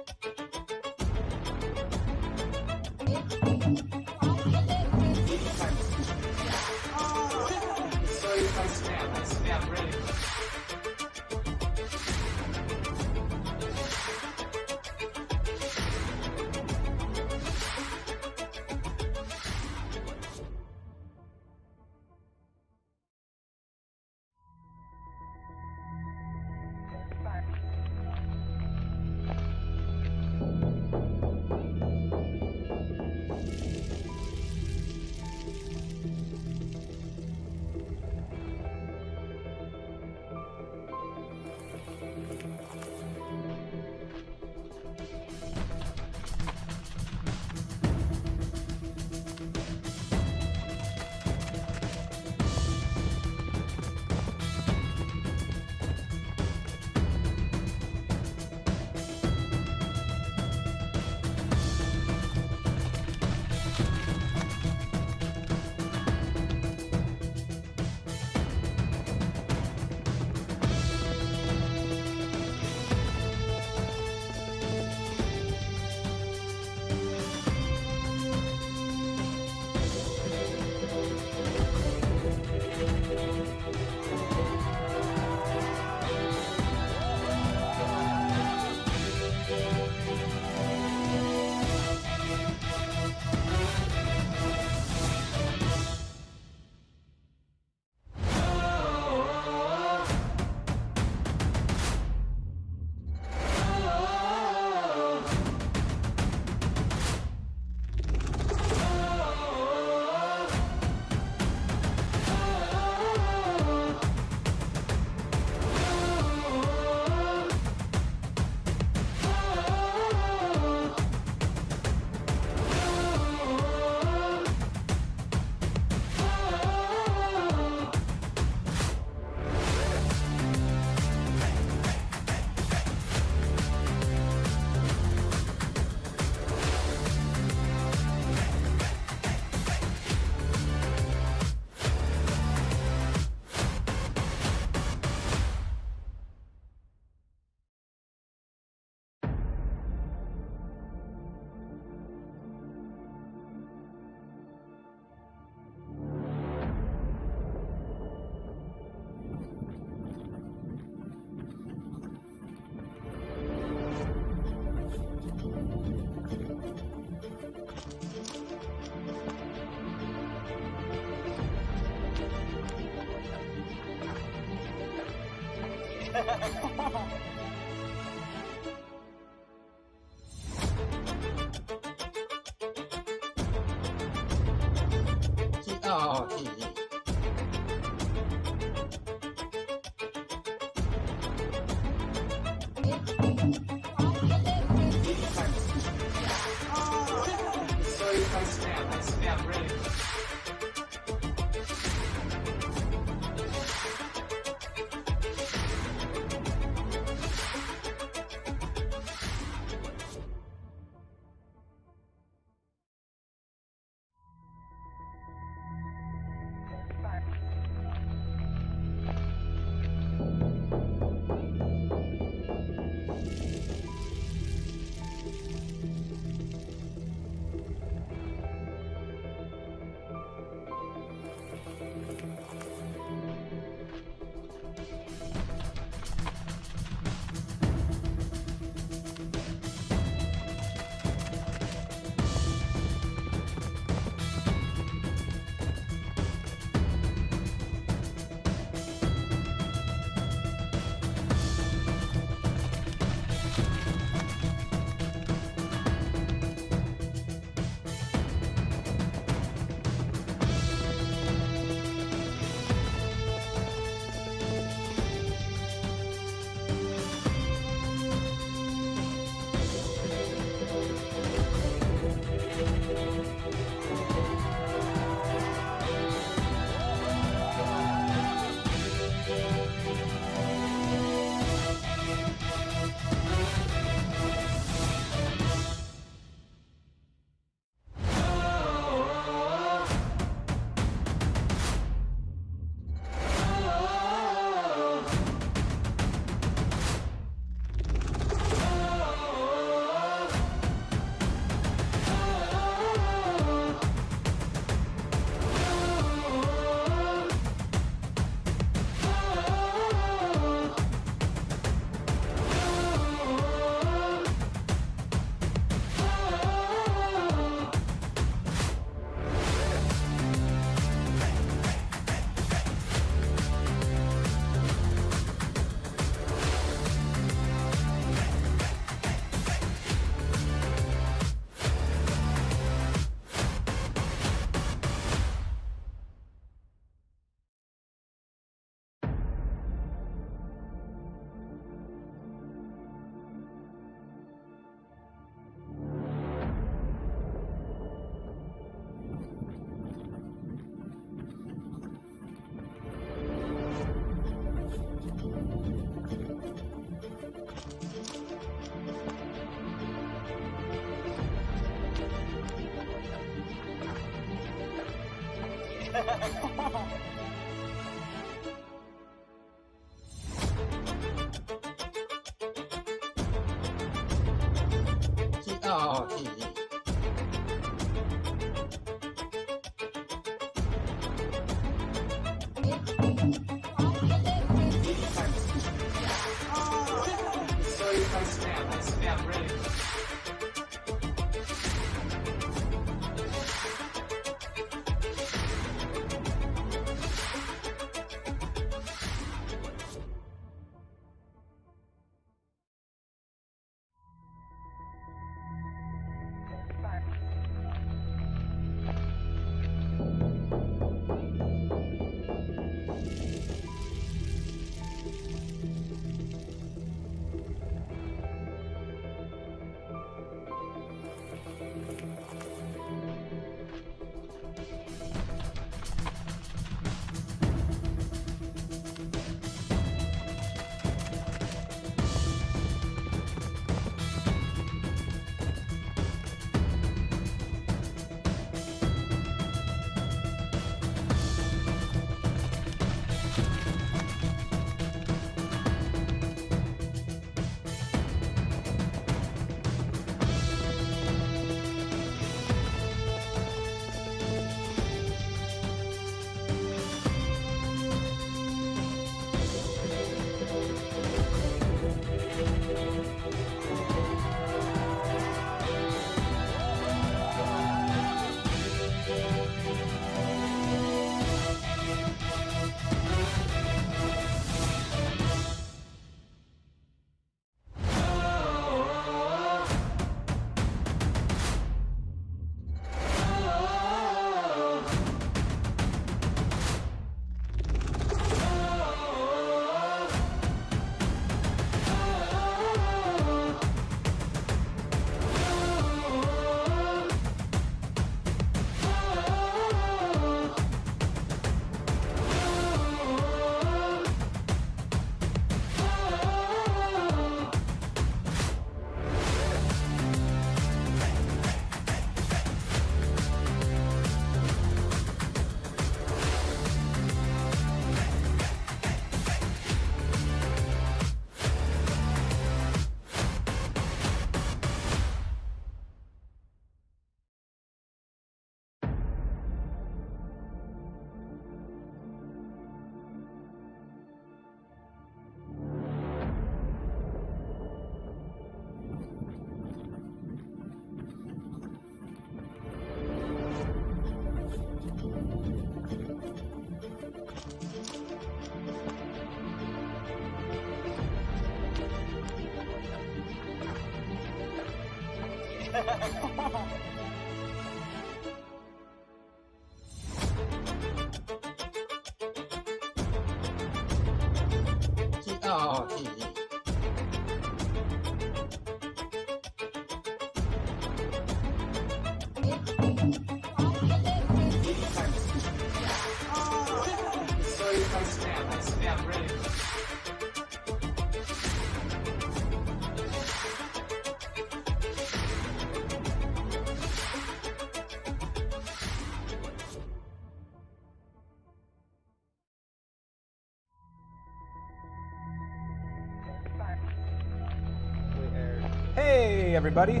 Hey everybody,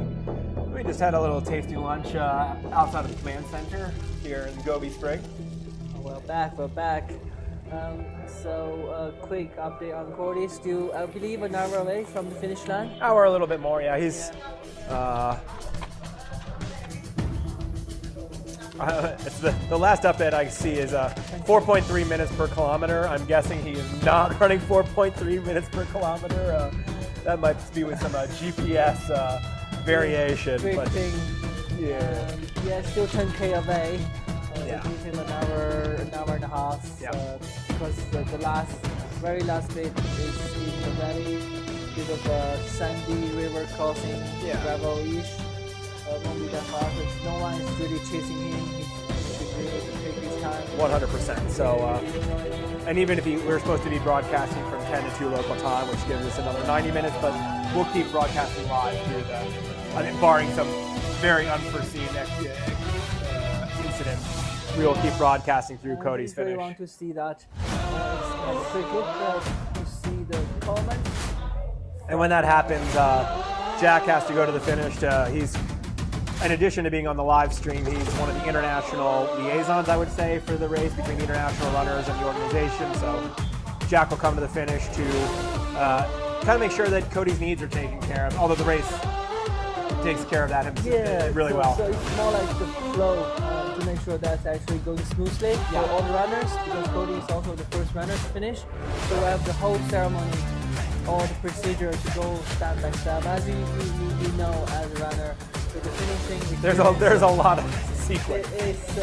we just had a little tasty lunch outside of the command center here in Gobi Spring. We're back. So a quick update on Cordy. Still, I believe, an hour away from the finish line. Hour a little bit more, yeah. He's it's the last update I see is 4.3 minutes per kilometer. I'm guessing he is not running 4.3 minutes per kilometer. That might be with some GPS variation. Big thing. Yeah. Yeah, still 10K away. Yeah. It gives him an hour and a half. Yeah. Because the very last bit is in the very bit of a sandy river crossing, gravel-ish. Won't be that fast. No one is really chasing him. He should be able to take his time. 100%. So, and even if we're supposed to be broadcasting from 10 to 2 local time, which gives us another 90 minutes, but we'll keep broadcasting live through barring some very unforeseen incidents. we will keep broadcasting through Cody's If you finish. want to see that, let's have a quick look to see the comments. And when that happens, Jack has to go to the finish. He's, in addition to being on the live stream, he's one of the international liaisons, I would say, for the race between the international runners and the organization. So Jack will come to the finish to kind of make sure that Cody's needs are taken care of, although the race takes care of that really well. So it's more like the flow to make sure that's actually going smoothly for all the runners, because Cody is also the first runner to finish. So we have the whole ceremony, all the procedure to go step by step. As you know, as a runner, with the finishing. There's a lot of sequence. It's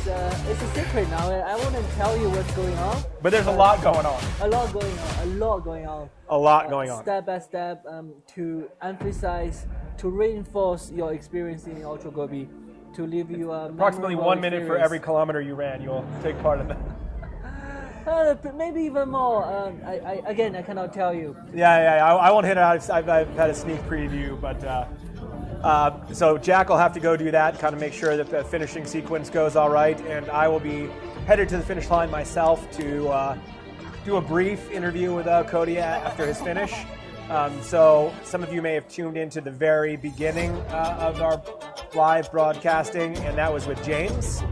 a secret now. I wouldn't tell you what's going on. But there's a lot going on. A lot going on. A lot going on. A lot going on. Step by step, to emphasize, to reinforce your experience in Ultra Gobi, to leave you approximately 1 minute for every kilometer you ran. You'll take part in that. Maybe even more. I cannot tell you. Yeah. I won't hit it out. I've had a sneak preview, but so Jack will have to go do that, kind of make sure that the finishing sequence goes all right, and I will be headed to the finish line myself to do a brief interview with Cody after his finish. So some of you may have tuned into the very beginning of our live broadcasting, and that was with James,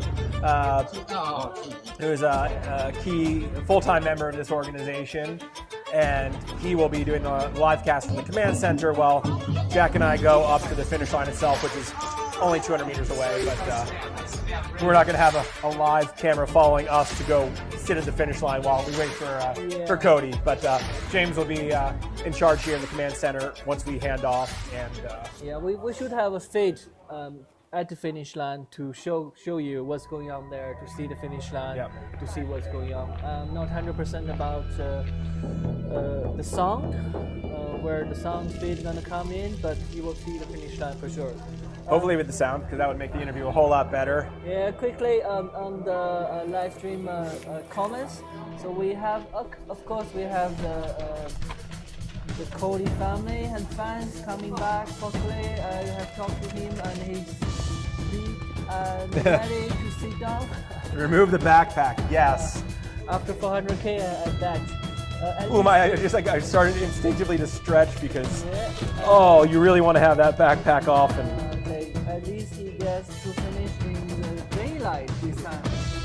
who is a key full-time member of this organization, and he will be doing a live cast from the command center while Jack and I go up to the finish line itself, which is only 200 meters away, but we're not going to have a live camera following us to go sit at the finish line while we wait for Cody. But James will be in charge here in the command center once we hand off. And we should have a stage at the finish line to show you what's going on there, to see the finish line, to see what's going on. I'm not 100% about the sound, where the sound speed is going to come in, but you will see the finish line for sure. Hopefully with the sound, because that would make the interview a whole lot better. Yeah, quickly on the live stream comments. So we have, of course, we have the Cody family and fans coming back. Possibly, I have talked to him and he's ready to sit down. Remove the backpack. Yes. After 400K at that. I started instinctively to stretch because, you really want to have that backpack off. And at least he gets to finish in the daylight this time,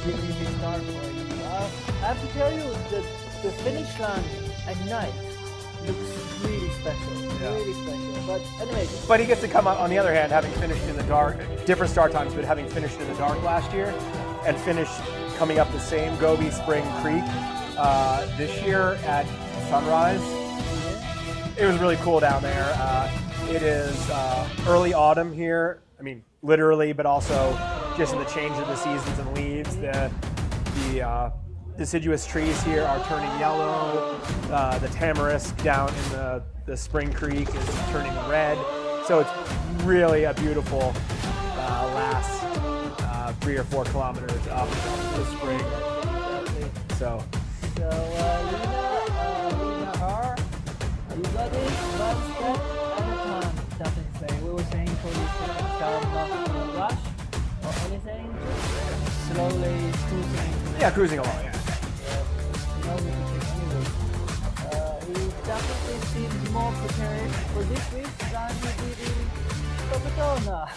even if he starts for I have to tell you that the finish line at night looks really special, really special. But anyway. But he gets to come out, on the other hand, having finished in the dark, different start times, but having finished in the dark last year, and finished coming up the same Gobi Spring Creek this year at sunrise. It was really cool down there. It is early autumn here. I mean, literally, but also just in the change of the seasons and leaves. The deciduous trees here are turning yellow. The tamarisk down in the Spring Creek is turning red. So it's really a beautiful last 3 or 4 kilometers up the spring. So Lena R, you got it, one step at a time. Nothing to say. We were saying for this not in a rush or anything, just slowly cruising. Yeah, cruising along. He definitely seems more prepared for this week than he did in Cocodona.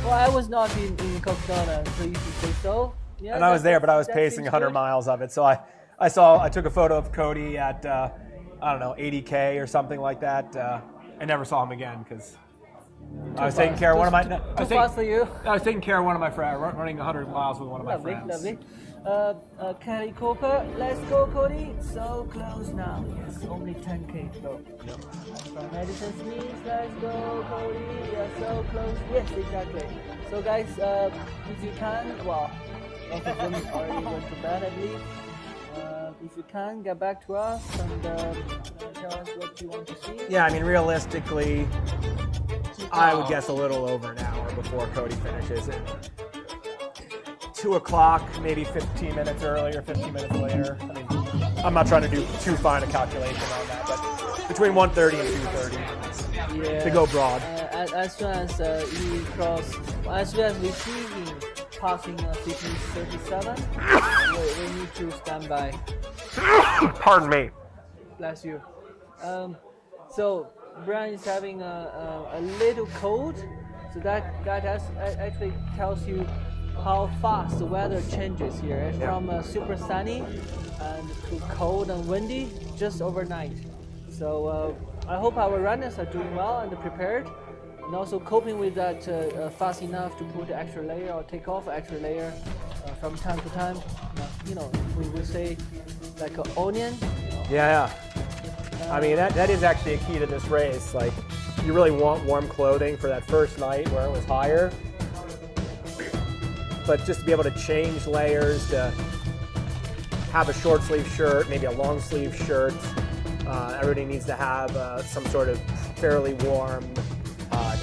Well, I was not in Cocodona, so you should say so. Yeah, and I was there, but I was pacing 100 miles of it. So I took a photo of Cody at, 80K or something like that. I never saw him again because I was taking care of one of my. Too fast for you. I was taking care of one of my friends, running 100 miles with one of my friends. Lovely. Kelly Cooper, let's go, Cody. So close now. Yes, only 10K to go. From Madison Smith, let's go, Cody. You're so close. Yes, exactly. So, guys, if you can, well, most of them already went to bed, I believe. If you can, get back to us and tell us what you want to see. Yeah, I mean, realistically, I would guess a little over an hour before Cody finishes it. 2 o'clock, maybe 15 minutes earlier, 15 minutes later. I mean, I'm not trying to do too fine a calculation on that, but between 1:30 and 2:30 to go broad. As soon as he cross, as soon as we see him passing CP 37, we need to stand by. Pardon me. Bless you. So Brian is having a little cold, so that actually tells you how fast the weather changes here. It's from super sunny and to cold and windy just overnight. So I hope our runners are doing well and prepared, and also coping with that fast enough to put extra layer or take off extra layer from time to time. We say like an onion. Yeah. I mean, that is actually a key to this race. Like, you really want warm clothing for that first night where it was higher. But just to be able to change layers, to have a short sleeve shirt, maybe a long sleeve shirt. Everybody needs to have some sort of fairly warm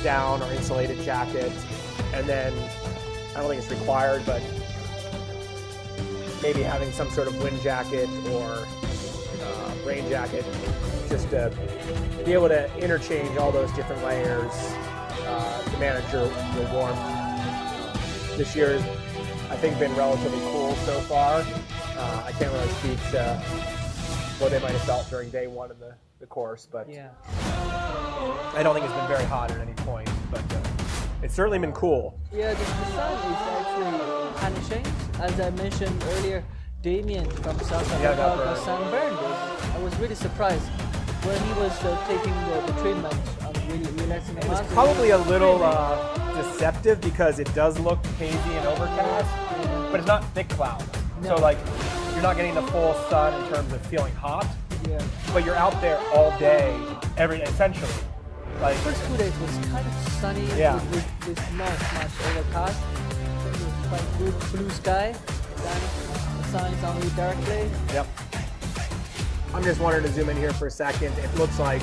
down or insulated jacket. And then, I don't think it's required, but maybe having some sort of wind jacket or rain jacket, just to be able to interchange all those different layers to manage your warmth. This year's, I think, been relatively cool so far. I can't really speak to what they might have felt during day one of the course, but I don't think it's been very hot at any point, but it's certainly been cool. Yeah, the sun is actually punishing. As I mentioned earlier, Damien from South Africa got sunburned. I was really surprised when he was taking the treatment, really relaxing. It was probably a little deceptive because it does look hazy and overcast, but it's not thick clouds. No. So like, you're not getting the full sun in terms of feeling hot, but you're out there all day, essentially. Like, the first 2 days was kind of sunny with not much overcast. It was quite good blue sky. Then the sun is on you directly. Yep. I'm just wanting to zoom in here for a second. It looks like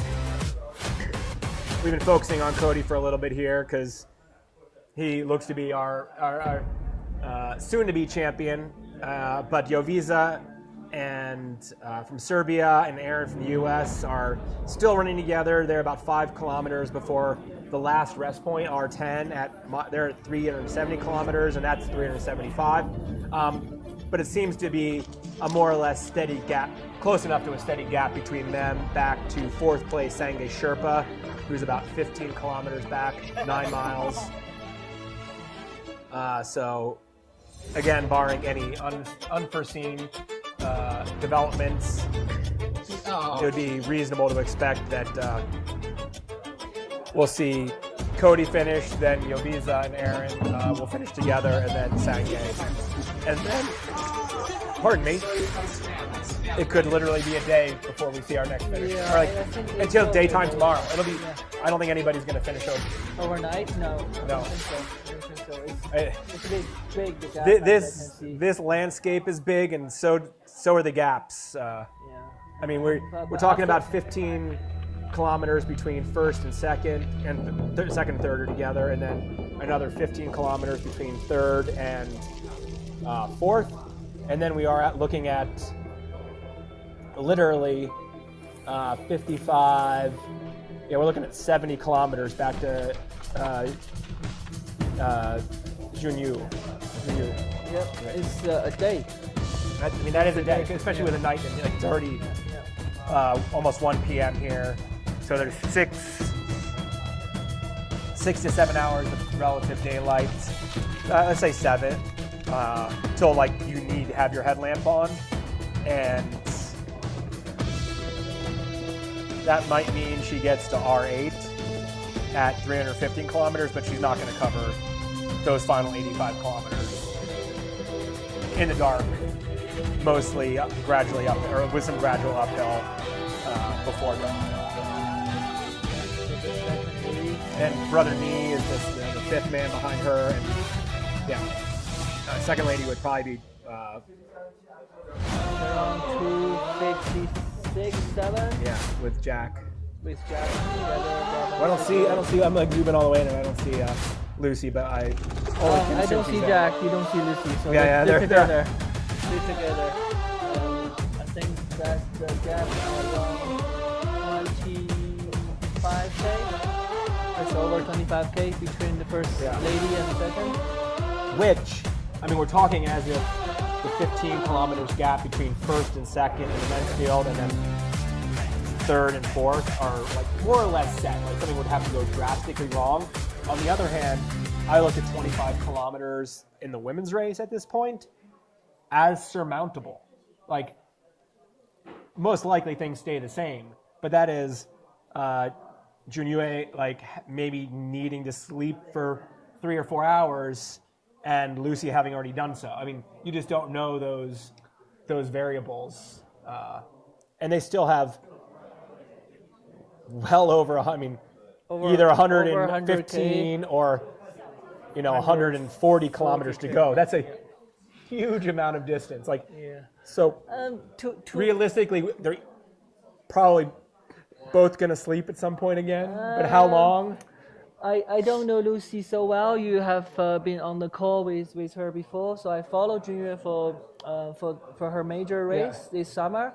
we've been focusing on Cody for a little bit here because he looks to be our soon-to-be champion. But Jovica and from Serbia and Aaron from the U.S. are still running together. They're about 5 kilometers before the last rest point, R10. They're at 370 kilometers, and that's 375. But it seems to be a more or less steady gap, close enough to a steady gap between them back to 4th place Sangay Sherpa, who's about 15 kilometers back, 9 miles. So, again, barring any unforeseen developments, it would be reasonable to expect that we'll see Cody finish, then Jovica and Aaron will finish together, and then Sangay. And then, pardon me, it could literally be a day before we see our next finish. Or like, until daytime tomorrow. It'll be. I don't think anybody's going to finish overnight. No. No. It's big. The gap, this landscape is big, and so are the gaps. I mean, we're talking about 15 kilometers between first and second, and second and third are together, and then another 15 kilometers between third and fourth, and then we are looking at literally 55. Yeah, we're looking at 70 kilometers back to Junyu. Yep, it's a day. I mean, that is a day, especially with a night. Like, it's already almost 1 p.m. here. So there's 6 to 7 hours of relative daylight. Let's say 7, till like you need to have your headlamp on, and that might mean she gets to R8 at 315 kilometers, but she's not going to cover those final 85 kilometers in the dark, mostly gradually up, or with some gradual uphill before that. And Brother Nee is the 5th man behind her, and second lady would probably be around 256, 7. Yeah, with Jack. With Jack together. Well, I don't see. I'm like zooming all the way in, and I don't see Lucy, but I don't see Jack. You don't see Lucy. So they're together. They're together. I think that's the gap around 25K. It's over 25K between the first lady and the second. Which I mean, we're talking as if the 15 kilometers gap between first and second in the men's field and then third and fourth are like more or less set. Like something would have to go drastically wrong. On the other hand, I look at 25 kilometers in the women's race at this point as surmountable. Like, most likely things stay the same, but that is Junyue like maybe needing to sleep for 3 or 4 hours and Lucy having already done so. I mean, you just don't know those variables. And they still have well over, either 115 or 140 kilometers to go. That's a huge amount of distance. Like, so realistically, they're probably both going to sleep at some point again. But how long? I don't know Lucy so well. You have been on the call with her before, so I followed Junior for her major race this summer.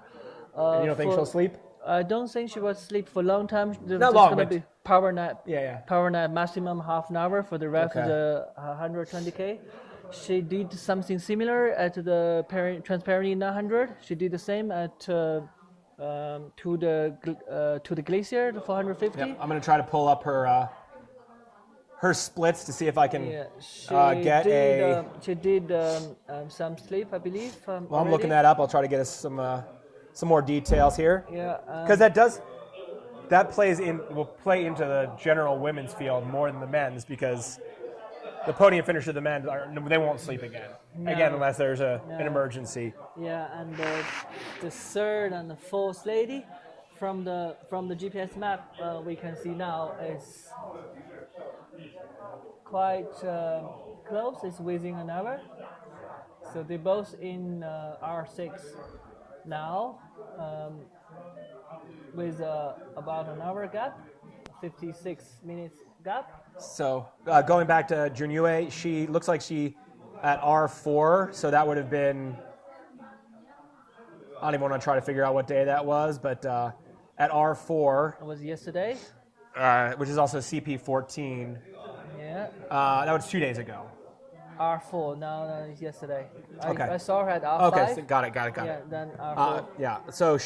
And you don't think she'll sleep? I don't think she will sleep for a long time. Not long, gonna but be power nap. Yeah. Power nap maximum half an hour for the rest of the 120K. She did something similar at the Transparency 900. She did the same at to the Glacier, the 450. Yep. I'm gonna try to pull up her splits to see if I can She did some sleep, I believe. Well, I'm looking that up. I'll try to get us some more details here. Yeah. Because will play into the general women's field more than the men's, because the podium finisher of the men they won't sleep again unless there's an emergency. Yeah, and the third and the fourth lady from the GPS map we can see now is quite close. It's within an hour. So they're both in R6 now, with about an hour gap, 56 minutes gap. So going back to Junyue, she looks like she at R4, so that would have been, I don't even want to try to figure out what day that was, but at R4. It was yesterday. Which is also CP14. Yeah. That was 2 days ago. R4, no, it's yesterday. Okay. I saw her at R5. Okay, so got it. Yeah, then R4. So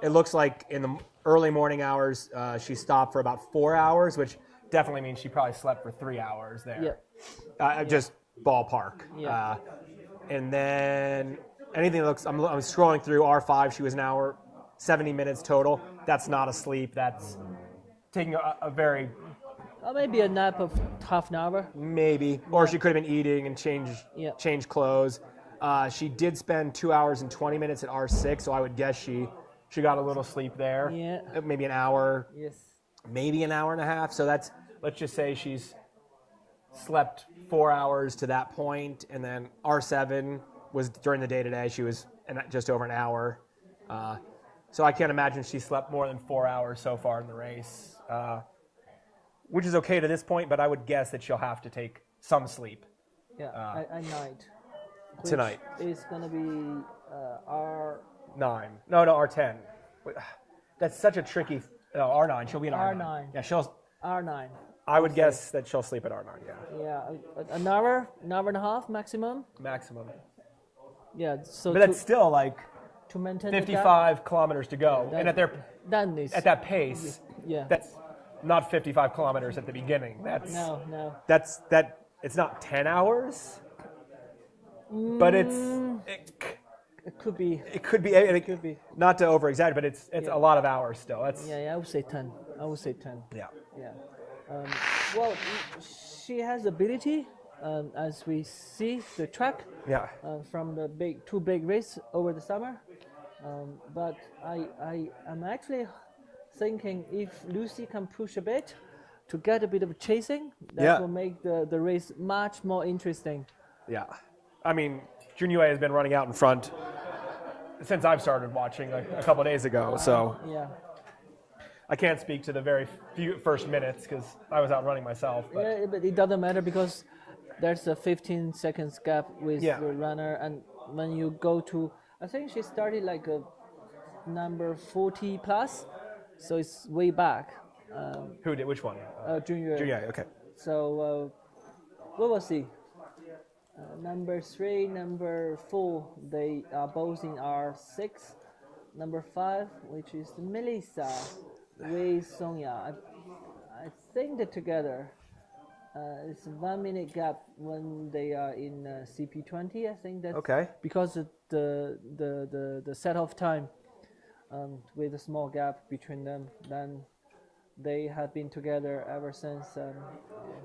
it looks like in the early morning hours, she stopped for about 4 hours, which definitely means she probably slept for 3 hours there. Yeah. Just ballpark. Yeah. And then anything that looks, I'm scrolling through R5, she was an hour, 70 minutes total. That's not a sleep. That's taking a very... maybe a nap of half an hour. Maybe. Or she could have been eating and change clothes. She did spend 2 hours and 20 minutes at R6, so I would guess she got a little sleep there. Yeah. Maybe an hour. Yes. Maybe an hour and a half. So that's, let's just say she's slept 4 hours to that point, and then R7 was during the day today. She was just over an hour. So I can't imagine she slept more than 4 hours so far in the race. Which is okay to this point, but I would guess that she'll have to take some sleep. Yeah, at night. Tonight. It's going to be R9. No, R10. That's such a tricky... No, R9. She'll be in R9. R9. Yeah, she'll... R9. I would guess that she'll sleep at R9, yeah. Yeah, an hour and a half maximum. Maximum. Yeah, so... But that's still like... To maintain 55 kilometers to go. And at that pace, that's not 55 kilometers at the beginning. That's no. It's not 10 hours, but it could be. It could be. Not to over exaggerate, but it's a lot of hours still. I would say 10. Yeah. Well, she has ability, as we see the track. Yeah. From the two big races over the summer. But I am actually thinking if Lucy can push a bit to get a bit of chasing, that will make the race much more interesting. Yeah. I mean, Junyue has been running out in front since I've started watching a couple of days ago, so I can't speak to the very first minutes because I was out running myself. But. Yeah, but it doesn't matter because there's a 15 seconds gap with the runner, and when you go to, I think she started like a number 40 plus, so it's way back. Who did? Which one? Junior. Junior. Okay. So we will see. Number 3, number 4, they are both in R6. Number 5, which is Melissa with Sonia. I think that together it's 1 minute gap when they are in CP20. I think that's Okay. because of the set off time with a small gap between them. Then they have been together ever since.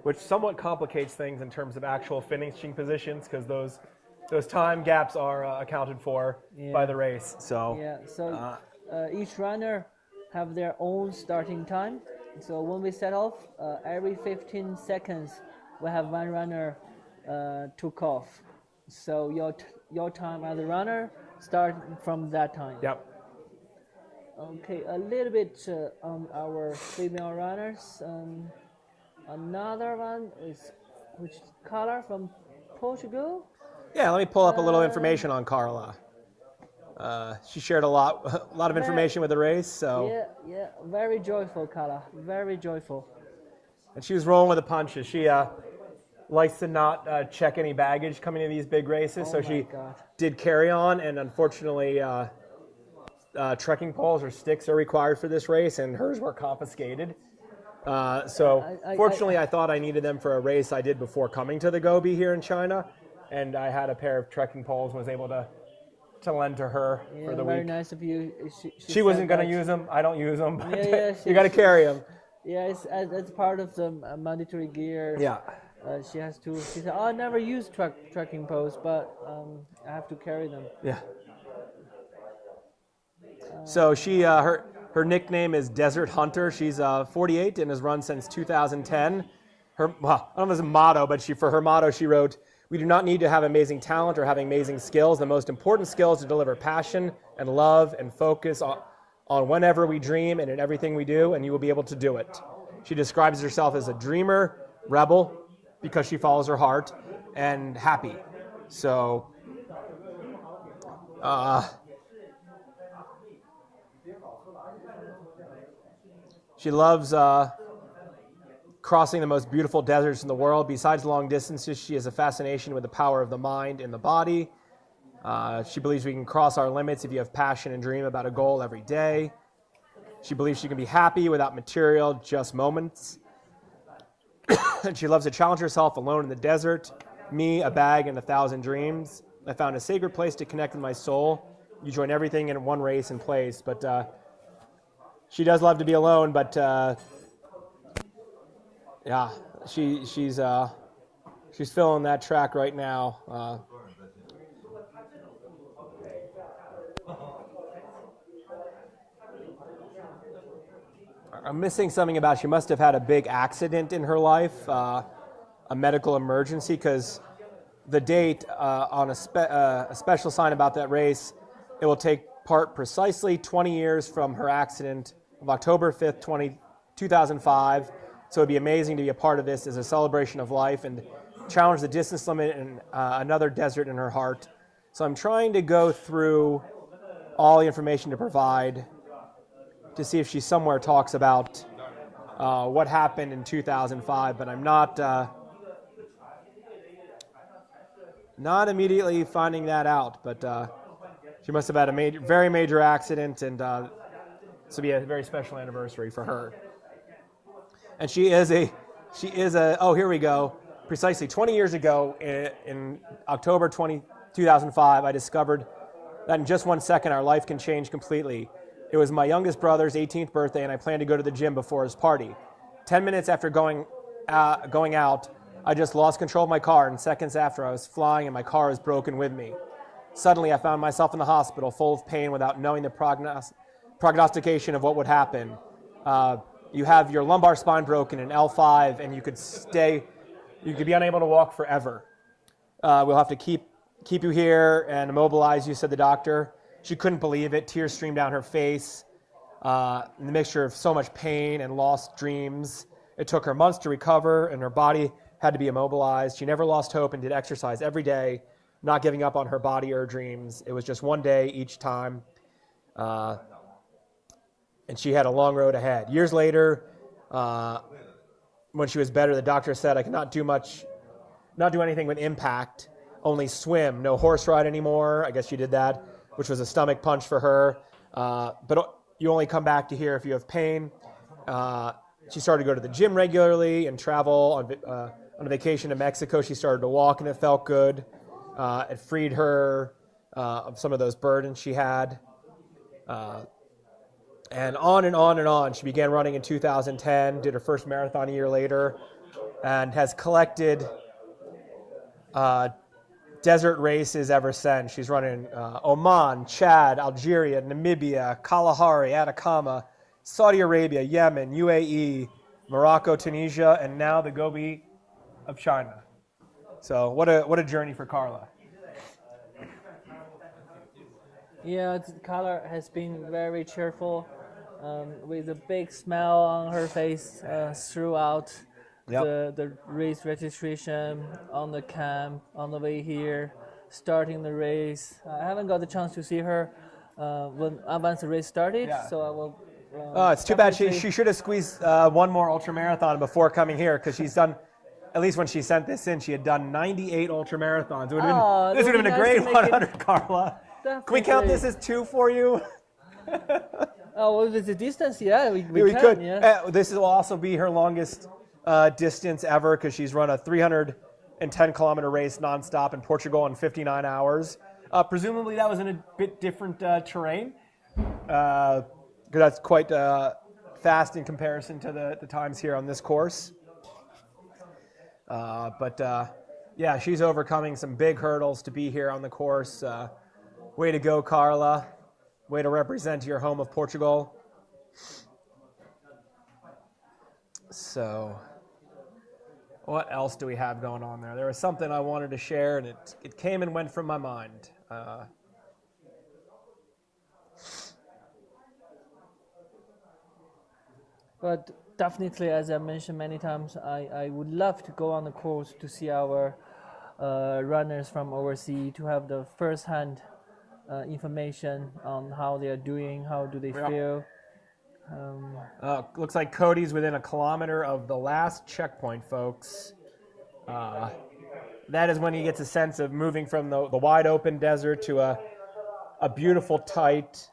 Which somewhat complicates things in terms of actual finishing positions because those time gaps are accounted for by the race. So yeah, so each runner have their own starting time. So when we set off, every 15 seconds we have one runner took off. So your time as a runner start from that time. Yep. Okay, a little bit on our female runners. Another one is which Carla from Portugal. Yeah, let me pull up a little information on Carla. She shared a lot of information with the race. So Yeah, very joyful, Carla. Very joyful. and she was rolling with the punches. She likes to not check any baggage coming to these big races, so she did carry on, and unfortunately, trekking poles or sticks are required for this race, and hers were confiscated. Fortunately, I thought I needed them for a race I did before coming to the Gobi here in China, and I had a pair of trekking poles and was able to lend to her for the very week. nice of you. She wasn't going to use them. I don't use them, but Yeah, you got to carry them. Yeah, it's part of the mandatory gear. Yeah. She has to. She said, "Oh, I never use trekking poles, but I have to carry them." Yeah. So she, her nickname is Desert Hunter. She's 48 and has run since 2010. I don't know if it's a motto, but for her motto she wrote, "We do not need to have amazing talent or have amazing skills. The most important skill is to deliver passion and love and focus on whenever we dream and in everything we do, and you will be able to do it." She describes herself as a dreamer, rebel, because she follows her heart, and happy. So, she loves crossing the most beautiful deserts in the world. Besides long distances, she has a fascination with the power of the mind and the body. She believes we can cross our limits if you have passion and dream about a goal every day. She believes she can be happy without material, just moments. And she loves to challenge herself alone in the desert. Me, a bag, and 1,000 dreams. I found a sacred place to connect with my soul. You join everything in one race and place. But she does love to be alone, but yeah, she's filling that track right now. I'm missing something about she must have had a big accident in her life, a medical emergency, because the date on a special sign about that race, it will take part precisely 20 years from her accident of October 5th, 2005. So it'd be amazing to be a part of this as a celebration of life and challenge the distance limit in another desert in her heart. So I'm trying to go through all the information to provide to see if she somewhere talks about what happened in 2005, but I'm not immediately finding that out. But she must have had a very major accident, and this will be a very special anniversary for her. And she is a, oh, here we go. Precisely 20 years ago, in October 2005, I discovered that in just 1 second, our life can change completely. It was my youngest brother's 18th birthday, and I planned to go to the gym before his party. 10 minutes after going out, I just lost control of my car, and seconds after, I was flying, and my car was broken with me. Suddenly, I found myself in the hospital, full of pain, without knowing the prognostication of what would happen. You have your lumbar spine broken in L5, and you could be unable to walk forever. We'll have to keep you here and immobilize you, said the doctor. She couldn't believe it. Tears streamed down her face. The mixture of so much pain and lost dreams. It took her months to recover, and her body had to be immobilized. She never lost hope and did exercise every day, not giving up on her body or her dreams. It was just one day each time. And she had a long road ahead. Years later, when she was better, the doctor said, I cannot do anything with impact. only swim, no horse ride anymore. I guess she did that, which was a stomach punch for her. But you only come back to here if you have pain. She started to go to the gym regularly and travel on a vacation to Mexico. She started to walk, and it felt good. It freed her of some of those burdens she had. And on and on and on. She began running in 2010, did her first marathon a year later, and has collected desert races ever since. She's running Oman, Chad, Algeria, Namibia, Kalahari, Atacama, Saudi Arabia, Yemen, UAE, Morocco, Tunisia, and now the Gobi of China. So what a journey for Carla. Yeah, Carla has been very cheerful, with a big smile on her face throughout the race registration, on the camp, on the way here, starting the race. I haven't got the chance to see her once the race started, so I will. It's too bad. She should have squeezed one more ultra marathon before coming here, because she's done. At least when she sent this in, she had done 98 ultra marathons. This would have been a great 100, Carla. Definitely. Can we count this as 2 for you? Oh, with the distance, yeah, we could. Yeah. This will also be her longest distance ever, because she's run a 310-kilometer race nonstop in Portugal in 59 hours. Presumably that was in a bit different terrain, because that's quite fast in comparison to the times here on this course. Yeah, she's overcoming some big hurdles to be here on the course. Way to go, Carla. Way to represent your home of Portugal. So, what else do we have going on there? There was something I wanted to share, and it came and went from my mind. But definitely, as I mentioned many times, I would love to go on the course to see our runners from overseas, to have the first-hand information on how they are doing, how do they feel. Looks like Cody's within a kilometer of the last checkpoint, folks. That is when he gets a sense of moving from the wide open desert to a beautiful, tight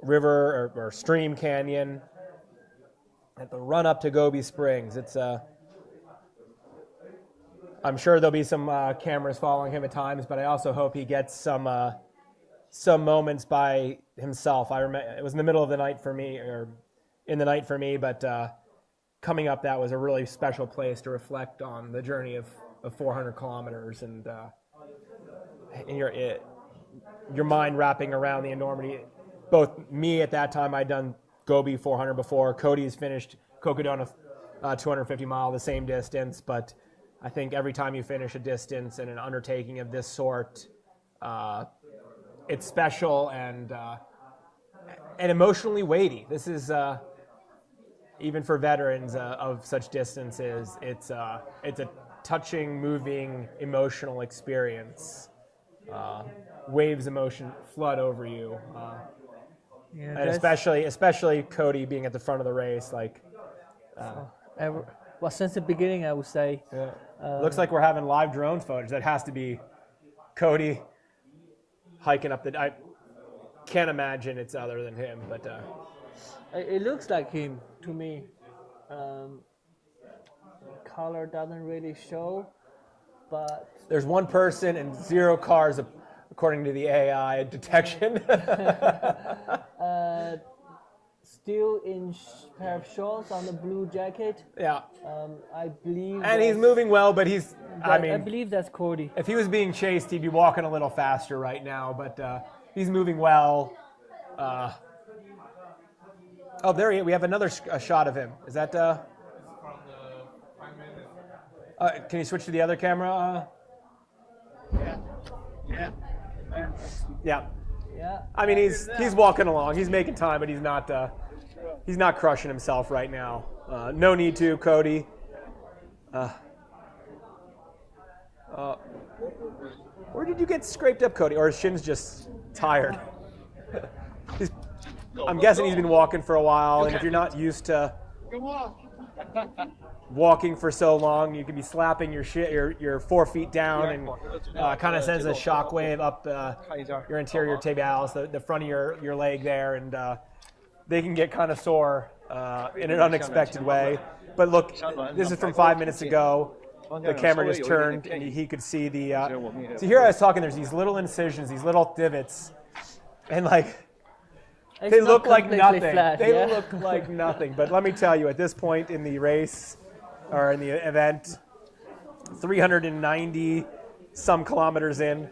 river or stream canyon at the run up to Gobi Springs. It's I'm sure there'll be some cameras following him at times, but I also hope he gets some moments by himself. I remember it was in the middle of the night for me, or in the night for me, but coming up, that was a really special place to reflect on the journey of 400 kilometers, and your mind wrapping around the enormity. Both me at that time, I'd done Gobi 400 before. Cody's finished Cocodona 250 mile, the same distance, but I think every time you finish a distance in an undertaking of this sort, it's special and emotionally weighty. This is even for veterans of such distances. It's a touching, moving, emotional experience. Waves emotion flood over you, and especially Cody being at the front of the race. Well, since the beginning, I would say. Yeah. Looks like we're having live drone footage. That has to be Cody hiking up I can't imagine it's other than him, but it looks like him to me. Color doesn't really show, but there's one person and 0 cars according to the AI detection. Still in pair of shorts on the blue jacket. Yeah. I believe. And he's moving well, but I believe that's Cody. If he was being chased, he'd be walking a little faster right now, but he's moving well. There we have another shot of him. Is that? Can you switch to the other camera? Yeah. I mean, he's walking along. He's making time, but he's not crushing himself right now. No need to, Cody. Where did you get scraped up, Cody? Or his shin's just tired? I'm guessing he's been walking for a while, and if you're not used to walking for so long, you can be slapping your 4 feet down, and kind of sends a shock wave up your anterior tibialis, the front of your leg there, and they can get kind of sore in an unexpected way. But look, this is from 5 minutes ago. The camera just turned, and he could see the. So here I was talking. There's these little incisions, these little divots, and like they look like nothing. They look like nothing. But let me tell you, at this point in the race or in the event, 390 some kilometers in,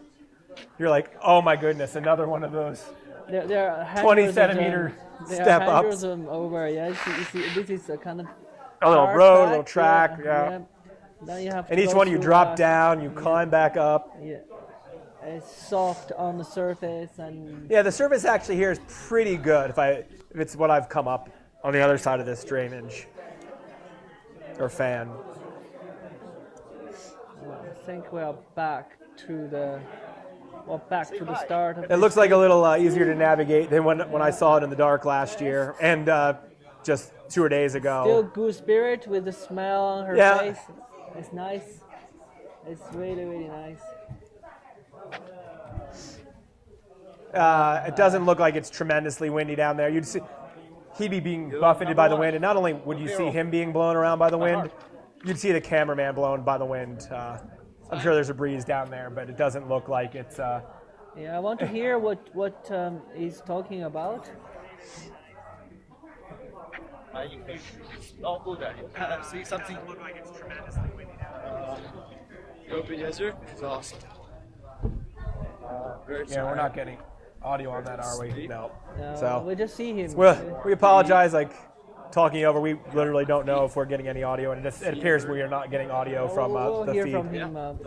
you're like, oh my goodness, another one of those. There are 20 centimeter step ups. Over, yeah. You see, this is a kind of a little road, a little track, yeah. Then you have and each one you drop down, you climb back up. Yeah, it's soft on the surface, and yeah, the surface actually here is pretty good. If it's what I've come up on the other side of this drainage or fan. I think we are back to the start. It looks like a little easier to navigate than when I saw it in the dark last year, and just 2 days ago. Still good spirit with the smile on her face. It's nice. It's really, really nice. It doesn't look like it's tremendously windy down there. You'd see he'd be being buffeted by the wind, and not only would you see him being blown around by the wind, you'd see the cameraman blown by the wind. I'm sure there's a breeze down there, but it doesn't look like it's. Yeah, I want to hear what he's talking about. All good. See something look like it's tremendously windy now. Yes, sir. It's awesome. Yeah, we're not getting audio on that, are we? No. So we just see him. Well, we apologize. Like talking over, we literally don't know if we're getting any audio, and it appears we are not getting audio from the feed. We'll hear from him a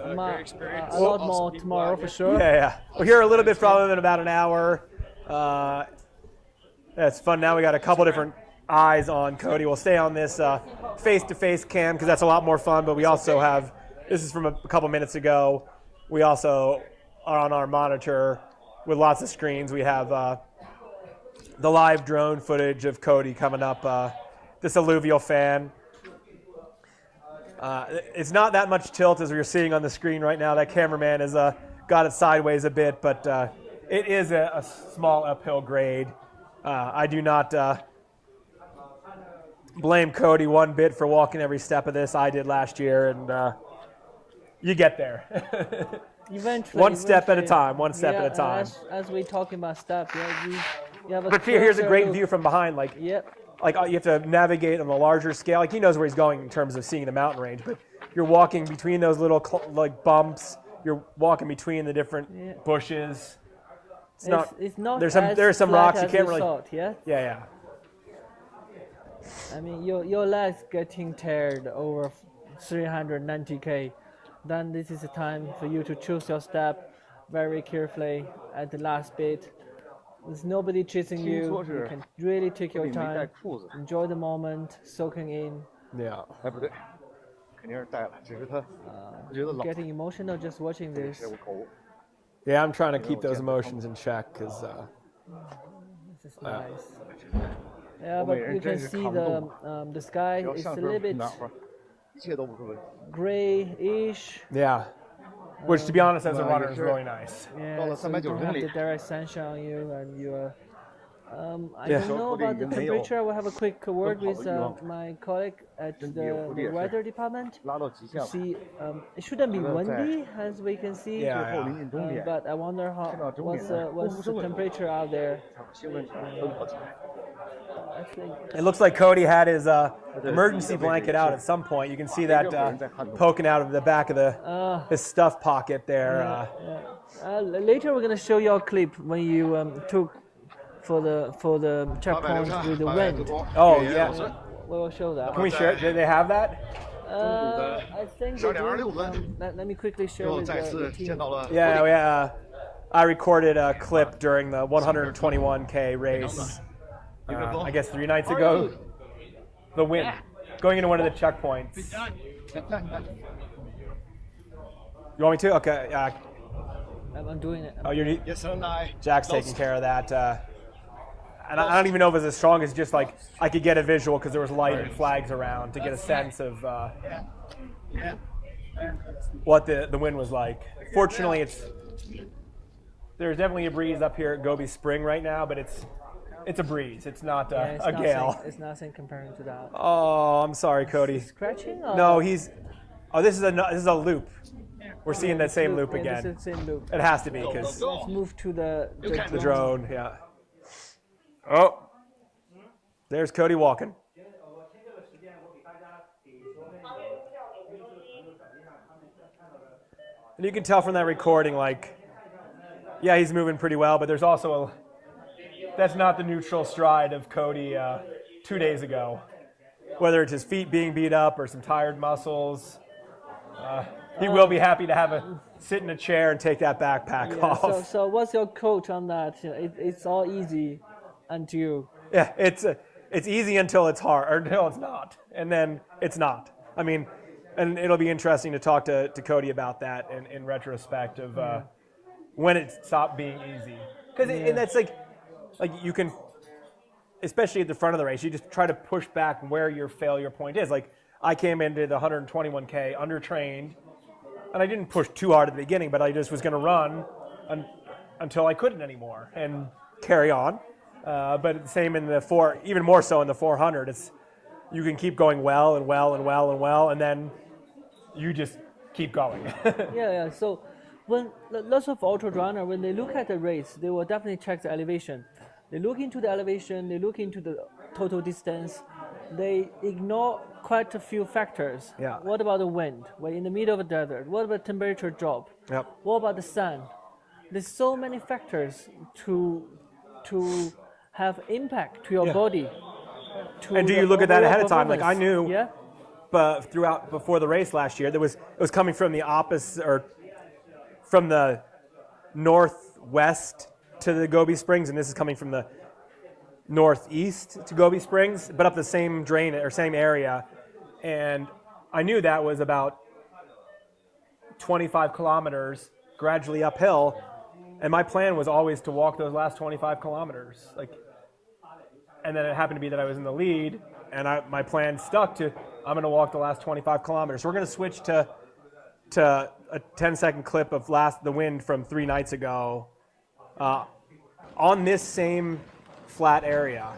lot more tomorrow for sure. Yeah. We'll hear a little bit from him in about an hour. It's fun. Now we got a couple different eyes on Cody. We'll stay on this face-to-face cam because that's a lot more fun, but we also have, this is from a couple minutes ago, we also are on our monitor with lots of screens. We have the live drone footage of Cody coming up, this alluvial fan. It's not that much tilt as we're seeing on the screen right now. That cameraman has got it sideways a bit, but it is a small uphill grade. I do not blame Cody one bit for walking every step of this. I did last year, and you get there. Eventually. One step at a time, one step at a time. As we talking about step, you have a but here's a great view from behind. Like you have to navigate on a larger scale. Like he knows where he's going in terms of seeing the mountain range, but you're walking between those little like bumps. You're walking between the different bushes. It's not there's some rocks you can't really. Thought, yeah. I mean, your legs getting tired over 390k. Then this is the time for you to choose your step very carefully at the last bit. There's nobody chasing you. You can really take your time, enjoy the moment, soaking in. Yeah. Getting emotional just watching this. Yeah, I'm trying to keep those emotions in check because. This is nice. Yeah, but you can see the sky is a little bit grayish. Yeah, which to be honest, as a runner, is really nice. Yeah, so you don't have the direct sunshine on you, and you are. I don't know about the temperature. I will have a quick word with my colleague at the weather department to see. It shouldn't be windy, as we can see. But I wonder what's the temperature out there. It looks like Cody had his emergency blanket out at some point. You can see that poking out of the back of his stuff pocket there. Later, we're gonna show you a clip when you took for the checkpoint with the wind. Oh yeah. We will show that. Can we share? Do they have that? I think they do. Let me quickly share with the team. Yeah. I recorded a clip during the 121K race. I guess 3 nights ago. The wind going into one of the checkpoints. You want me to? Okay. I'm doing it. Yes, Jack's taking care of that. and I don't even know if it's as strong as just like I could get a visual because there was light and flags around to get a sense of what the wind was like. Fortunately, there's definitely a breeze up here at Gobi Spring right now, but it's a breeze. It's not a gale. It's nothing comparing to that. Oh, I'm sorry, Cody. Scratching? Or? No, he's. Oh, this is a loop. We're seeing that same loop Yeah, again. this is the same loop. It has to be because Let's move to the drone. Yeah. Oh, there's Cody walking. And you can tell from that recording, like, yeah, he's moving pretty well, but there's also that's not the neutral stride of Cody 2 days ago. Whether it's his feet being beat up or some tired muscles, he will be happy to sit in a chair and take that backpack off. So what's your quote on that? It's all easy until... Yeah, it's easy until it's hard, or until it's not, and then it's not. I mean, and it'll be interesting to talk to Cody about that in retrospect of when it stopped being easy. Because and that's like you can, especially at the front of the race, you just try to push back where your failure point is. Like I came into the 121K undertrained, and I didn't push too hard at the beginning, but I just was going to run until I couldn't anymore and carry on. But the same in the even more so in the 400. You can keep going well and well and well and well, and then you just keep going. Yeah. So when lots of ultra runner, when they look at the race, they will definitely check the elevation. They look into the elevation. They look into the total distance. They ignore quite a few factors. Yeah. What about the wind? We're in the middle of a desert. What about temperature drop? Yep. What about the sun? There's so many factors to have impact to your body. And do you look at that ahead of time? Like I knew, yeah? but before the race last year, it was coming from the opposite, or from the northwest to the Gobi Springs, and this is coming from the northeast to Gobi Springs, but up the same drain or same area. And I knew that was about 25 kilometers gradually uphill, and my plan was always to walk those last 25 kilometers. And then it happened to be that I was in the lead, and my plan stuck to I'm going to walk the last 25 kilometers. So we're going to switch to a 10-second clip of the wind from 3 nights ago on this same flat area.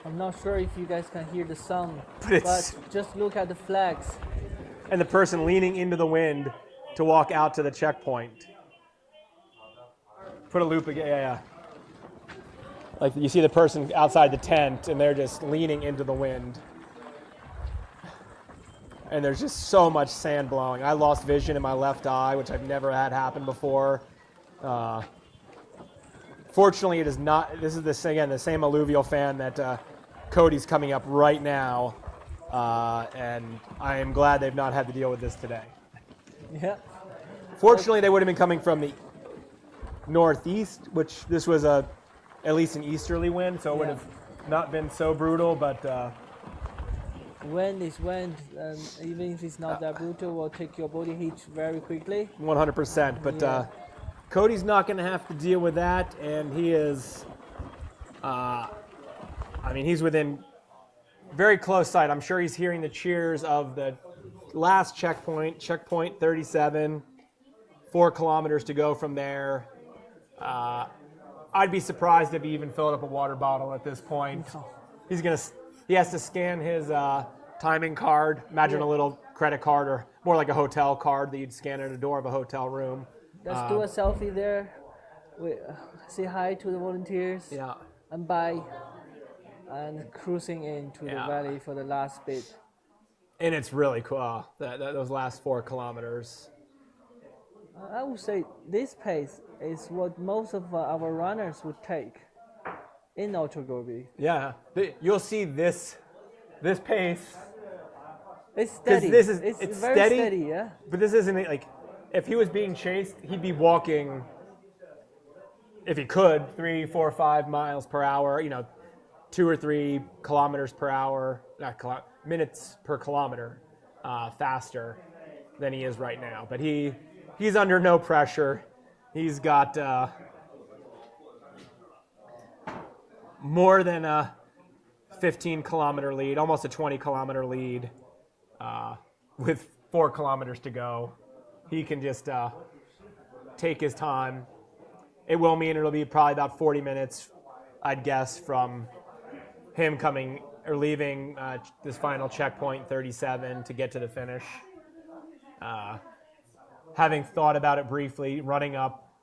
I'm not sure if you guys can hear the sound, but just look at the flags. And the person leaning into the wind to walk out to the checkpoint. Put a loop again, yeah. Like you see the person outside the tent and they're just leaning into the wind. And there's just so much sand blowing. I lost vision in my left eye, which I've never had happen before. Fortunately, it is not. This is the same alluvial fan that Cody's coming up right now. And I am glad they've not had to deal with this today. Yeah. Fortunately, they would have been coming from the northeast, which this was at least an easterly wind, so it would have not been so brutal, but wind is wind, and even if it's not that brutal, will take your body heat very quickly. 100%, but Cody's not going to have to deal with that, and he is he's within very close sight. I'm sure he's hearing the cheers of the last checkpoint 37, 4 kilometers to go from there. I'd be surprised if he even filled up a water bottle at this point. He has to scan his timing card. Imagine a little credit card, or more like a hotel card that you'd scan at the door of a hotel room. Let's do a selfie there. Say hi to the volunteers. Yeah. And bye. And cruising into the valley for the last bit. And it's really cool, those last 4 kilometers. I would say this pace is what most of our runners would take in Ultra Gobi. Yeah, you'll see this pace. It's steady. It's very steady, yeah. But this isn't like, if he was being chased, he'd be walking, if he could, 3, 4, 5 miles per hour. 2 or 3 kilometers per hour, minutes per kilometer, faster than he is right now. But he's under no pressure. He's got more than a 15-kilometer lead, almost a 20-kilometer lead, with 4 kilometers to go. He can just take his time. It will mean it'll be probably about 40 minutes, I'd guess, from him coming or leaving this final checkpoint 37 to get to the finish. Having thought about it briefly, running up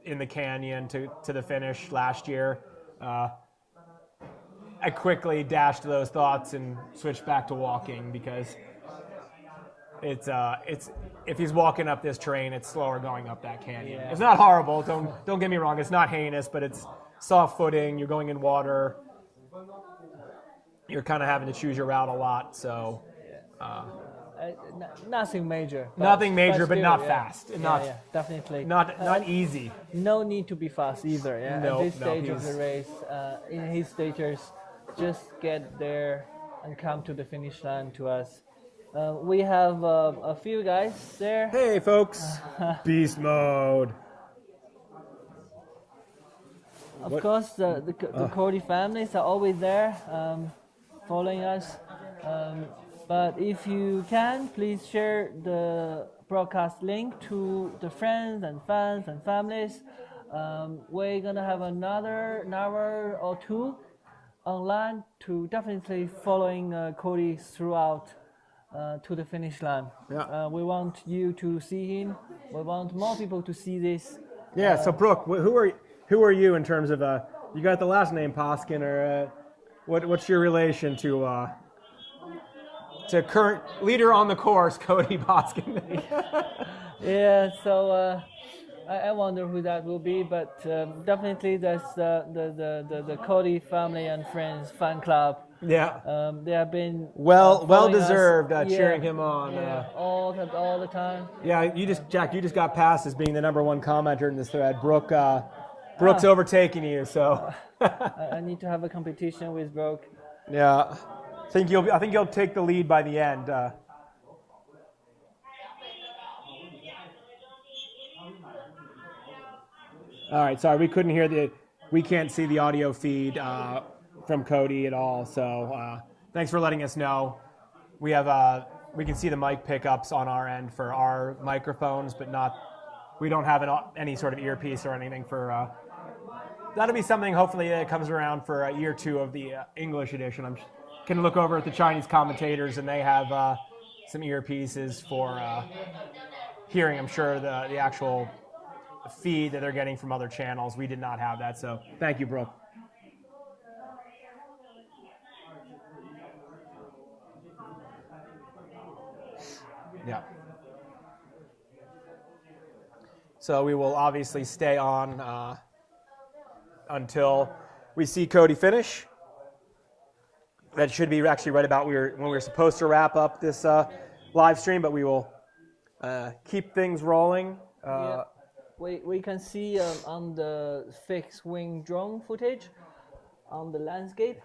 in the canyon to the finish last year, I quickly dashed those thoughts and switched back to walking because it's if he's walking up this terrain, it's slower going up that canyon. Yeah. It's not horrible. Don't get me wrong. It's not heinous, but it's soft footing. You're going in water. You're kind of having to choose your route a lot. So nothing major. nothing major, but still, not yeah. fast. And Yeah, definitely. not easy. No need to be fast either. Yeah. No, At this stage no, of the race, in his stages, just get there and come to the finish line to us. We have a few guys there. Hey, folks. Beast mode. Of course, the Cody families are always there, following us. But if you can, please share the broadcast link to the friends and fans and families. We're gonna have another hour or two online to definitely following Cody throughout to the finish line. Yeah. We want you to see him. We want more people to see this. Yeah. So Brooke, who are you in terms of you got the last name Poskin, or what's your relation to current leader on the course, Cody Poskin? Yeah, so I wonder who that will be, but definitely that's the Cody family and friends fan club. Yeah. They have been well following us. deserved Yeah, cheering him on. Yeah, all the time. Yeah, Jack, you just got passed as being the #1 commenter in this thread. Brooke's overtaking you, so. I need to have a competition with Brooke. Yeah, I think you'll take the lead by the end. All right, sorry, we can't see the audio feed from Cody at all. So thanks for letting us know. We can see the mic pickups on our end for our microphones, but we don't have any sort of earpiece or anything for. That'll be something hopefully that comes around for year 2 of the English edition. I'm can look over at the Chinese commentators, and they have some earpieces for hearing, I'm sure, the actual feed that they're getting from other channels. We did not have that, so thank you, Brooke. Yeah. So we will obviously stay on until we see Cody finish. That should be actually right about when we were supposed to wrap up this live stream, but we will keep things rolling. Yeah. We can see on the fixed wing drone footage on the landscape.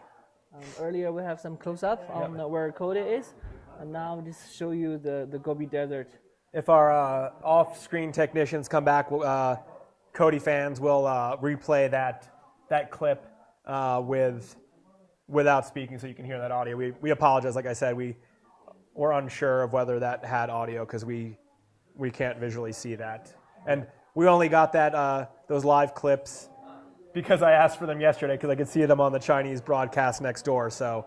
Earlier we have some close-up on where Cody is, and now just show you the Gobi Desert. If our off-screen technicians come back, Cody fans will replay that clip without speaking, so you can hear that audio. We apologize. Like I said, we were unsure of whether that had audio because we can't visually see that, and we only got those live clips because I asked for them yesterday because I could see them on the Chinese broadcast next door. So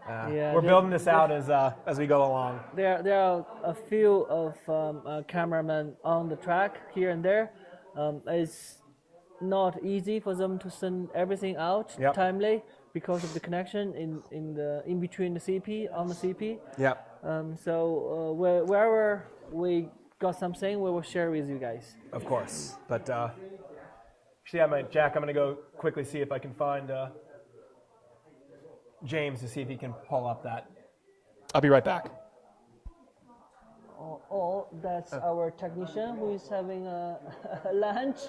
we're building this out as we go along. There are a few of cameramen on the track here and there. It's not easy for them to send everything out timely because of the connection in between the CP on the CP. Yeah. So wherever we got something, we will share with you guys. Of course, but Jack, I'm gonna go quickly see if I can find James to see if he can pull up that. I'll be right back. That's our technician who is having a lunch.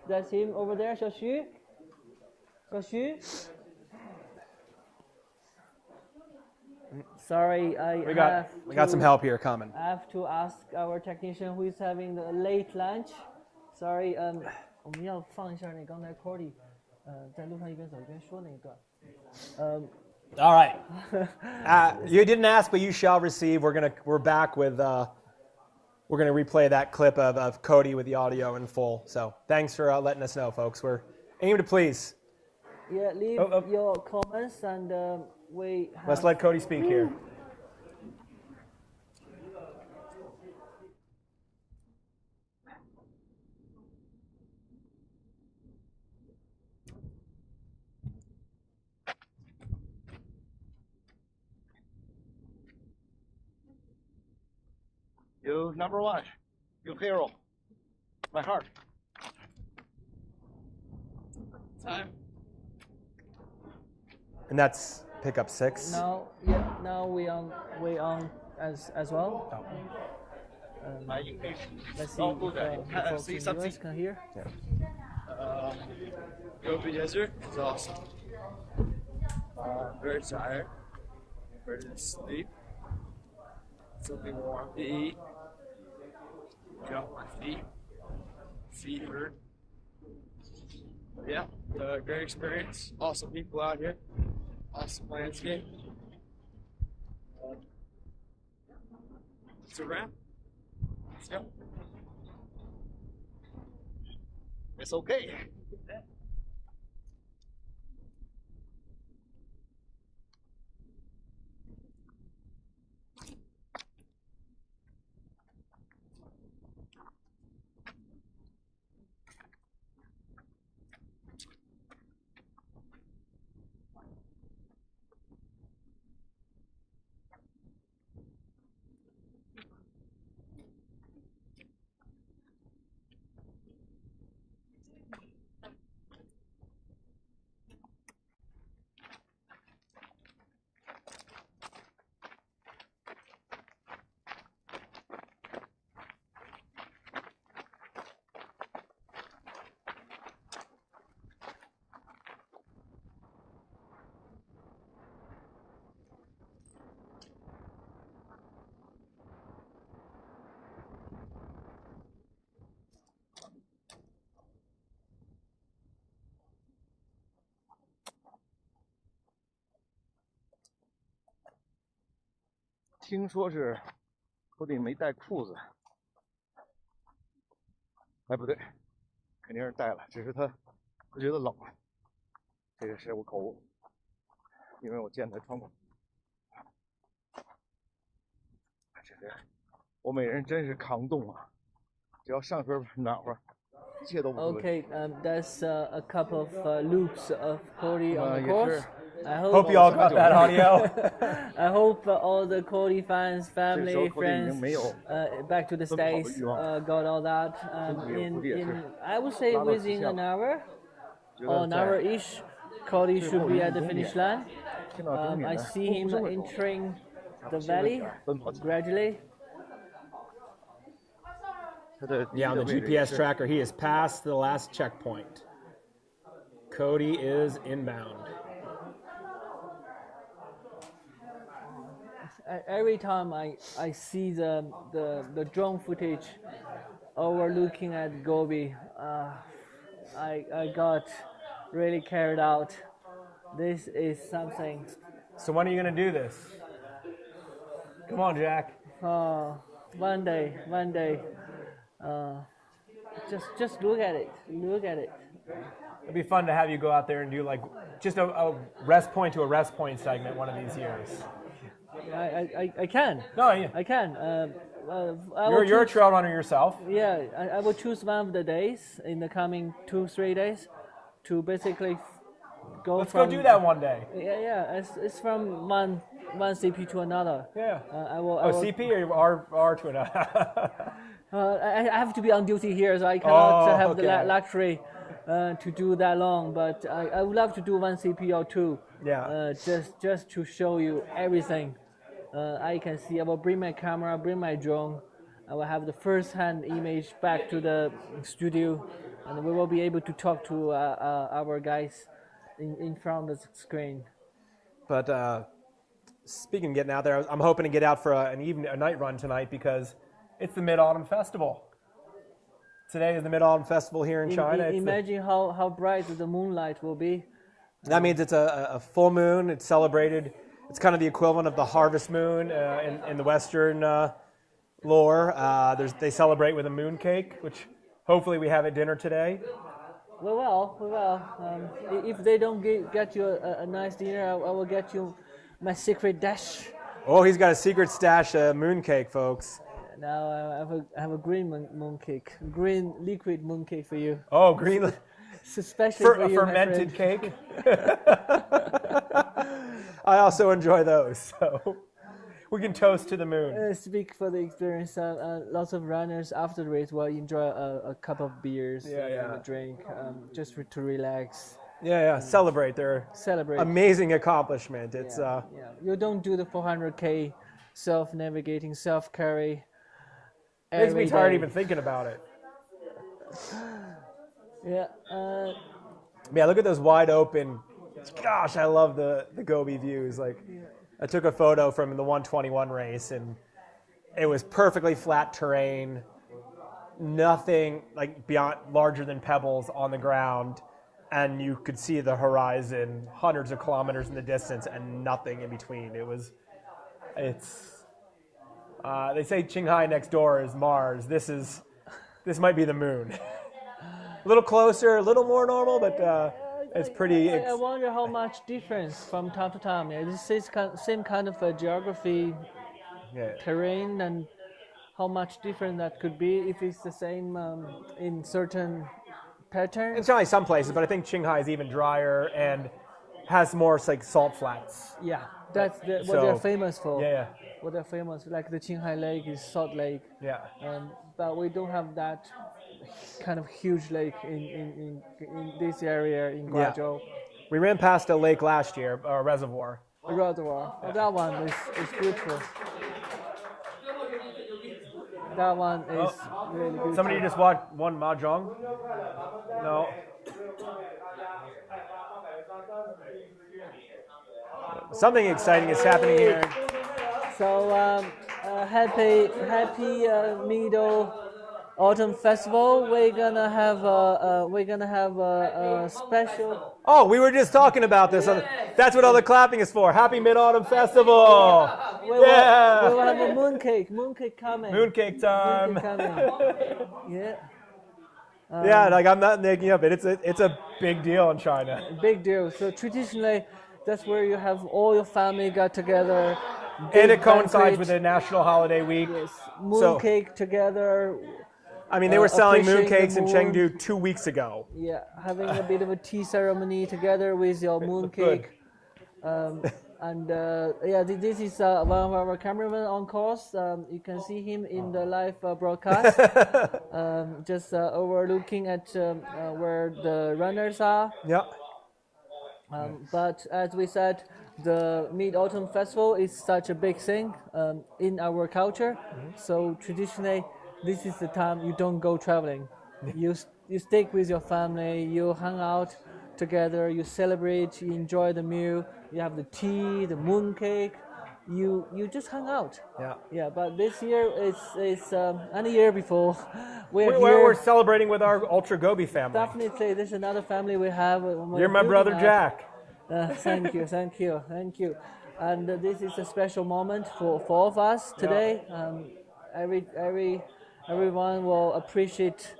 That's him over there, Xiaoxu. Sorry, we got some help here coming. I have to ask our technician who is having the late lunch. Sorry，我们要放一下那刚才 Cordy，在路上一边走一边说那一段。All right. You didn't ask, but you shall receive. We're back with we're gonna replay that clip of Cody with the audio in full. So thanks for letting us know, folks. We're aim to please. Yeah, leave your comments and we have... Let's let Cody speak here. You number one, you hero, my heart. Time. And that's pickup 6. Now we on as well. Let's see if folks in the US can hear. Gobi Desert is awesome. Very tired, ready to sleep. Something warm to eat. Got my feet hurt. Yeah, great experience. Awesome people out here. Awesome landscape. It's a wrap. Let's go. It's okay. 听说是我得没带裤子，哎不对，肯定是带了，只是他觉得冷，这个是我口误，因为我见他穿过。这个欧美人真是扛冻啊，只要上身暖和，一切都不会。Okay, that's a couple of loops of Cody on the course. I hope you all got that audio. I hope all the Cody fans, family, friends, back to the States got all that. In I would say within an hour or an hour-ish, Cody should be at the finish line. I see him entering the valley gradually. Yeah, on the GPS tracker, he is past the last checkpoint. Cody is inbound. Every time I see the drone footage overlooking at Gobi, I got really carried out. This is something. So when are you gonna do this? Come on, Jack. One day. Just look at it. It'd be fun to have you go out there and do like just a rest point to a rest point segment one of these years. I can. No, yeah. I can. You're a trail runner yourself. Yeah, I will choose one of the days in the coming 2-3 days to basically go. Let's go do that one day. Yeah. It's from one CP to another. Yeah. I will. CP or R to another. I have to be on duty here, so I cannot have the luxury to do that long. But I would love to do one CP or two. Yeah. Just to show you everything I can see. I will bring my camera, bring my drone. I will have the first-hand image back to the studio, and we will be able to talk to our guys in front of the screen. But speaking of getting out there, I'm hoping to get out for a night run tonight because it's the Mid-Autumn Festival. Today is the Mid-Autumn Festival here in China. It's Imagine how bright the moonlight will be. that means it's a full moon. It's celebrated. It's kind of the equivalent of the harvest moon in the Western lore. They celebrate with a moon cake, which hopefully we have at dinner today. We will. If they don't get you a nice dinner, I will get you my secret dash. Oh, he's got a secret stash of moon cake, folks. Now I have a green moon cake, green liquid moon cake for you. Oh, green. It's especially for you, fermented cake. I also enjoy those, so we can toast to the moon. Speak for the experience. Lots of runners after the race will enjoy a cup of beers and a drink, just to relax. Yeah. Celebrate their amazing accomplishment. It's You don't do the 400K self-navigating, self-carry. Makes me tired even thinking about it. Yeah. Look at those wide open. Gosh, I love the Gobi views. I took a photo from the 121 race, and it was perfectly flat terrain, nothing beyond larger than pebbles on the ground, and you could see the horizon hundreds of kilometers in the distance and nothing in between. They say Qinghai next door is Mars. This might be the moon. A little closer, a little more normal, but it's pretty. I wonder how much difference from time to time. This is same kind of geography, terrain, and how much different that could be if it's the same in certain patterns. It's only some places, but I think Qinghai is even drier and has more salt flats. Yeah, that's what they're famous for. Yeah. What they're famous, like the Qinghai Lake is salt lake. Yeah. But we don't have that kind of huge lake in this area in Guangzhou. Yeah. We ran past a lake last year, a reservoir. A reservoir. Yeah. That one is beautiful. That one is really beautiful. Somebody just won mahjong? No. Something exciting is happening here. So happy Mid-Autumn Festival. We're gonna have a special. Oh, we were just talking about this. That's what all the clapping is for. Happy Mid-Autumn Festival. We will have a mooncake coming. Mooncake time. Yeah. I'm not making up it. It's a big deal in China. Big deal. So traditionally, that's where you have all your family got together. And it coincides with the national holiday week. Yes, mooncake together. They were selling mooncakes in Chengdu 2 weeks ago. Yeah, having a bit of a tea ceremony together with your mooncake. This is one of our cameramen on course. You can see him in the live broadcast, just overlooking at where the runners are. Yeah. But as we said, the Mid-Autumn Festival is such a big thing in our culture. So traditionally, this is the time you don't go traveling. You stick with your family, you hang out together, you celebrate, you enjoy the meal, you have the tea, the mooncake, you just hang out. Yeah. But this year it's and a year before we're celebrating with our Ultra Gobi family. Definitely, this is another family we have. You're my brother Jack. Thank you. And this is a special moment for all of us today. Everyone will appreciate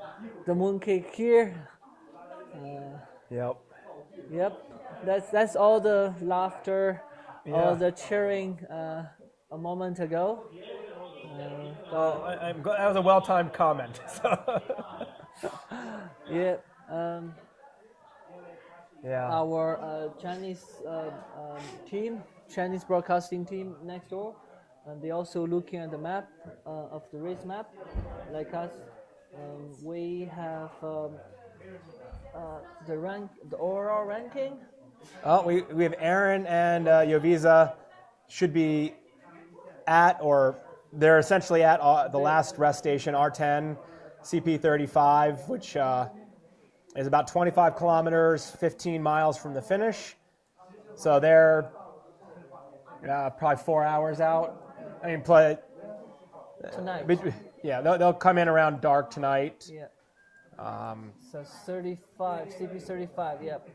the mooncake here. Yep. That's all the laughter, all the cheering a moment ago. I'm glad that was a well-timed comment. Yeah. Our Chinese broadcasting team next door, and they also looking at the map of the race map, like us. We have the overall ranking. Oh, we have Aaron and Yoviza should be at, or they're essentially at the last rest station, R10, CP35, which is about 25 kilometers, 15 miles from the finish. So they're probably 4 hours out. Tonight. Yeah, they'll come in around dark tonight. Yeah. So 35, CP35, yep.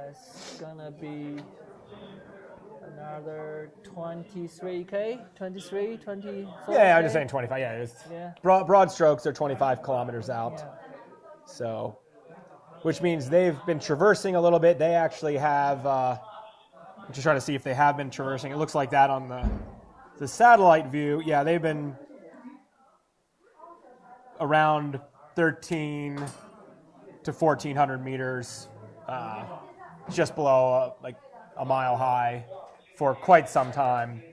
It's gonna be another 23K, 23, 24. Yeah, I'm just saying 25. Yeah, Yeah. Broad strokes, they're 25 kilometers out. Yeah. So, which means they've been traversing a little bit. They actually have, I'm just trying to see if they have been traversing. It looks like that on the satellite view. Yeah, they've been around 13 to 1,400 meters, just below like a mile high for quite some time.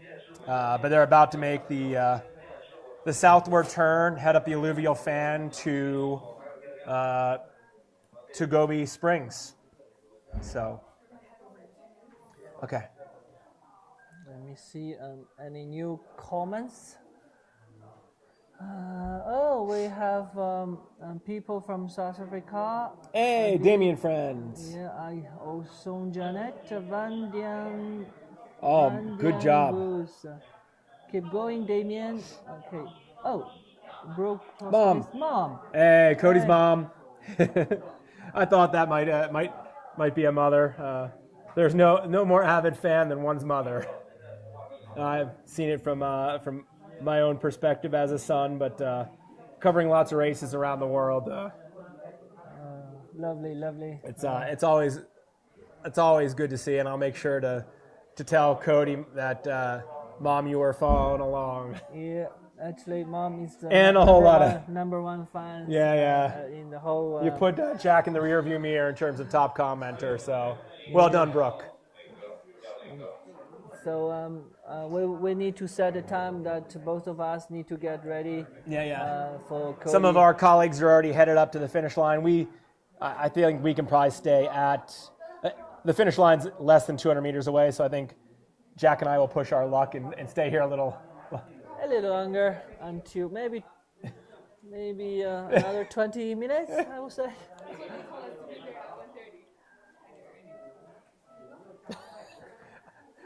But they're about to make the southward turn, head up the alluvial fan to Gobi Springs. So, okay. Let me see any new comments. Oh, we have people from South Africa. Hey, Damien friends. Yeah, Osong Janet, Van Dian. Oh, Van good Dian job. Booth. Keep going, Damien. Okay. Oh, Brooke Mom. Mom. Hey, Cody's Hey. mom. I thought that might be a mother. There's no more avid fan than one's mother. I've seen it from my own perspective as a son, but covering lots of races around the world. Lovely, lovely. It's always good to see, and I'll make sure to tell Cody that Mom, you were following along. Yeah, actually, Mom is the And a whole lot of number one fan. Yeah. In the whole. You put Jack in the rearview mirror in terms of top commenter, so well done, Brooke. So we need to set a time that both of us need to get ready. For Cody. Some of our colleagues are already headed up to the finish line. I think we can probably stay at the finish line's less than 200 meters away, so I think Jack and I will push our luck and stay here a little longer until maybe another 20 minutes, I would say.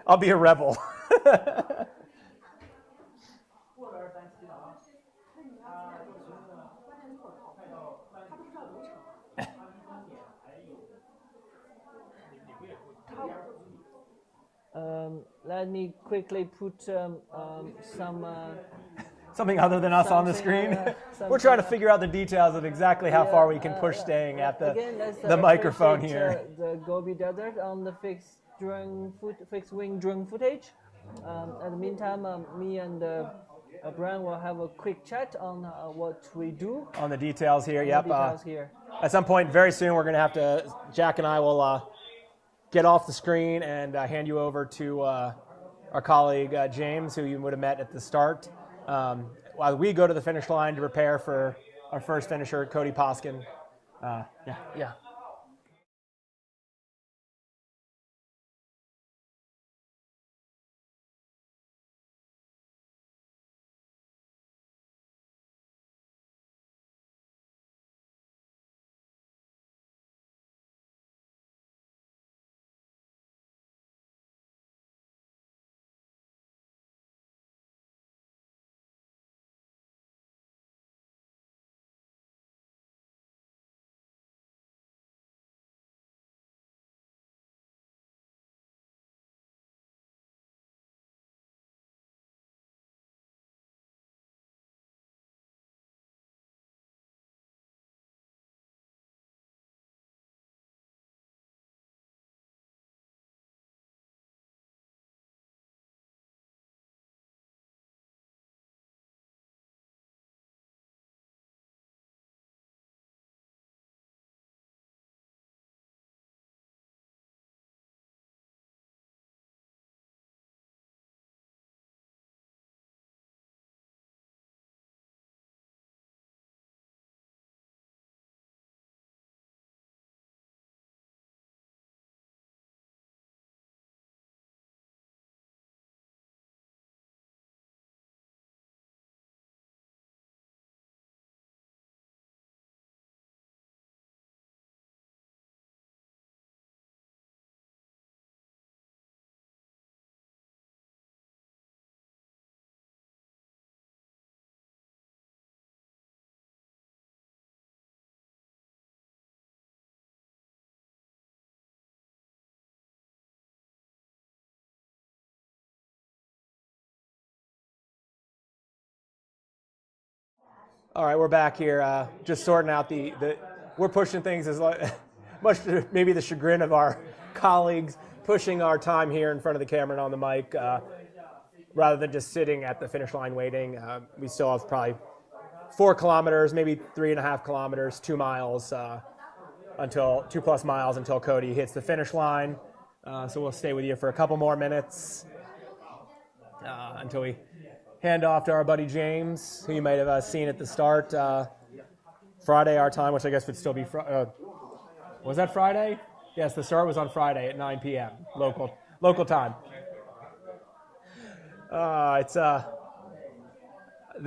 I'll be a rebel. Let me quickly put some. Something other than us on the screen. We're trying to figure out the details of exactly how far we can push staying at the microphone here. The Gobi Desert on the fixed wing drone footage. In the meantime, me and Brian will have a quick chat on what we do. On the details here, yep. Details here. At some point very soon, we're going to have to, Jack and I will get off the screen and hand you over to our colleague James, who you would have met at the start, while we go to the finish line to prepare for our first finisher, Cody Poskin. Yeah. All right, we're back here, just sorting out we're pushing things as much to maybe the chagrin of our colleagues, pushing our time here in front of the camera and on the mic, rather than just sitting at the finish line waiting. We still have probably 4 kilometers, maybe 3.5 kilometers, 2 miles, until 2+ miles until Cody hits the finish line. So we'll stay with you for a couple more minutes until we hand off to our buddy James, who you might have seen at the start. Friday our time, which I guess would still be was that Friday? Yes, the start was on Friday at 9 p.m. local time. It's the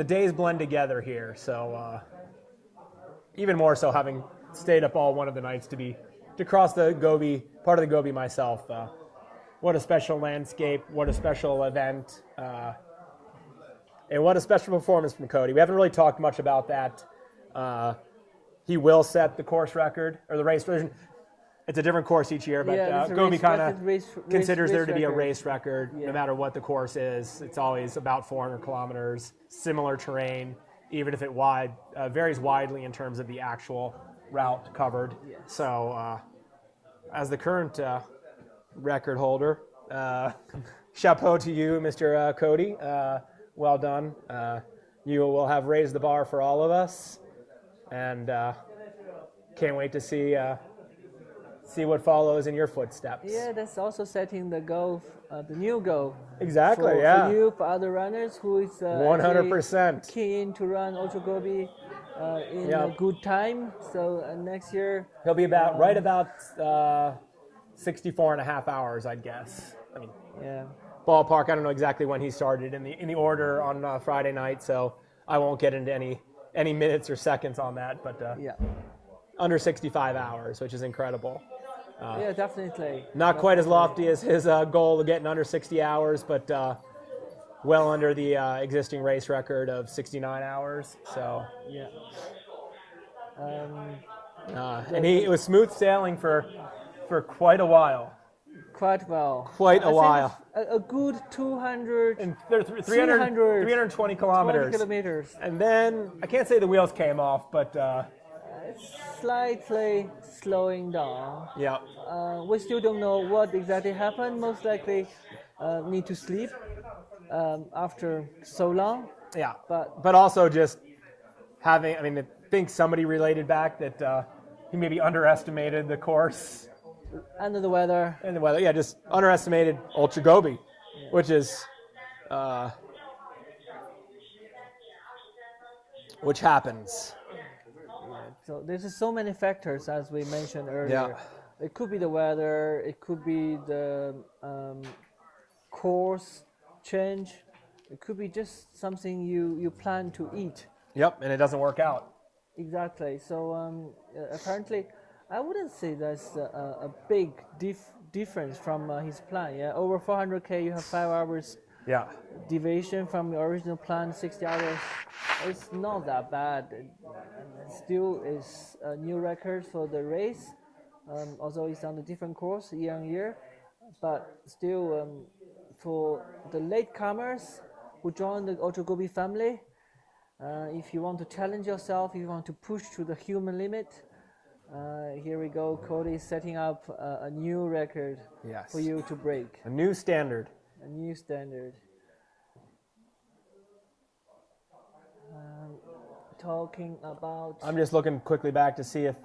days blend together here, so even more so having stayed up all one of the nights to cross the Gobi, part of the Gobi myself. What a special landscape! What a special event! And what a special performance from Cody. We haven't really talked much about that. He will set the course record, or the race version. It's a different course each year, but Gobi kind of considers there to be a race record, no matter what the course is. It's always about 400 kilometers, similar terrain, even if it varies widely in terms of the actual route covered. Yes. So as the current record holder, chapeau to you, Mr. Cody. Well done. You will have raised the bar for all of us, and can't wait to see what follows in your footsteps. Yeah, that's also setting the goal, the new goal. Exactly. For you, for other runners who is 100% keen to run Ultra Gobi in a good time. So next year he'll be about 64.5 hours, I'd guess. I mean, yeah. Ballpark. I don't know exactly when he started in the order on Friday night, so I won't get into any minutes or seconds on that. But under 65 hours, which is incredible. Yeah, definitely. Not quite as lofty as his goal of getting under 60 hours, but well under the existing race record of 69 hours. So yeah. And it was smooth sailing for quite a while. Quite well. Quite a while. A good 320 kilometers. And then, I can't say the wheels came off, but slightly slowing down. Yeah. We still don't know what exactly happened. Most likely need to sleep after so long. Yeah. But also just having, I think somebody related back that he maybe underestimated the course. Under the weather. Yeah, just underestimated Ultra Gobi, which is, which happens. Yeah, so there's so many factors, as we mentioned earlier. Yeah. It could be the weather. It could be the course change. It could be just something you plan to eat. Yep, and it doesn't work out. Exactly. So apparently, I wouldn't say that's a big difference from his plan. Yeah, over 400K, you have 5 hours. Yeah. Deviation from your original plan, 60 hours. It's not that bad. It still is a new record for the race. Although it's on a different course year on year, but still for the latecomers who join the Ultra Gobi family, if you want to challenge yourself, if you want to push to the human limit. Here we go. Cody is setting up a new record for you to break. A new standard. A new standard. Talking about. I'm just looking quickly back to see if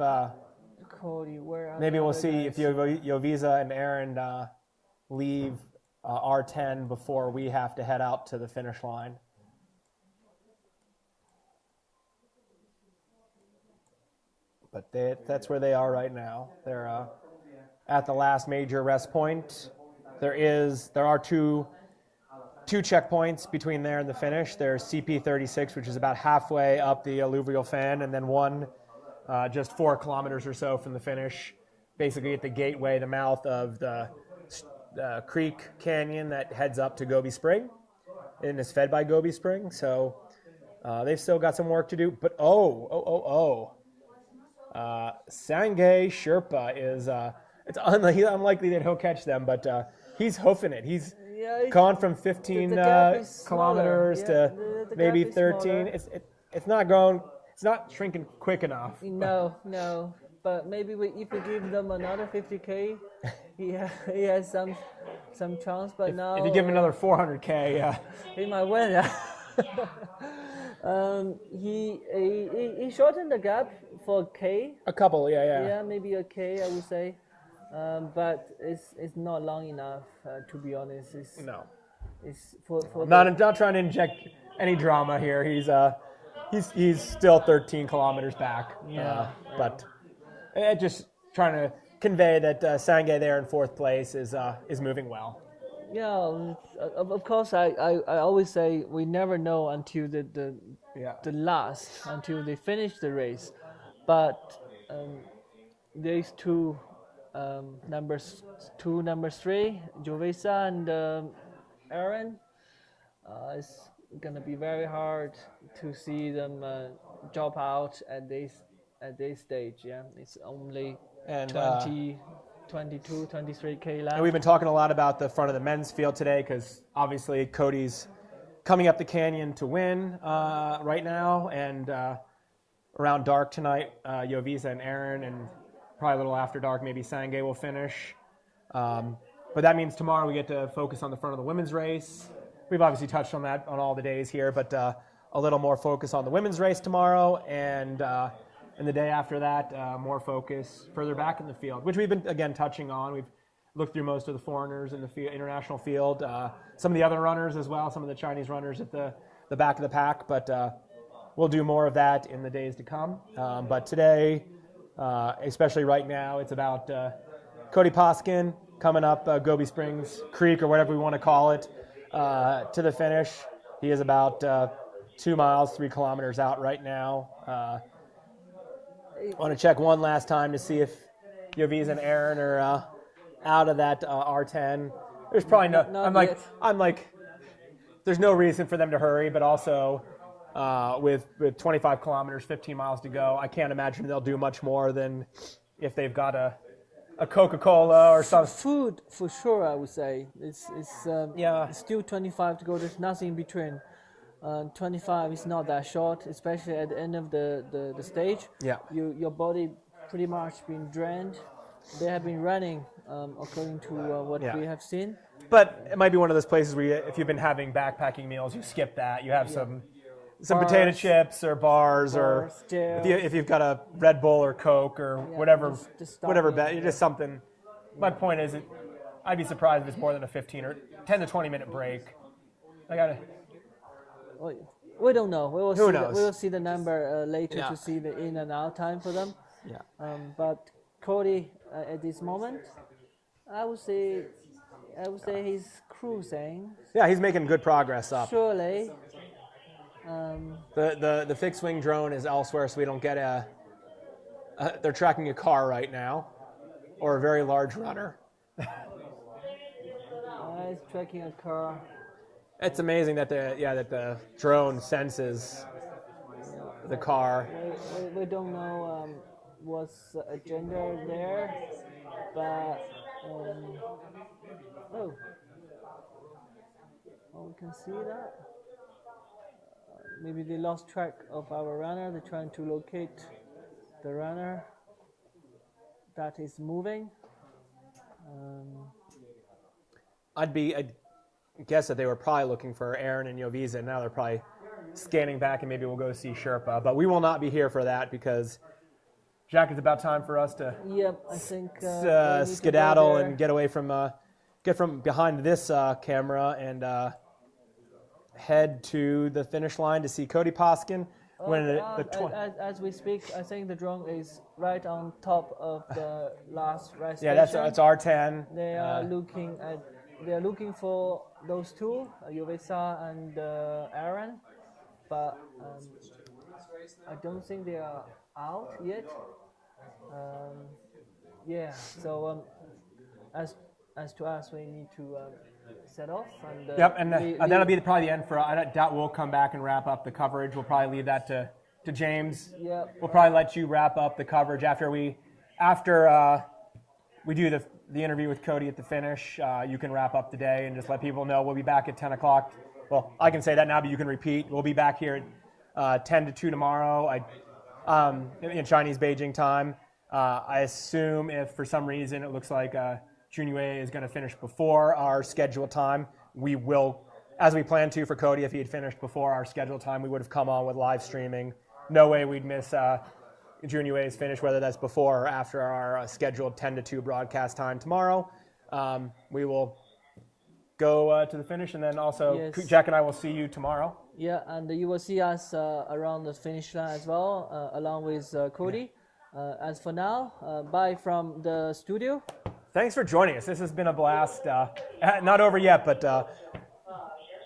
Cody, where maybe we'll see if Jovisa and Aaron leave R10 before we have to head out to the finish line. But that's where they are right now. They're at the last major rest point. There are two checkpoints between there and the finish. There's CP36, which is about halfway up the alluvial fan, and then one just 4 kilometers or so from the finish, basically at the gateway, the mouth of the creek canyon that heads up to Gobi Spring and is fed by Gobi Spring. So they've still got some work to do. But Sangay Sherpa is, it's unlikely that he'll catch them, but he's hoofing it. He's gone from 15 kilometers to maybe 13. It's not going it's not shrinking quick enough. No. But maybe if we give them another 50K, he has some chance. But now If you give him another 400K, yeah. he might win. Yeah. He shortened the gap for a K. A couple, yeah. Yeah, maybe a K, I would say. But it's not long enough, to be honest. It's for not trying to inject any drama here. He's still 13 kilometers back. But just trying to convey that Sangay there in fourth place is moving well. Yeah, of course. I always say we never know until the last, until they finish the race. But these two number 3, Jovesa and Aaron, it's gonna be very hard to see them drop out at this stage. Yeah, it's only 22, 23K left. And we've been talking a lot about the front of the men's field today because obviously Cody's coming up the canyon to win right now, and around dark tonight, Jovisa and Aaron, and probably a little after dark, maybe Sangay will finish. But that means tomorrow we get to focus on the front of the women's race. We've obviously touched on that on all the days here, but a little more focus on the women's race tomorrow, and the day after that, more focus further back in the field, which we've been, again, touching on. We've looked through most of the foreigners in the international field, some of the other runners as well, some of the Chinese runners at the back of the pack, but we'll do more of that in the days to come. But today, especially right now, it's about Cody Poskin coming up Gobi Springs Creek, or whatever we want to call it, to the finish. He is about 2 miles, 3 kilometers out right now. I want to check one last time to see if Jovisa and Aaron are out of that R10. There's probably I'm like, there's no reason for them to hurry, but also with 25 kilometers, 15 miles to go, I can't imagine they'll do much more than if they've got a Coca-Cola or something. Food, for sure, I would say. It's still 25 to go. There's nothing in between. 25 is not that short, especially at the end of the stage. Yeah. Your body pretty much been drained. They have been running according to what we have seen. But it might be one of those places where if you've been having backpacking meals, you skip that. You have some bars, potato chips or bars or if you've got a Red Bull or Coke or whatever, just something. My point is, I'd be surprised if it's more than a 15 or 10 to 20 minute break. We don't know. Who knows? We will see the number later to see the in and out time for them. Yeah. But Cody, at this moment, I would say he's cruising. Yeah, he's making good progress up. Surely. The fixed wing drone is elsewhere, so we don't get they're tracking a car right now, or a very large runner. He's tracking a car. It's amazing that the drone senses the car. We don't know what's the agenda there, but we can see that. Maybe they lost track of our runner. They're trying to locate the runner that is moving. I'd guess that they were probably looking for Aaron and Jovisa, and now they're probably scanning back, and maybe we'll go see Sherpa. But we will not be here for that because, Jack, it's about time for us to I think skedaddle and get away from behind this camera and head to the finish line to see Cody Poskin. As we speak, I think the drone is right on top of the last rest station. Yeah, that's R10. They are looking for those two, Jovisa and Aaron, but I don't think they are out yet. So as to us, we need to set off. And that'll be probably the end for. I doubt we'll come back and wrap up the coverage. We'll probably leave that to James. Yep. We'll probably let you wrap up the coverage after we do the interview with Cody at the finish. You can wrap up the day and just let people know we'll be back at 10 o'clock. Well, I can say that now, but you can repeat. We'll be back here at 10 to 2 tomorrow. In Chinese Beijing time. I assume if for some reason it looks like Junyue is going to finish before our scheduled time, we will, as we planned to for Cody, if he had finished before our scheduled time, we would have come on with live streaming. No way we'd miss Junyue's finish, whether that's before or after our scheduled 10 to 2 broadcast time tomorrow. We will go to the finish, and then also Yes. Jack and I will see you tomorrow. Yeah, and you will see us around the finish line as well, along with Cody. As for now, bye from the studio. Thanks for joining us. This has been a blast. Not over yet, but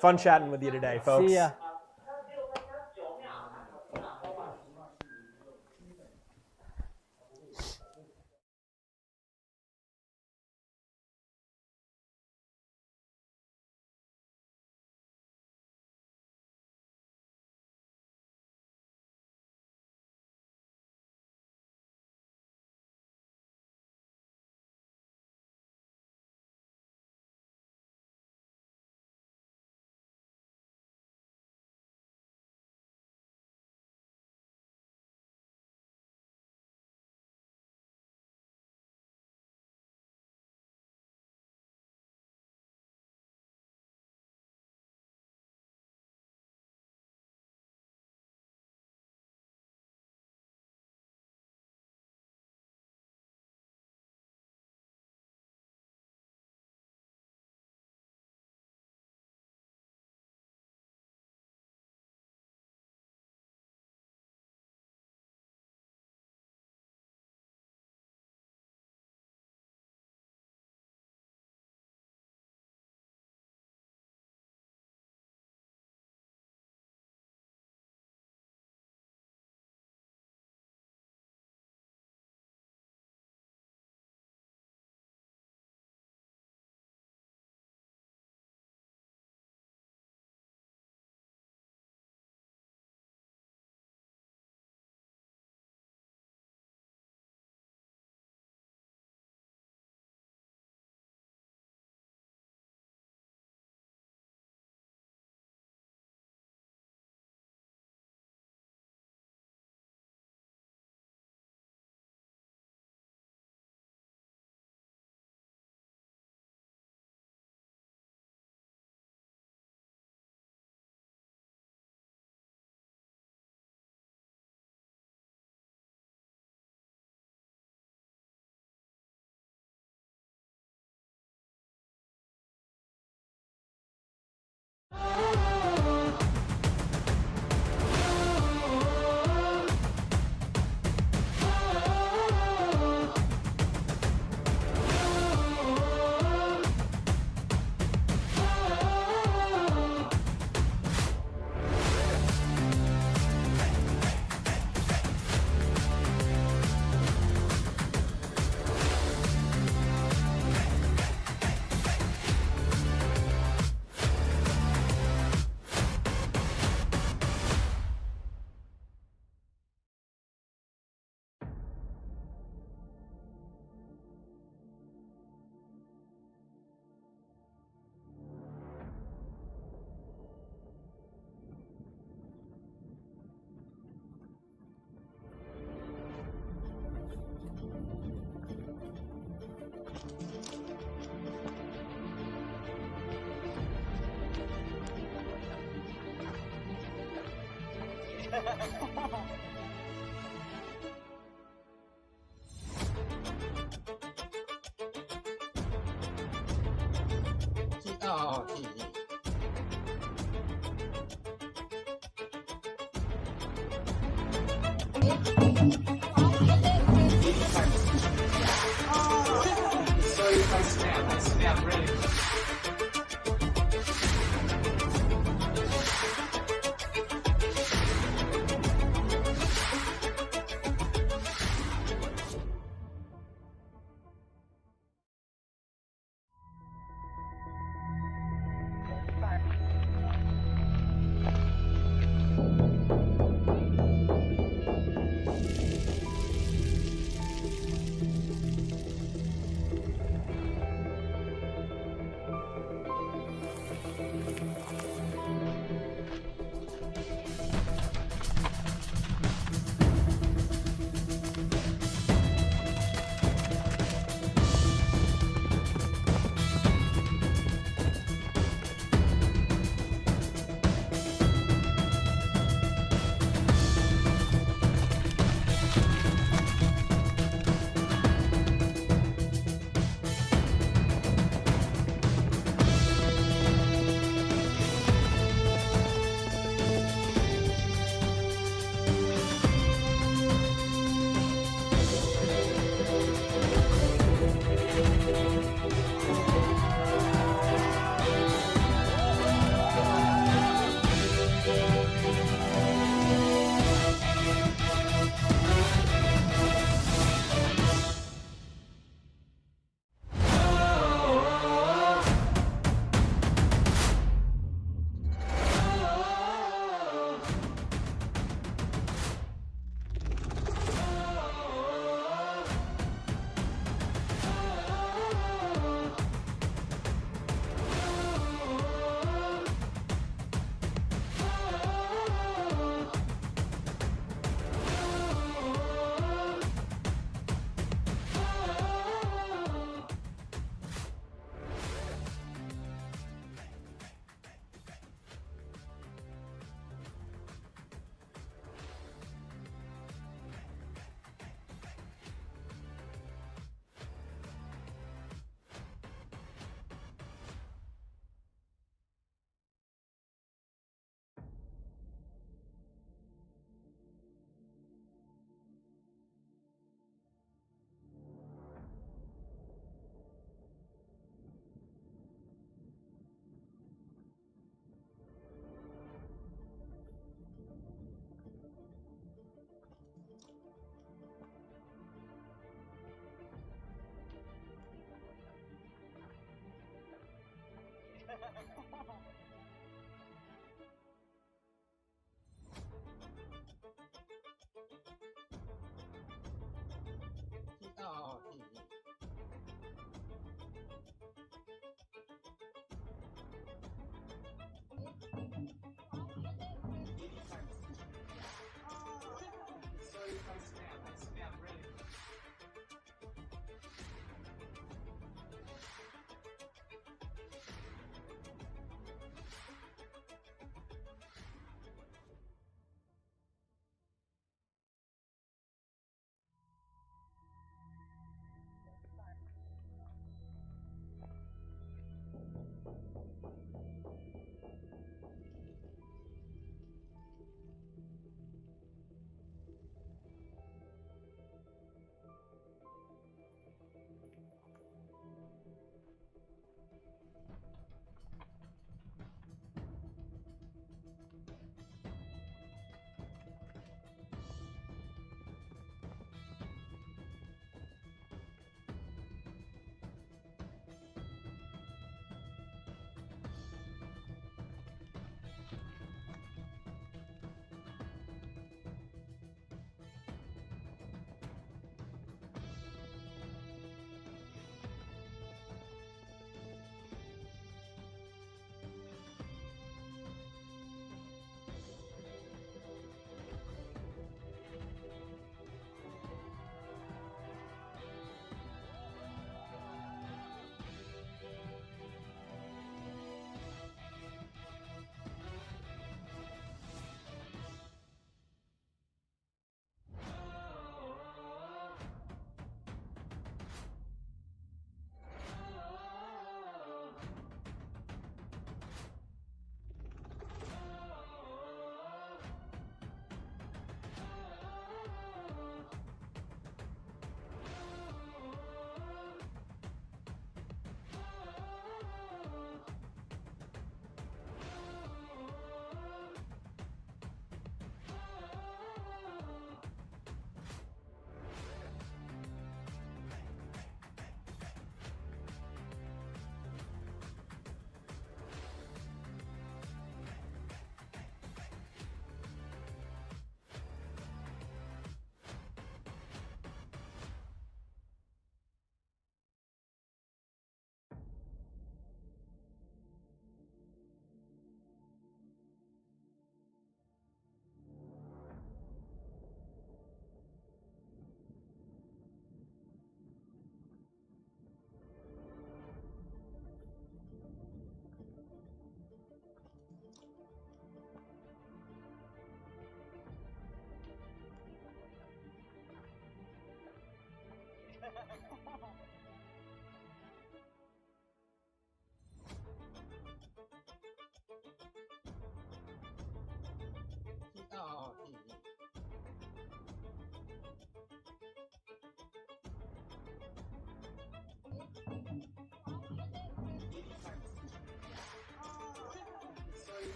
fun chatting with you today, folks. See ya.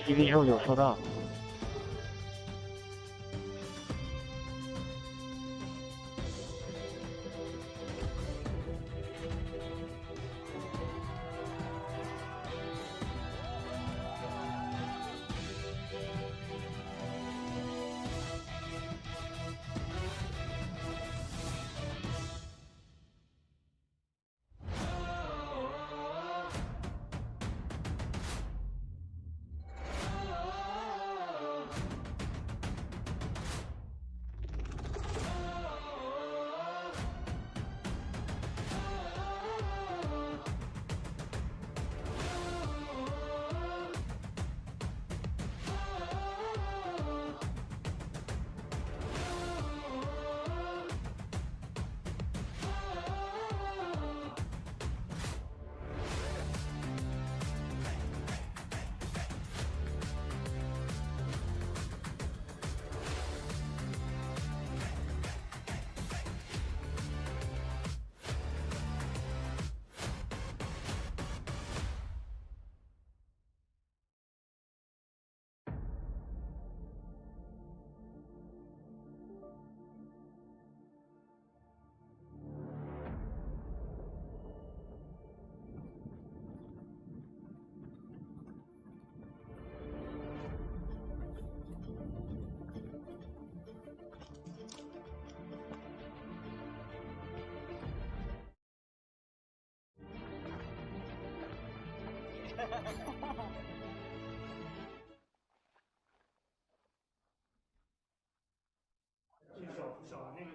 TV 肉有收到。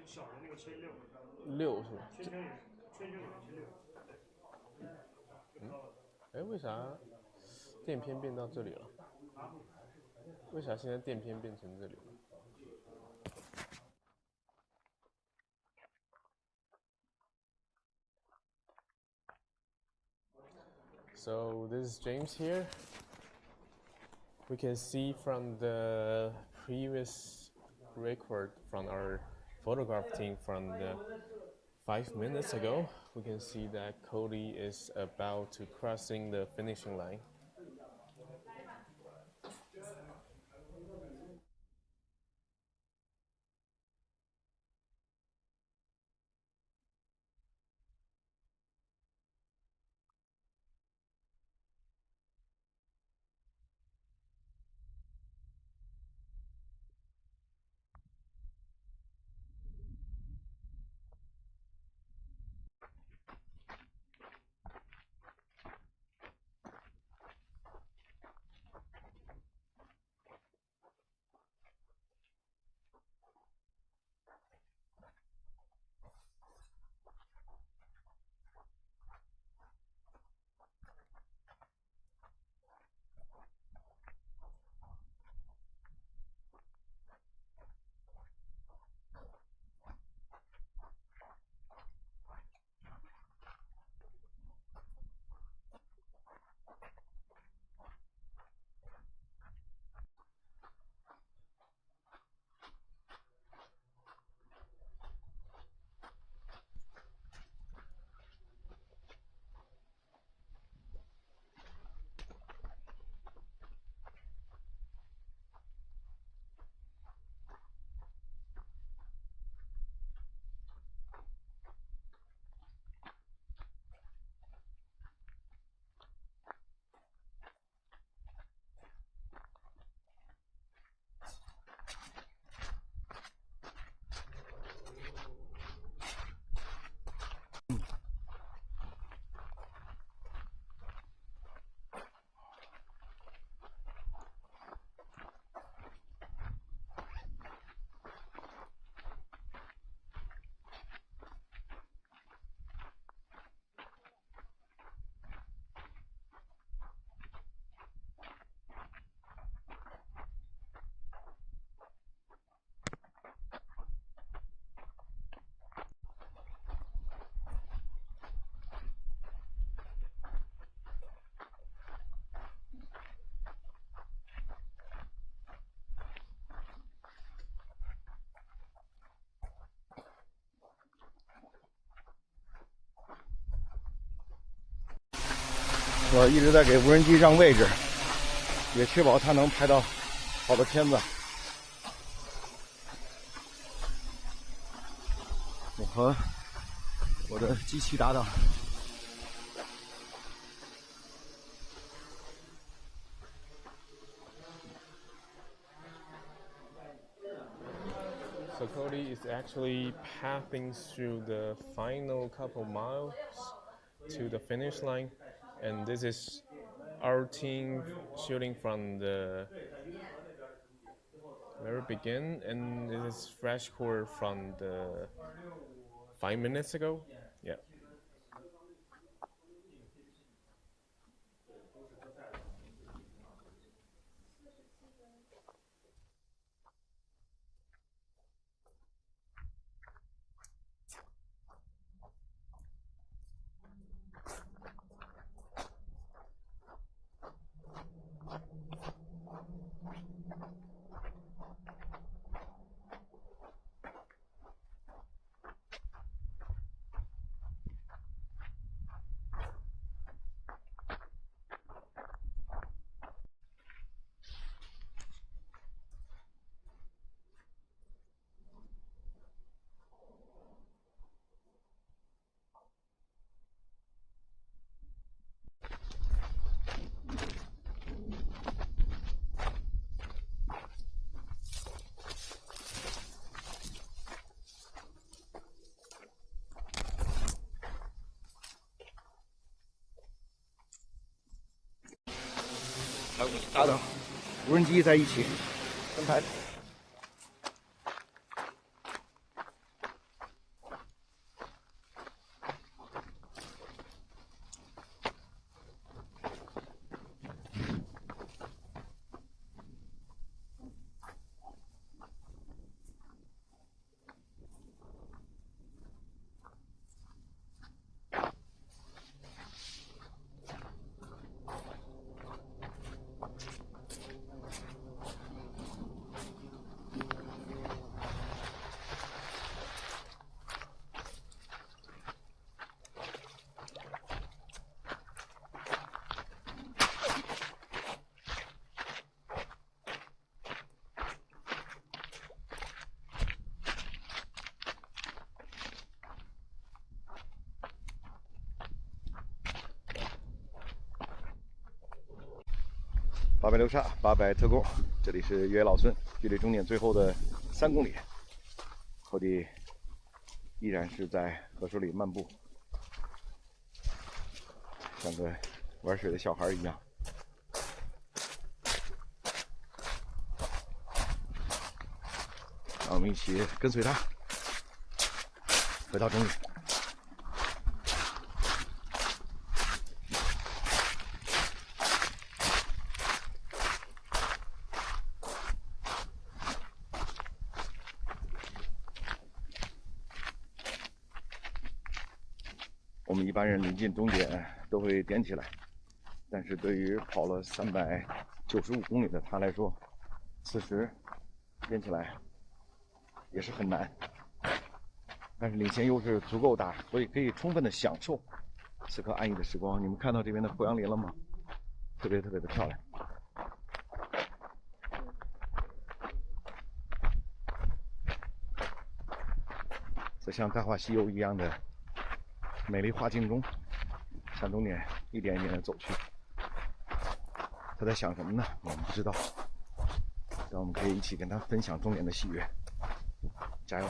小的那个切6，是吧？圈圈里面切6。哎，为啥垫片变到这里了？为啥现在垫片变成这里了？ So this is James here. We can see from the previous record from our photograph team from the 5 minutes ago, we can see that Cody is about to crossing the finishing line.我一直在给无人机让位置，也确保它能拍到好的片子。我和我的机器搭档。 So Cody is actually passing through the final couple miles to the finish line, and this is our team shooting from the very begin, and this is fresh core from the 5 minutes ago. Yeah. 大灯，无人机在一起跟拍。800流沙，800特供，这里是越野老村，距离终点最后的3公里，寇弟依然是在河水里漫步，像个玩水的小孩一样。让我们一起跟随他，回到终点。我们一般人临近终点都会点起来，但是对于跑了395公里的他来说，此时点起来也是很难。但是领先优势足够大，所以可以充分的享受此刻安逸的时光。你们看到这边的胡杨林了吗？特别的漂亮。在像《大话西游》一样的美丽画境中，向终点一点一点的走去。他在想什么呢？我们不知道，但我们可以一起跟他分享终点的喜悦。加油！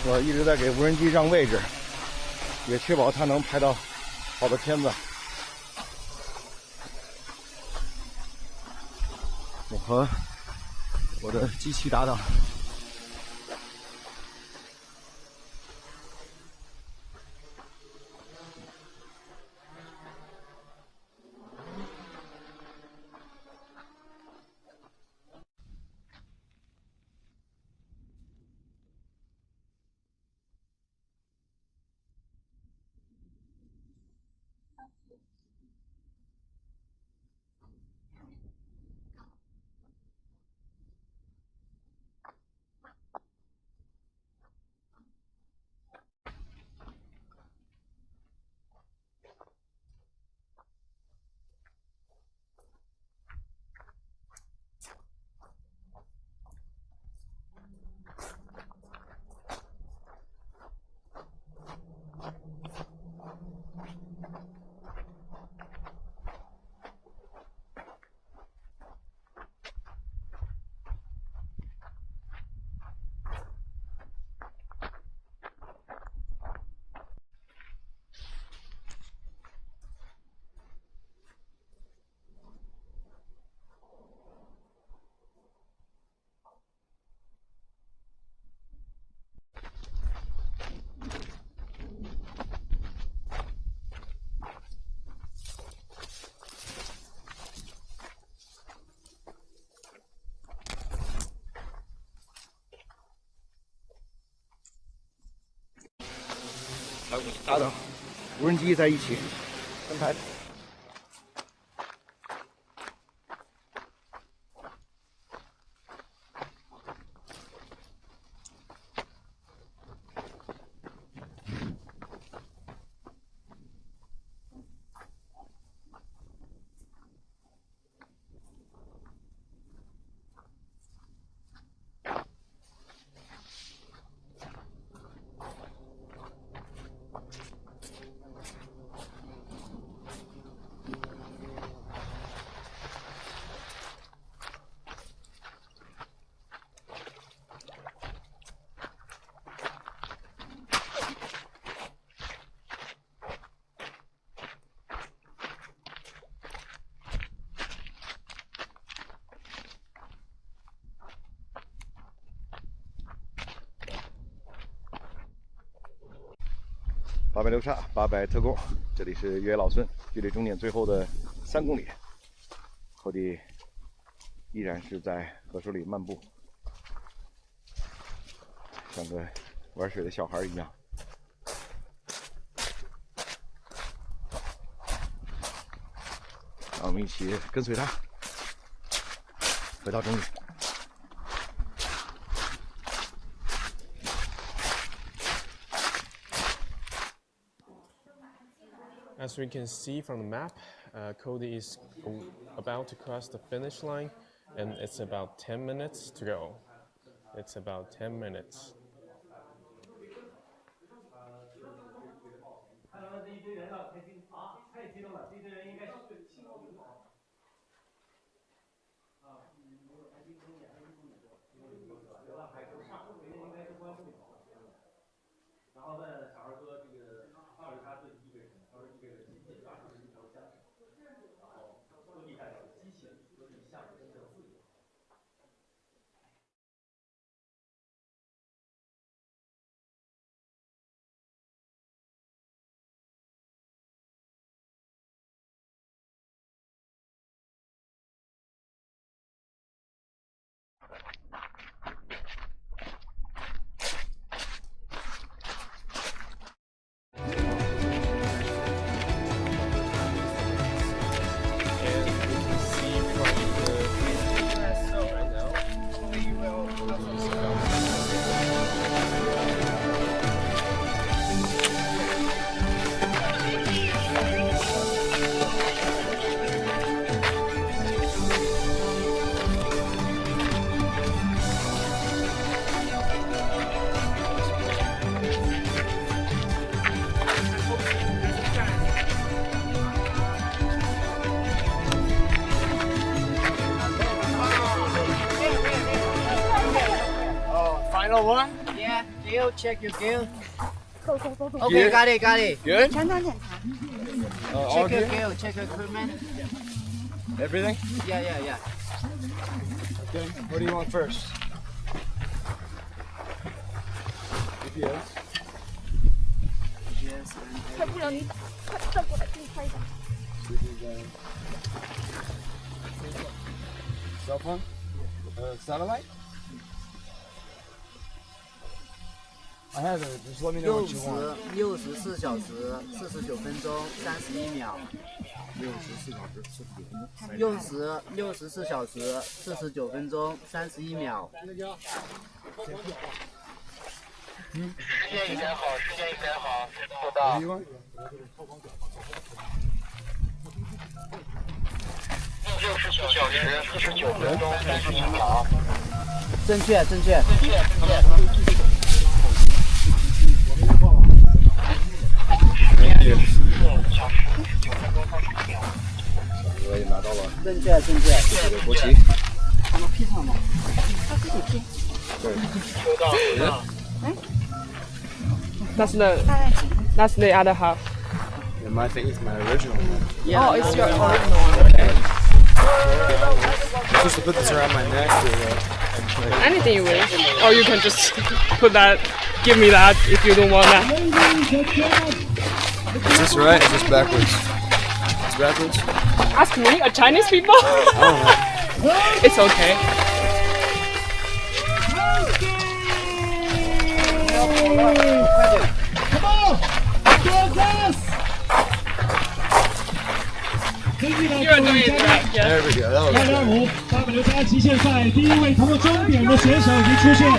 我一直在给无人机让位置，也确保它能拍到好的片子。我和我的机器搭档。搭档，无人机在一起分排。800流沙，800特供，这里是越野老孙，距离终点最后的3公里，寇弟依然是在河水里漫步，像个玩水的小孩一样。让我们一起跟随他，回到终点。As we can see from the map, Cody is about to cross the finish line, and it's about 10 minutes to go. It's about 10 minutes. Final one? Yeah. Gill, check your gill. Okay, Gear. got it. Good? 全场检查。 all Check your good? gill, check your equipment. Everything? Yeah. Okay. What do you want first? GPS. 快不了，你快转过来，给你拍一张。 Cell phone? Satellite? I have it. Just let me know what you want. 64小时49分钟31秒。64小时49分钟31秒。时间一点好，做到。64小时49分钟31秒。正确。我也拿到了正确。这个国旗。他们披上吗？他自己披。对。 That's the other half. And my thing is my original one. Oh, it's your original one. I'm supposed to put this around my neck or Anything you wish. Or you can just put that, give me that if you don't want that. Is this right? Is this backwards? It's backwards? Ask me, a Chinese people? I don't know. It's okay. 225-800流加极限赛第一位通过终点的选手已经出现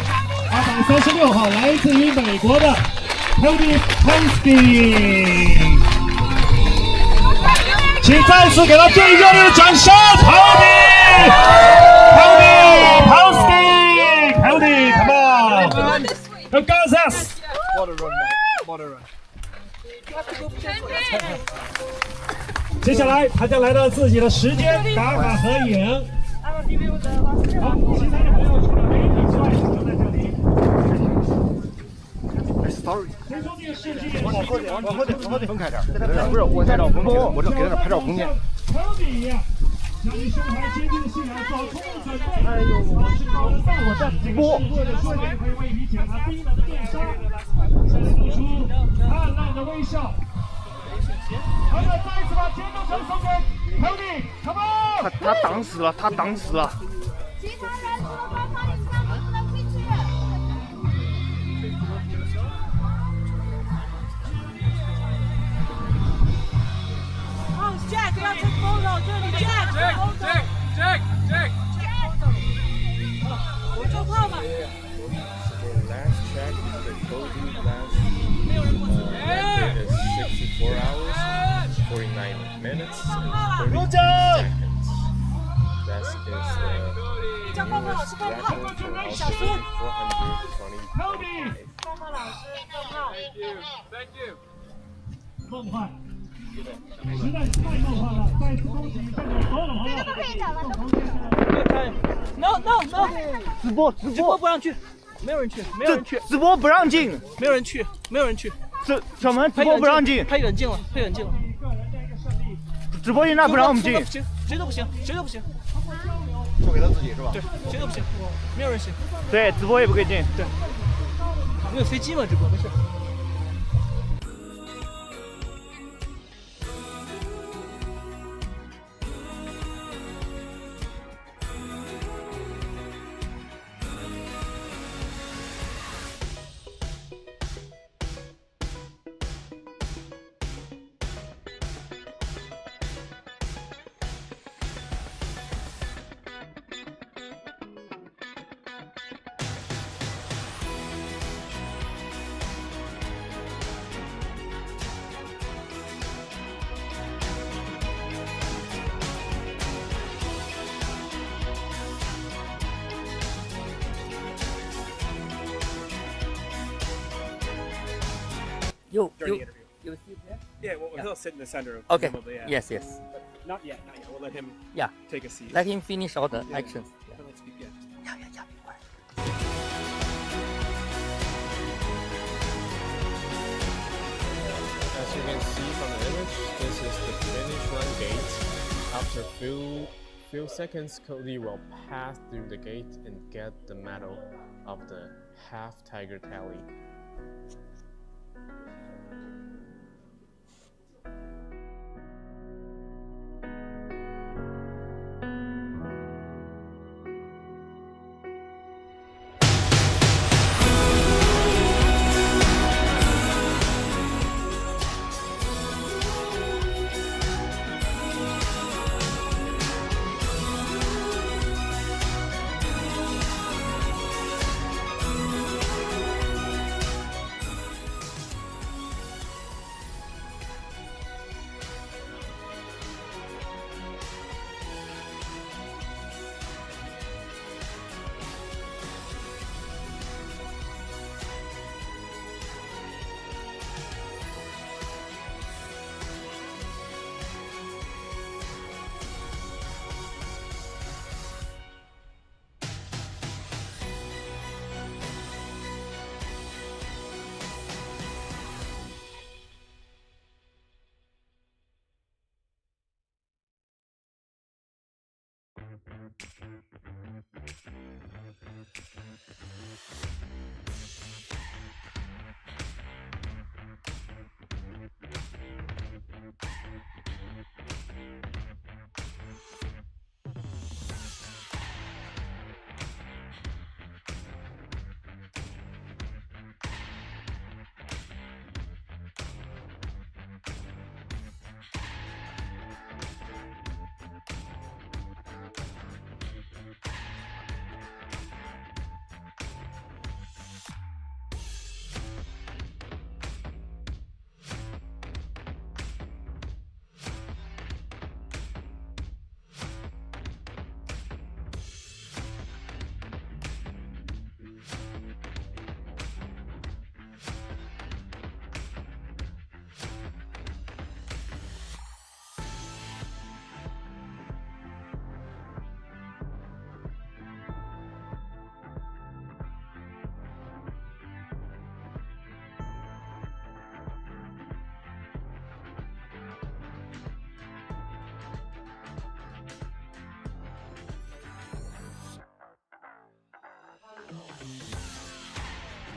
，236号来自于美国的 Cody Pansky， 请再次给他最热烈的掌声 ，Cody Pansky，Cody，come on，go guys！ What a run, man. What a run. 接下来，他将来到自己的时间打卡合影。好，其他的朋友除了媒体之外，就在这里。Sorry。先说这个世界，往后点，分开点。不是，我在找空间，我这给他拍照空间。将你胸怀坚定的信仰做好充分准备。哎呦，我在播。为了说明会为你检查冰冷的面纱，现在露出灿烂的微笑。好的，再一次把节奏传送给 Cody，Come on！ 他挡死了。其他人除了官方影像都不能进去。哦 ，Jack 要成功了，这里 Jack，我就怕嘛。 Last check, the Gobi last record is 64 hours, 49 minutes, and 30 seconds. That is the record for also 420. 梦幻，实在是太梦幻了！再次恭喜现场所有的朋友。这个可以讲了。No， 直播不让去，没有人去。直播不让进，没有人去。这什么？直播不让进？太远近了。直播间那不让我们进。谁都不行。就给他自己是吧？对，谁都不行，没有人行。对，直播也不可以进。对，没有飞机嘛，直播没事。You see it there? Yeah, well, he'll sit in the center of Okay. presumably, yeah. Yes. But not yet. We'll let him take a seat. Let him finish all the actions. So let's begin. you can see from the image, this is the finish line gate. After few seconds, Cody will pass through the gate and get the medal of the half tiger tally.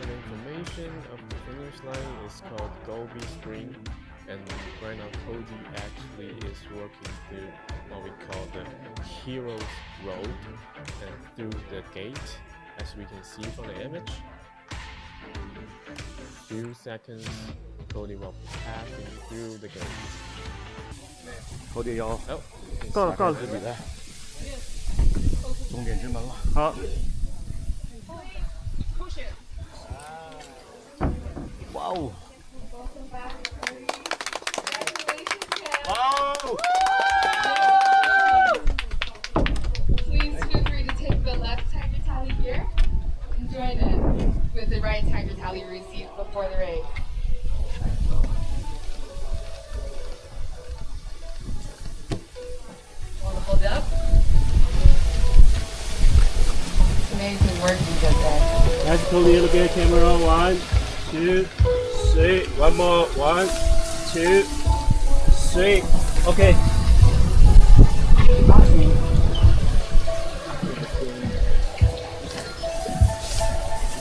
The information of the finish line is called Gobi Spring, and right now Cody actually is working through what we call the Hero's Road and through the gate, as we can see from the image. Few seconds, Cody will pass through the gate. Cody 要到了，到了，比赛，终点之门了。好。哇哦！哇哦！ Please feel free to take the left tiger tally here and join in with the right tiger tally received before the race. Want to hold up? Amazing work you did there. Nice, Cody. Look at camera. 1, 2, 3. One more. 1, 2, 3. Okay.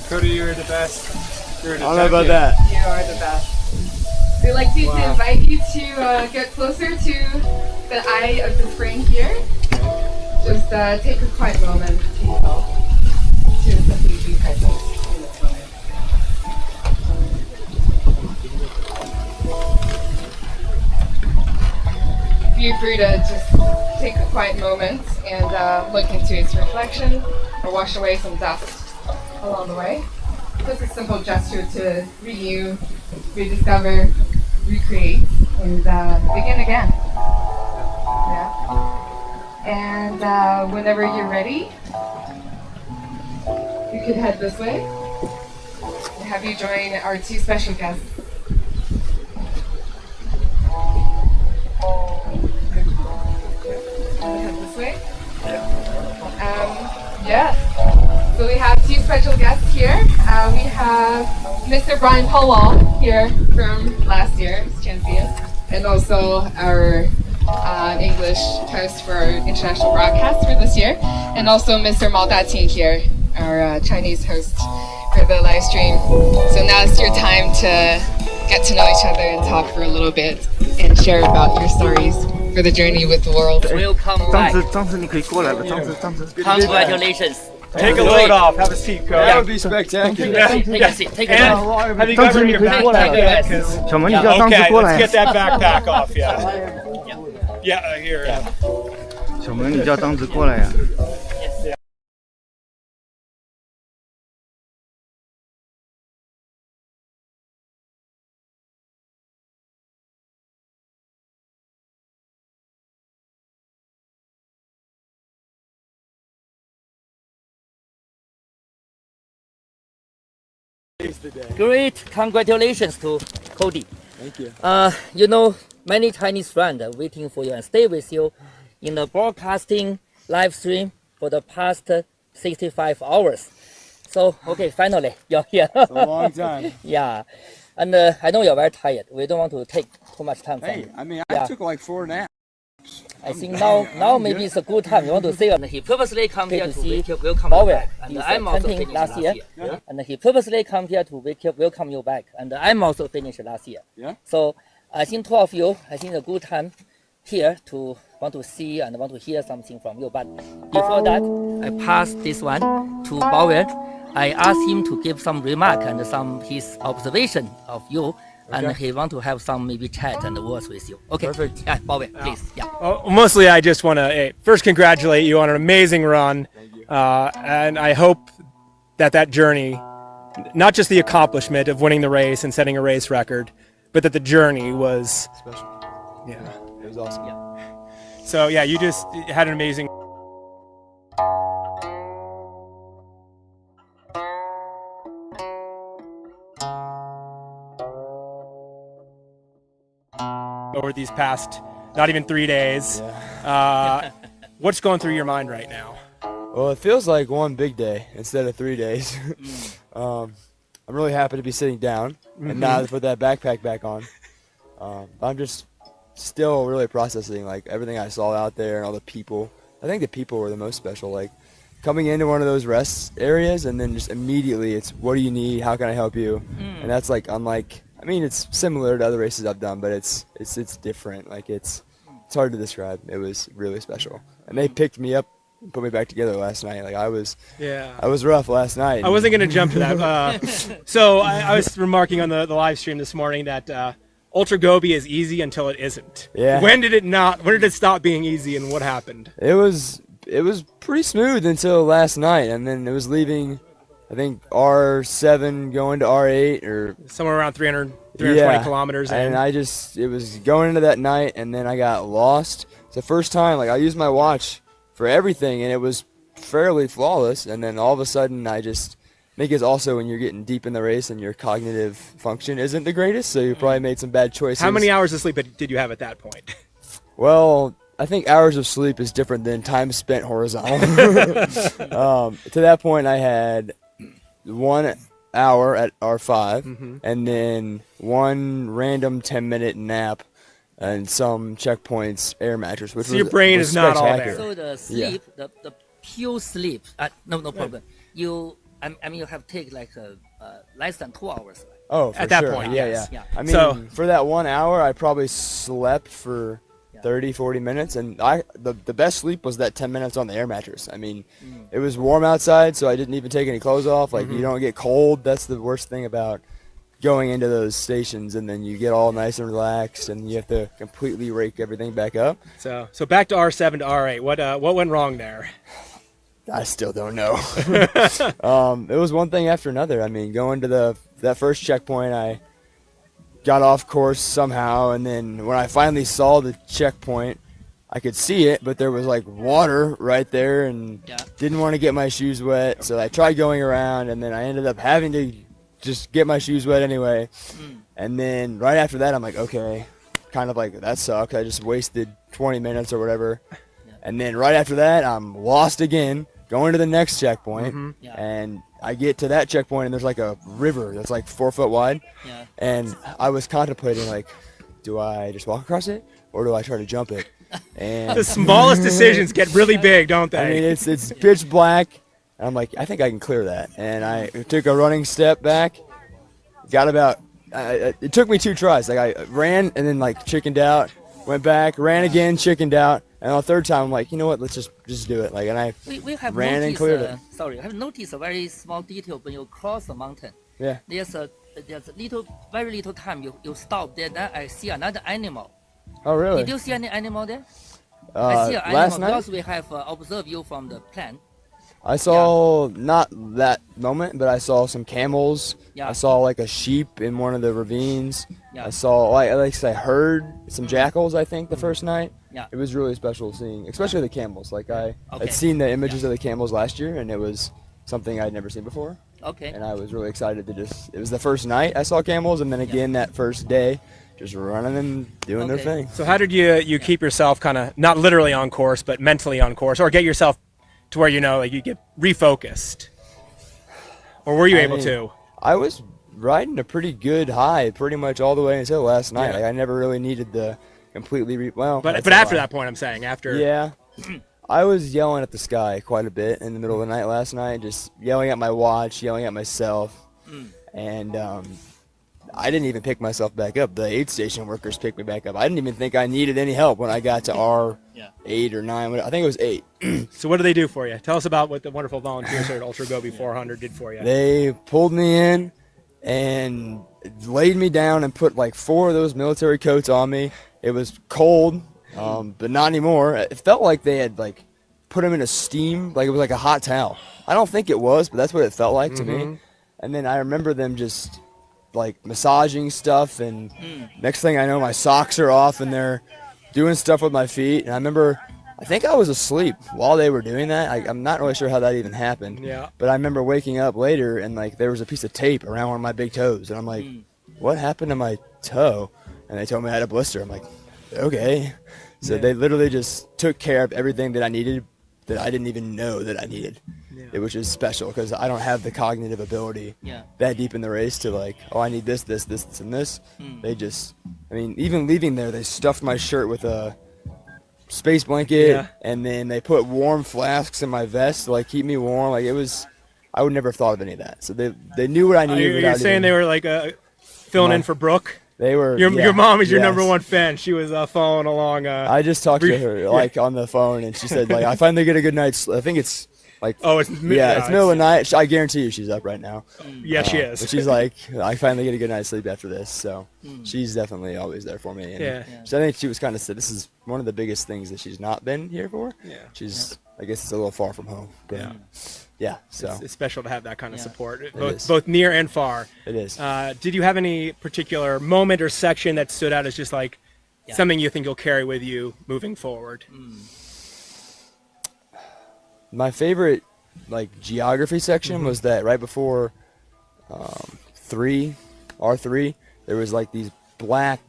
Cody, you're the best. You're the I don't know about champion. that. You are the best. We'd like to invite you to get closer to the eye of the spring here. Just take a quiet moment to yourself to simply be present in this moment. Feel free to just take a quiet moment and look into its reflection or wash away some dust along the way. Just a simple gesture to renew, rediscover, recreate, and begin again. Yeah. And whenever you're ready, you could head this way and have you join our 2 special guests. Head this way. Yeah. So we have 2 special guests here. We have Mr. Brian Powell here from last year's champion, and also our English host for our international broadcast for this year, and also Mr. Mao Daqing here, our Chinese host for the live stream. So now it's your time to get to know each other and talk for a little bit and share about your stories for the journey with the world. Welcome 张子你可以过来了，张子。 Congratulations. Take a load off. Have a seat, coach. That would be spectacular. Take a seat. Take a And seat. have you got rid of your backpack yet? 'Cause- 小门，你叫张子 Okay, 过来 let's 呀 get。that backpack off. Yeah, here. 小门，你叫张子过来呀。 Great, congratulations to Cody. Thank you. You know, many Chinese friends are waiting for you and stay with you in the broadcasting live stream for the past 65 hours. So, okay, finally, you're here. It's a long time. Yeah, and I know you're very tired. We don't want to take too much time from Hey, you. I mean, I took like 4 naps. I think now maybe it's a good time. You want to say he purposely come here to see Bauer, and I'm also finished last year. And he purposely come here to welcome you back, and I'm also finished last year. Yeah. So I think two of you, I think a good time here to want to see and want to hear something from you. But before that, I pass this one to Bauer. I asked him to give some remark and some his observation of you. And he want to have some maybe chat and words with you. Okay. Perfect. Yeah, Bobby, please. Yeah. Well, mostly, I just want to first congratulate you on an amazing run. Thank you. And I hope that journey, not just the accomplishment of winning the race and setting a race record, but that the journey was special. Yeah. It was awesome. Yeah. So yeah, you just had an amazing. Over these past, not even 3 days. Yeah. What's going through your mind right now? Well, it feels like one big day instead of 3 days. I'm really happy to be sitting down and not put that backpack back on. I'm just still really processing like everything I saw out there and all the people. I think the people were the most special. Like coming into one of those rest areas and then just immediately it's, what do you need? How can I help you? And that's like unlike. I mean, it's similar to other races I've done, but it's different. Like it's hard to describe. It was really special, and they picked me up, and put me back together last night. Like I was rough last night. I wasn't going to jump to that. So I was remarking on the live stream this morning that Ultra Gobi is easy until it isn't. Yeah. When did it not? When did it stop being easy, and what happened? It was pretty smooth until last night, and then it was leaving. I think R7 going to R8 or somewhere around 320 kilometers. And it was going into that night, and then I got lost. It's the first time, like I used my watch for everything, and it was fairly flawless. And then all of a sudden, I think it's also when you're getting deep in the race and your cognitive function isn't the greatest, so you probably made some bad choices. How many hours of sleep did you have at that point? Well, I think hours of sleep is different than time spent horizontal. To that point, I had 1 hour at R5, and then one random 10-minute nap and some checkpoints air mattress, which so your brain is not all there. So the sleep, the pure sleep, no problem. You, I mean, you have to take like less than 2 hours. Oh, for at that sure. point, yeah. I mean, for that 1 hour, I probably slept for 30, 40 minutes, and the best sleep was that 10 minutes on the air mattress. I mean, it was warm outside, so I didn't even take any clothes off. Like, you don't get cold. That's the worst thing about going into those stations, and then you get all nice and relaxed, and you have to completely rake everything back up. So back to R7 to R8. What went wrong there? I still don't know. It was one thing after another. I mean, going to that first checkpoint, I got off course somehow, and then when I finally saw the checkpoint, I could see it, but there was like water right there, and didn't want to get my shoes wet, so I tried going around, and then I ended up having to just get my shoes wet anyway. And then right after that, I'm like, okay, kind of like, that sucked. I just wasted 20 minutes or whatever. And then right after that, I'm lost again, going to the next checkpoint, and I get to that checkpoint and there's like a river that's like 4 foot wide. Yeah. And I was contemplating like, do I just walk across it or do I try to jump it? And The smallest decisions get really big, don't they? I mean, it's pitch black. And I'm like, I think I can clear that. And I took a running step back, got about, it took me 2 tries. Like I ran and then like chickened out, went back, ran again, chickened out. And on the 3rd time, I'm like, you know what, let's just do it. Like, and I we have ran noticed, and cleared it. Sorry, I have noticed a very small detail when you cross the mountain. Yeah. There's very little time you stop there. Then I see another animal. Oh, really? Did you see any animal there? I see an animal last night? because we have observed you from the plane. I saw not that moment, but I saw some camels. Yeah. I saw like a sheep in one of the ravines. Yeah. I saw like I heard some jackals. I think the first night. Yeah. It was really special seeing, especially the camels. Like Okay. I'd seen the images of the camels last year, and it was something I'd never seen before. Okay. And I was really excited to just. It was the first night I saw camels, and then again that first day, just running and doing their thing. So how did you keep yourself kind of not literally on course, but mentally on course, or get yourself to where like you get refocused, or were you able to? I was riding a pretty good high, pretty much all the way until last night. Yeah. Like I never really needed the completely But after that point, I'm saying after. Yeah, I was yelling at the sky quite a bit in the middle of the night last night, just yelling at my watch, yelling at myself, and I didn't even pick myself back up. The aid station workers picked me back up. I didn't even think I needed any help when I got to R8 or 9. I think it was 8. So what do they do for you? Tell us about what the wonderful volunteers here at Ultra Gobi 400 did for you. They pulled me in and laid me down and put like 4 of those military coats on me. It was cold, but not anymore. It felt like they had like put them in a steam, like it was like a hot towel. I don't think it was, but that's what it felt like to me. And then I remember them just like massaging stuff, and next thing I know, my socks are off and they're doing stuff with my feet. And I remember, I think I was asleep while they were doing that. I'm not really sure how that even happened. Yeah. But I remember waking up later and like there was a piece of tape around one of my big toes, and I'm like, what happened to my toe? And they told me I had a blister. I'm like, okay. So they literally just took care of everything that I needed that I didn't even know that I needed. It was just special because I don't have the cognitive ability that deep in the race to like, oh, I need this, this, this, and this. They just, I mean, even leaving there, they stuffed my shirt with a space blanket, and then they put warm flasks in my vest to like keep me warm. Like it was, I would never have thought of any of that. So they knew what I needed. You're saying they were like filling in for Brooke? They were. Your mom is your number one fan. She was following along. I just talked to her like on the phone, and she said like I finally get a good night's. I think it's like it's middle of the night. I guarantee you she's up right now. Yeah, she is. But she's like, I finally get a good night's sleep after this. So she's definitely always there for me. And so I think she was kind of said this is one of the biggest things that she's not been here for. Yeah, she's. I guess it's a little far from home. But yeah, so it's special to have that kind of support, both near and far. It is. Did you have any particular moment or section that stood out as just like something you think you'll carry with you moving forward? My favorite like geography section was that right before R3, there was like these black,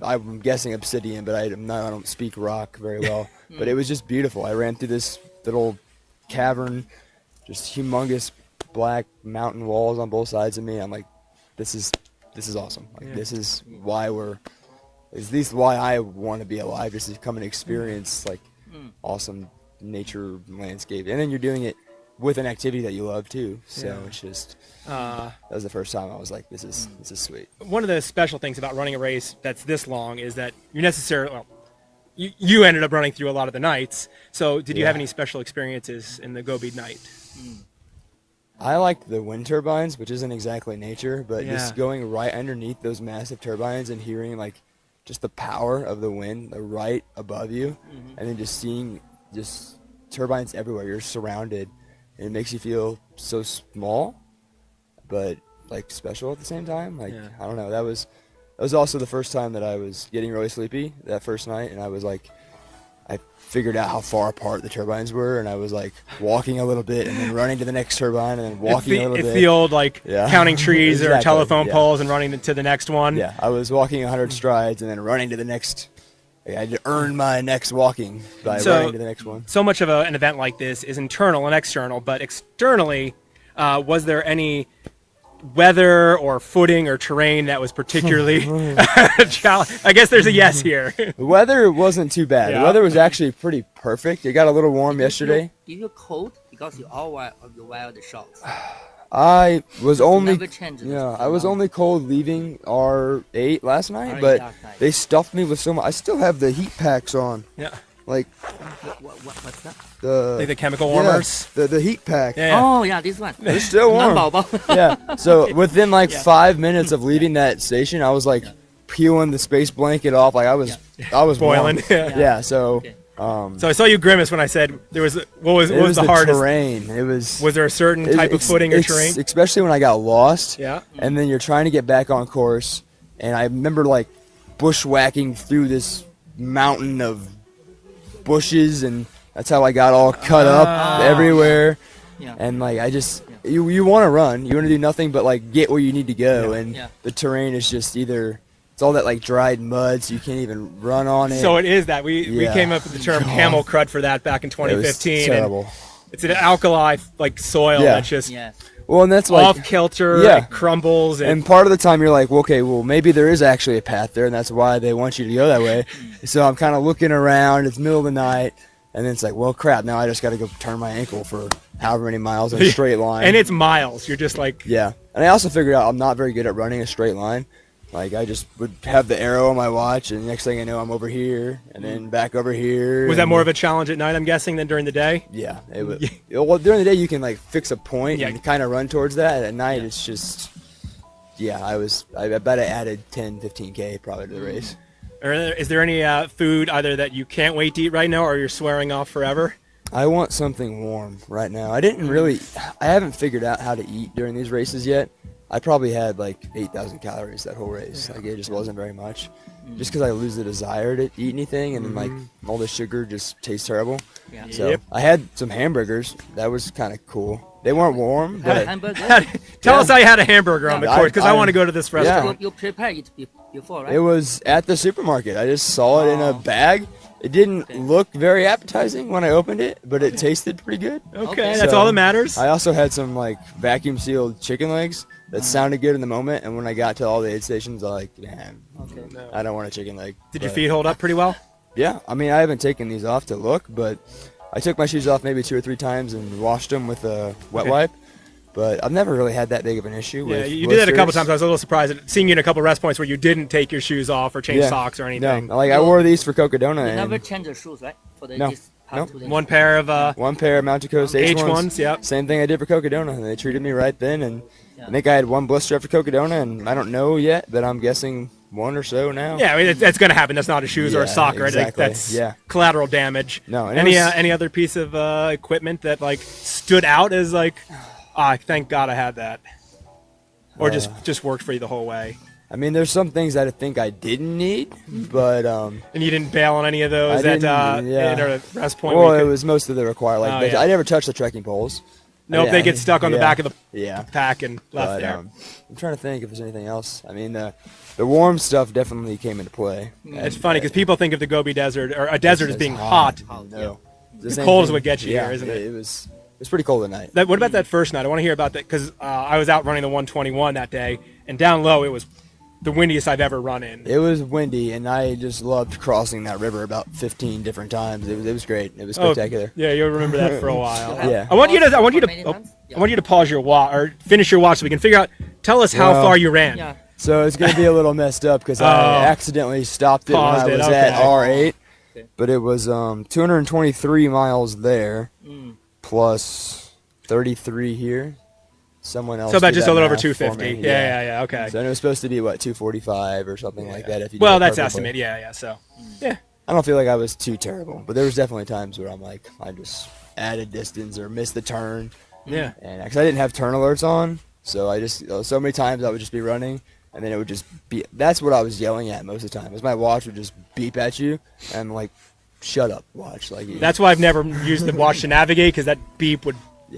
I'm guessing obsidian, but I don't speak rock very well. But it was just beautiful. I ran through this little cavern, just humongous black mountain walls on both sides of me. I'm like, this is awesome. Like, this is why at least why I want to be alive, just to come and experience like awesome nature landscape. And then you're doing it with an activity that you love too. So it's just that was the first time I was like, this is sweet. One of the special things about running a race that's this long is that you ended up running through a lot of the nights. So did you have any special experiences in the Gobi night? I like the wind turbines, which isn't exactly nature, but just going right underneath those massive turbines and hearing like just the power of the wind right above you, and then just seeing just turbines everywhere. You're surrounded, and it makes you feel so small, but like special at the same time. Like I don't know. That was also the first time that I was getting really sleepy that first night, and I was like, I figured out how far apart the turbines were, and I was like walking a little bit and then running to the next turbine and then walking a little bit. It's the old like counting trees or telephone poles and running to the next one. Yeah, I was walking 100 strides and then running to the next. I had to earn my next walking by running to the next one. So much of an event like this is internal and external, but externally, Was there any weather or footing or terrain that was particularly challenging? I guess there's a yes here. The weather wasn't too bad. Yeah. The weather was actually pretty perfect. It got a little warm yesterday. Did you cold because you all wear the shorts? I was only never changes I was only cold leaving R8 last night, but they stuffed me with so much. I still have the heat packs on. Yeah. Like what's that? Like the chemical warmers? Yeah, the heat pack. Yeah. Oh yeah, this one. They're still warm. Yeah. So within like 5 minutes of leaving that station, I was like peeling the space blanket off. Like I was boiling. Warm. Yeah. So. So I saw you grimace when I said there was what was the hardest terrain. It was. Was there a certain type of footing or terrain? Especially when I got lost. Yeah. And then you're trying to get back on course, and I remember like bushwhacking through this mountain of bushes, and that's how I got all cut up everywhere. Yeah. And like I just you want to run, you want to do nothing but like get where you need to go, and the terrain is just either. It's all that like dried mud, so you can't even run on it. So it is that we came up with the term camel crud for that back in 2015. It was terrible. It's an alkali like soil that's just well, and that's like off kilter. It crumbles. And part of the time you're like, okay, well maybe there is actually a path there, and that's why they want you to go that way. So I'm kind of looking around. It's middle of the night, and then it's like, well, crap. Now I just got to go turn my ankle for however many miles in a straight line. And it's miles. You're just like and I also figured out I'm not very good at running a straight line. Like I just would have the arrow on my watch, and next thing I know, I'm over here, and then back over here. Was that more of a challenge at night, I'm guessing, than during the day? Yeah, it was. Well, during the day you can like fix a point and kind of run towards that. At night it's just, I bet I added 10, 15K probably to the race. Is there any food either that you can't wait to eat right now, or you're swearing off forever? I want something warm right now. I haven't figured out how to eat during these races yet. I probably had like 8,000 calories that whole race. Like it just wasn't very much. Just because I lose the desire to eat anything, and then like all the sugar just tastes terrible. Yeah. So I had some hamburgers. That was kind of cool. They weren't warm, but tell us how you had a hamburger on the course, because I want to go to this restaurant. You prepare it before, right? It was at the supermarket. I just saw it in a bag. It didn't look very appetizing when I opened it, but it tasted pretty good. Okay, that's all that matters. I also had some like vacuum sealed chicken legs that sounded good in the moment, and when I got to all the aid stations, I like, man, I don't want a chicken leg. Did your feet hold up pretty well? Yeah, I mean, I haven't taken these off to look, but I took my shoes off maybe 2 or 3 times and washed them with a wet wipe. But I've never really had that big of an issue with you did that a couple times. I was a little surprised at seeing you in a couple rest points where you didn't take your shoes off or change socks or anything. No, like I wore these for Cocodona. You never change the shoes, right? For the, No. One pair of Mountain Coast H1s. Yep. Same thing I did for Cocodona, and they treated me right then. And I think I had 1 blister after Cocodona, and I don't know yet, but I'm guessing 1 or so now. Yeah, I mean, that's going to happen. That's not a shoes or a sock, right? Exactly. That's collateral damage. No. Any other piece of equipment that like stood out as like, thank God I had that, or just worked for you the whole way? I mean, there's some things that I think I didn't need, but and you didn't bail on any of those at a rest point. Well, it was most of the required. Like I never touched the trekking poles. Nope, they get stuck on the back of the pack and left there. I'm trying to think if there's anything else. I mean, the warm stuff definitely came into play. It's funny because people think of the Gobi Desert or a desert as being hot. No, the cold is what gets you here, isn't it? It was pretty cold at night. What about that first night? I want to hear about that because I was out running the 121 that day, and down low it was the windiest I've ever run in. It was windy, and I just loved crossing that river about 15 different times. It was great. It was spectacular. Yeah, you'll remember that for a while. Yeah. I want you to pause your watch or finish your watch so we can figure out. Tell us how far you ran. Yeah. So it's going to be a little messed up because I accidentally stopped it when I was at R8, but it was 223 miles there plus 33 here. Someone else. So about did just that a little over math 250. for me. Yeah. Okay. So it was supposed to be 245 or something like that. If you well, did it that's perfectly. estimate. Yeah. So yeah. I don't feel like I was too terrible, but there was definitely times where I'm like, I just added distance or missed the turn. Yeah. And because I didn't have turn alerts on, so I just so many times I would just be running, and then it would just be. That's what I was yelling at most of the time. Is my watch would just beep at you, and I'm like, shut up, watch. Like that's why I've never used the watch to navigate because that beep would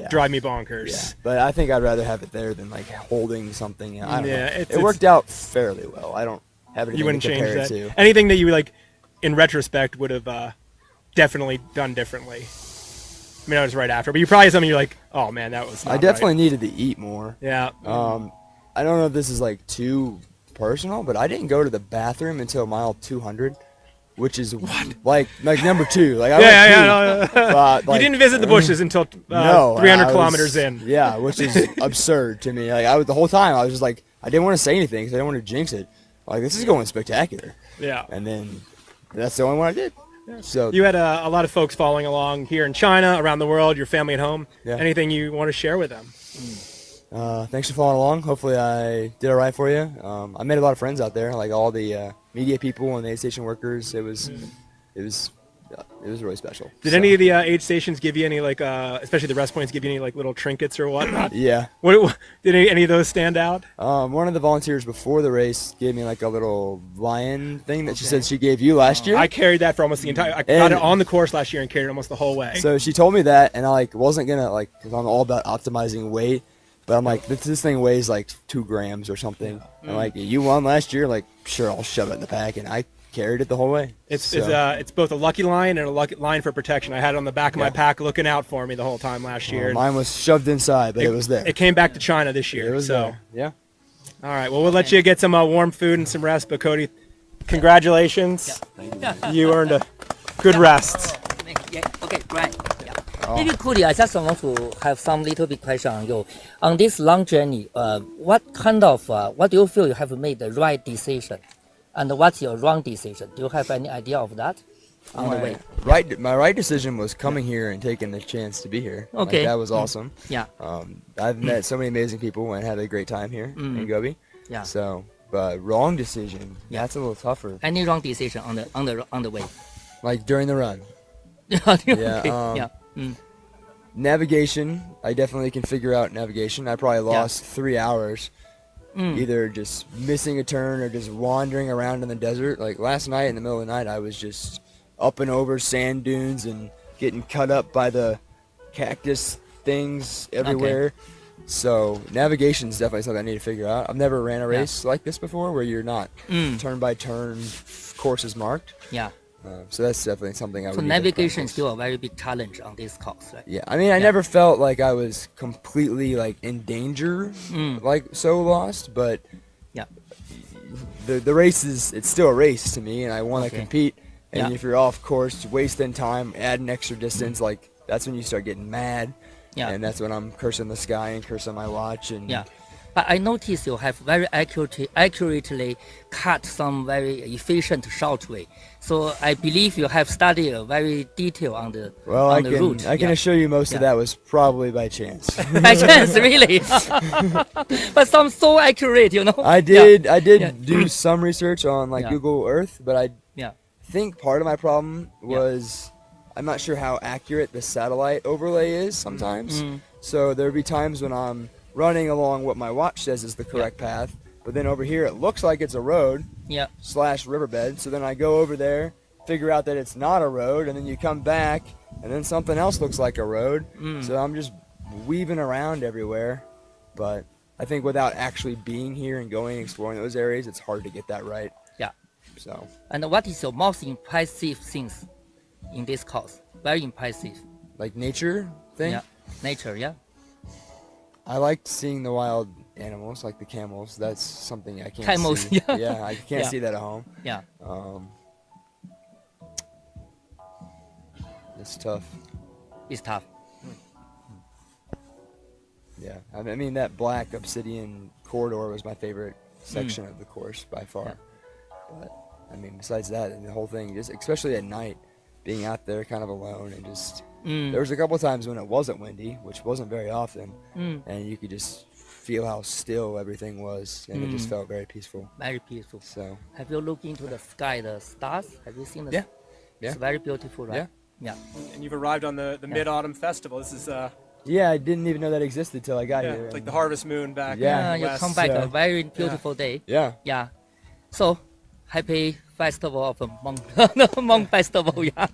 drive me bonkers. Yeah. But I think I'd rather have it there than like holding something. I don't know. It worked out fairly well. I don't have anything you wouldn't to change compare that. it to. Anything that you like, in retrospect, would have definitely done differently. I mean, I was right after, but you probably had something you're like, oh man, that was. Not I definitely right. needed to eat more. Yeah. I don't know if this is like too personal, but I didn't go to the bathroom until mile 200, which is like number 2. Like I went no. You didn't visit the bushes until 300 kilometers in. Yeah, which is absurd to me. Like the whole time I was just like, I didn't want to say anything because I didn't want to jinx it. Like this is going spectacular. Yeah. And then that's the only one I did. So you had a lot of folks following along here in China, around the world, your family at home. Yeah. Anything you want to share with them? Thanks for following along. Hopefully I did all right for you. I made a lot of friends out there, like all the media people and the aid station workers. It was really special. Did any of the aid stations give you any especially the rest points, give you any like little trinkets or whatnot? Yeah. What did any of those stand out? One of the volunteers before the race gave me like a little lion thing that she said she gave you last year. I carried that for almost the entire. I got it on the course last year and carried it almost the whole way. So she told me that, and I wasn't gonna because I'm all about optimizing weight. But I'm like, this thing weighs like 2 grams or something. Yeah. And like, you won last year. Like, sure, I'll shove it in the pack, and I carried it the whole way. It's both a lucky line and a lucky line for protection. I had it on the back of my pack, looking out for me the whole time last year. Mine was shoved inside, but it was there. It came back to China this year. It was there. Yeah. All right. Well, we'll let you get some warm food and some rest. But Cody, congratulations. You earned a good rest. Yeah. Okay. Right. Maybe Cody, I just want to have some little bit question on you. On this long journey, what do you feel you have made the right decision? And what's your wrong decision? Do you have any idea of that on the way? My right decision was coming here and taking the chance to be here. Okay. Like, that was awesome. Yeah. I've met so many amazing people and had a great time here in Gobi. Yeah. So, but wrong decision, that's a little tougher. Any wrong decision on the way? Like during the run. Yeah. Navigation, I definitely can figure out navigation. I probably lost 3 hours, either just missing a turn or just wandering around in the desert. Like last night in the middle of the night, I was just up and over sand dunes and getting cut up by the cactus things everywhere. Okay. So navigation is definitely something I need to figure out. I've never ran a race like this before where you're not turn by turn courses marked. Yeah. So that's definitely something I would. So navigation is still a very big challenge on this course, right? Yeah, I mean, I never felt like I was completely like in danger, like so lost. But the race it's still a race to me, and I want to compete. And if you're off course, wasting time, adding extra distance, like that's when you start getting mad. Yeah. And that's when I'm cursing the sky and cursing my watch and. Yeah. But I noticed you have very accurately cut some very efficient short way. So I believe you have studied a very detail on the route. I can assure you most of that was probably by chance. By chance, really? But some so accurate, you know. I did do some research on Google Earth, but I think part of my problem was I'm not sure how accurate the satellite overlay is sometimes. So there'd be times when I'm running along what my watch says is the correct path, but then over here it looks like it's a road / riverbed. So then I go over there, figure out that it's not a road, and then you come back, and then something else looks like a road. So I'm just weaving around everywhere. But I think without actually being here and going and exploring those areas, it's hard to get that right. Yeah. So. And what is your most impressive things in this course? Very impressive. Like nature thing? Yeah. Nature, yeah. I liked seeing the wild animals, like the camels. That's something I can't camels, see. Yeah, I can't see that at home. Yeah. It's tough. It's tough. Yeah, I mean that black obsidian corridor was my favorite section of the course by far. But I mean, besides that, and the whole thing, just especially at night, being out there kind of alone and just. There was a couple of times when it wasn't windy, which wasn't very often, and you could just feel how still everything was, and it just felt very peaceful. Very peaceful. So, have you looked into the sky, the stars? Have you seen the? Yeah. It's very beautiful, right? Yeah. And you've arrived on the Mid-Autumn Festival. This is. Yeah, I didn't even know that existed till I got here. It's like the harvest moon back. You come back a very beautiful day. Yeah. Yeah. So, happy festival of Hmong festival. Yeah.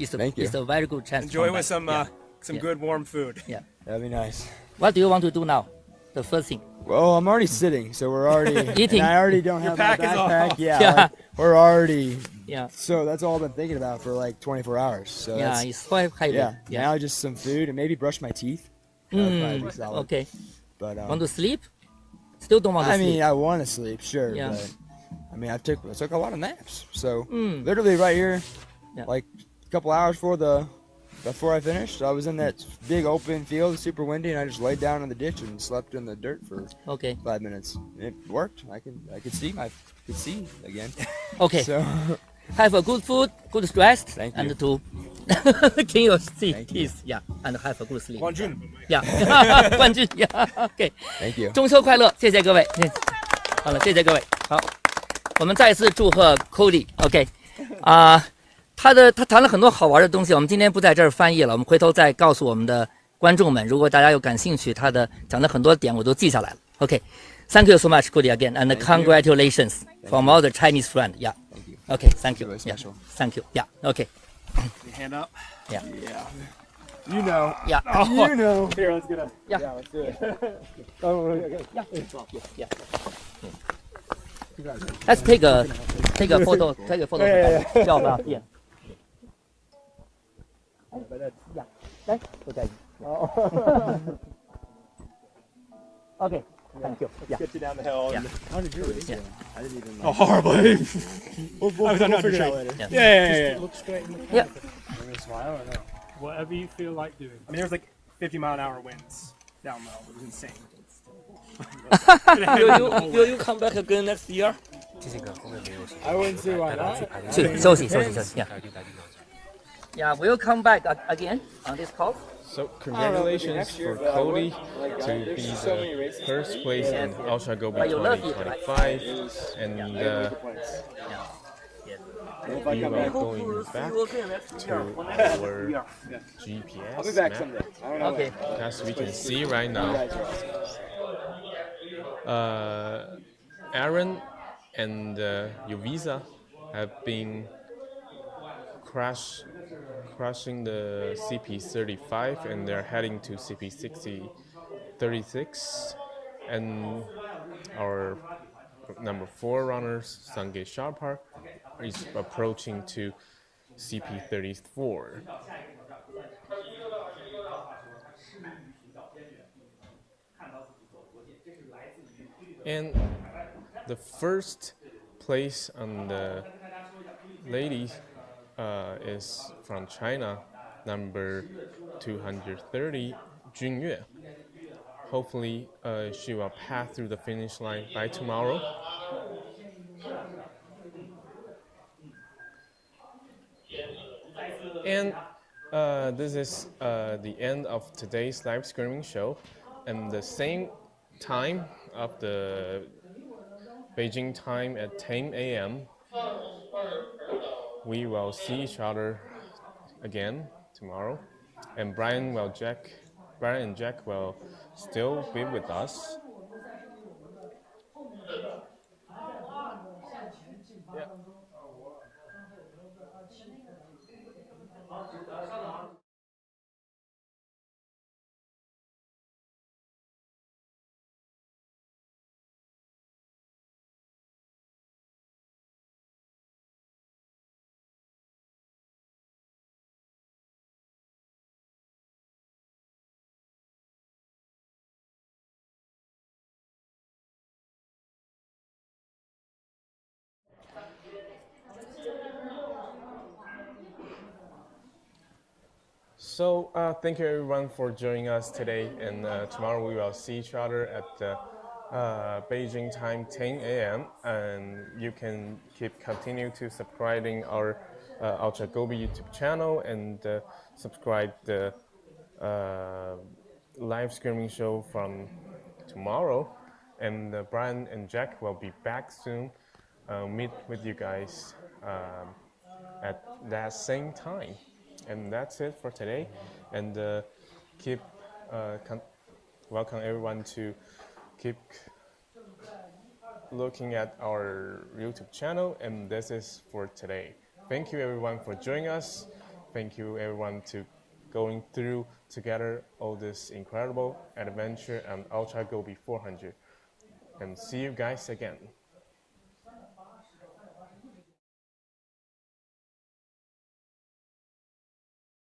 Thank you. It's a very good chance. Enjoy with some good warm food. Yeah. That'd be nice. What do you want to do now? The first thing. Well, I'm already sitting, so we're already eating. And I already don't have my pack is backpack. off. Yeah. Like, we're already Yeah. So that's all I've been thinking about for like 24 hours. So Yeah, it's quite heavy. Yeah. Yeah. Now just some food and maybe brush my teeth. That would probably be solid. Okay. But want to sleep? Still don't want to I sleep. mean, I want to sleep, sure. Yeah. But I mean, I took a lot of naps. So literally right here, like a couple hours before I finished, I was in that big open field, super windy, and I just laid down in the ditch and slept in the dirt for 5 minutes. It worked. I could see again. Okay. So have a good food, good rest, Thank you. and to clean your teeth. Yeah, and have a good sleep. 冠军 Yeah. 冠军 Yeah. OK. Thank you. 中秋快乐，谢谢各位。好了，谢谢各位。好，我们再一次祝贺 Cody。OK。他谈了很多好玩的东西，我们今天不在这儿翻译了，我们回头再告诉我们的观众们。如果大家有感兴趣，他的讲的很多点我都记下来了。OK，Thank you so much, Cody again, and congratulations from all the Chinese friend. Yeah. Okay, thank you. Yeah, thank you. Yeah. Okay. Hand up. Yeah. Yeah. You know. Yeah. You know. Here, let's get a. Yeah. Let's do it. Yeah. Yeah. Let's take a photo. Take a photo. Yeah. 照吧。Yeah. 来，不在意。Okay. Thank you. Yeah. Get you down the hill. Yeah. How did you race? Yeah. I didn't even. Oh, horribly. We'll figure it out later. Yeah. Look straight in the Yeah. smile or no? Whatever you feel like doing. I mean, there's like 50-mile-an-hour winds down low. It was insane. Will you come back again next year? I wouldn't see why not. 休息。Yeah, we'll come back again on this call. So congratulations for Cody to be the first place in Ultra Gobi 2025, and we are going back to our GPS map. Okay. As we can see right now, Aaron and Uvisa have been crushing the CP35, and they're heading to CP36, and our number 4 runners, Sangye Sharpar, is approaching to CP34. And the first place on the ladies is from China, number 230, Junyue. Hopefully, she will pass through the finish line by tomorrow. And this is the end of today's live streaming show. And the same time of the Beijing time at 10 a.m. we will see each other again tomorrow, and Brian and Jack will still be with us. So thank you everyone for joining us today, and tomorrow we will see each other at Beijing time 10 a.m. and you can continue to subscribing our Ultra Gobi YouTube channel and subscribe the live streaming show from tomorrow, and Brian and Jack will be back soon. Meet with you guys at that same time. And that's it for today. And welcome everyone to keep looking at our YouTube channel. And this is for today. Thank you everyone for joining us. Thank you everyone to going through together all this incredible adventure and Ultra Gobi 400. And see you guys again.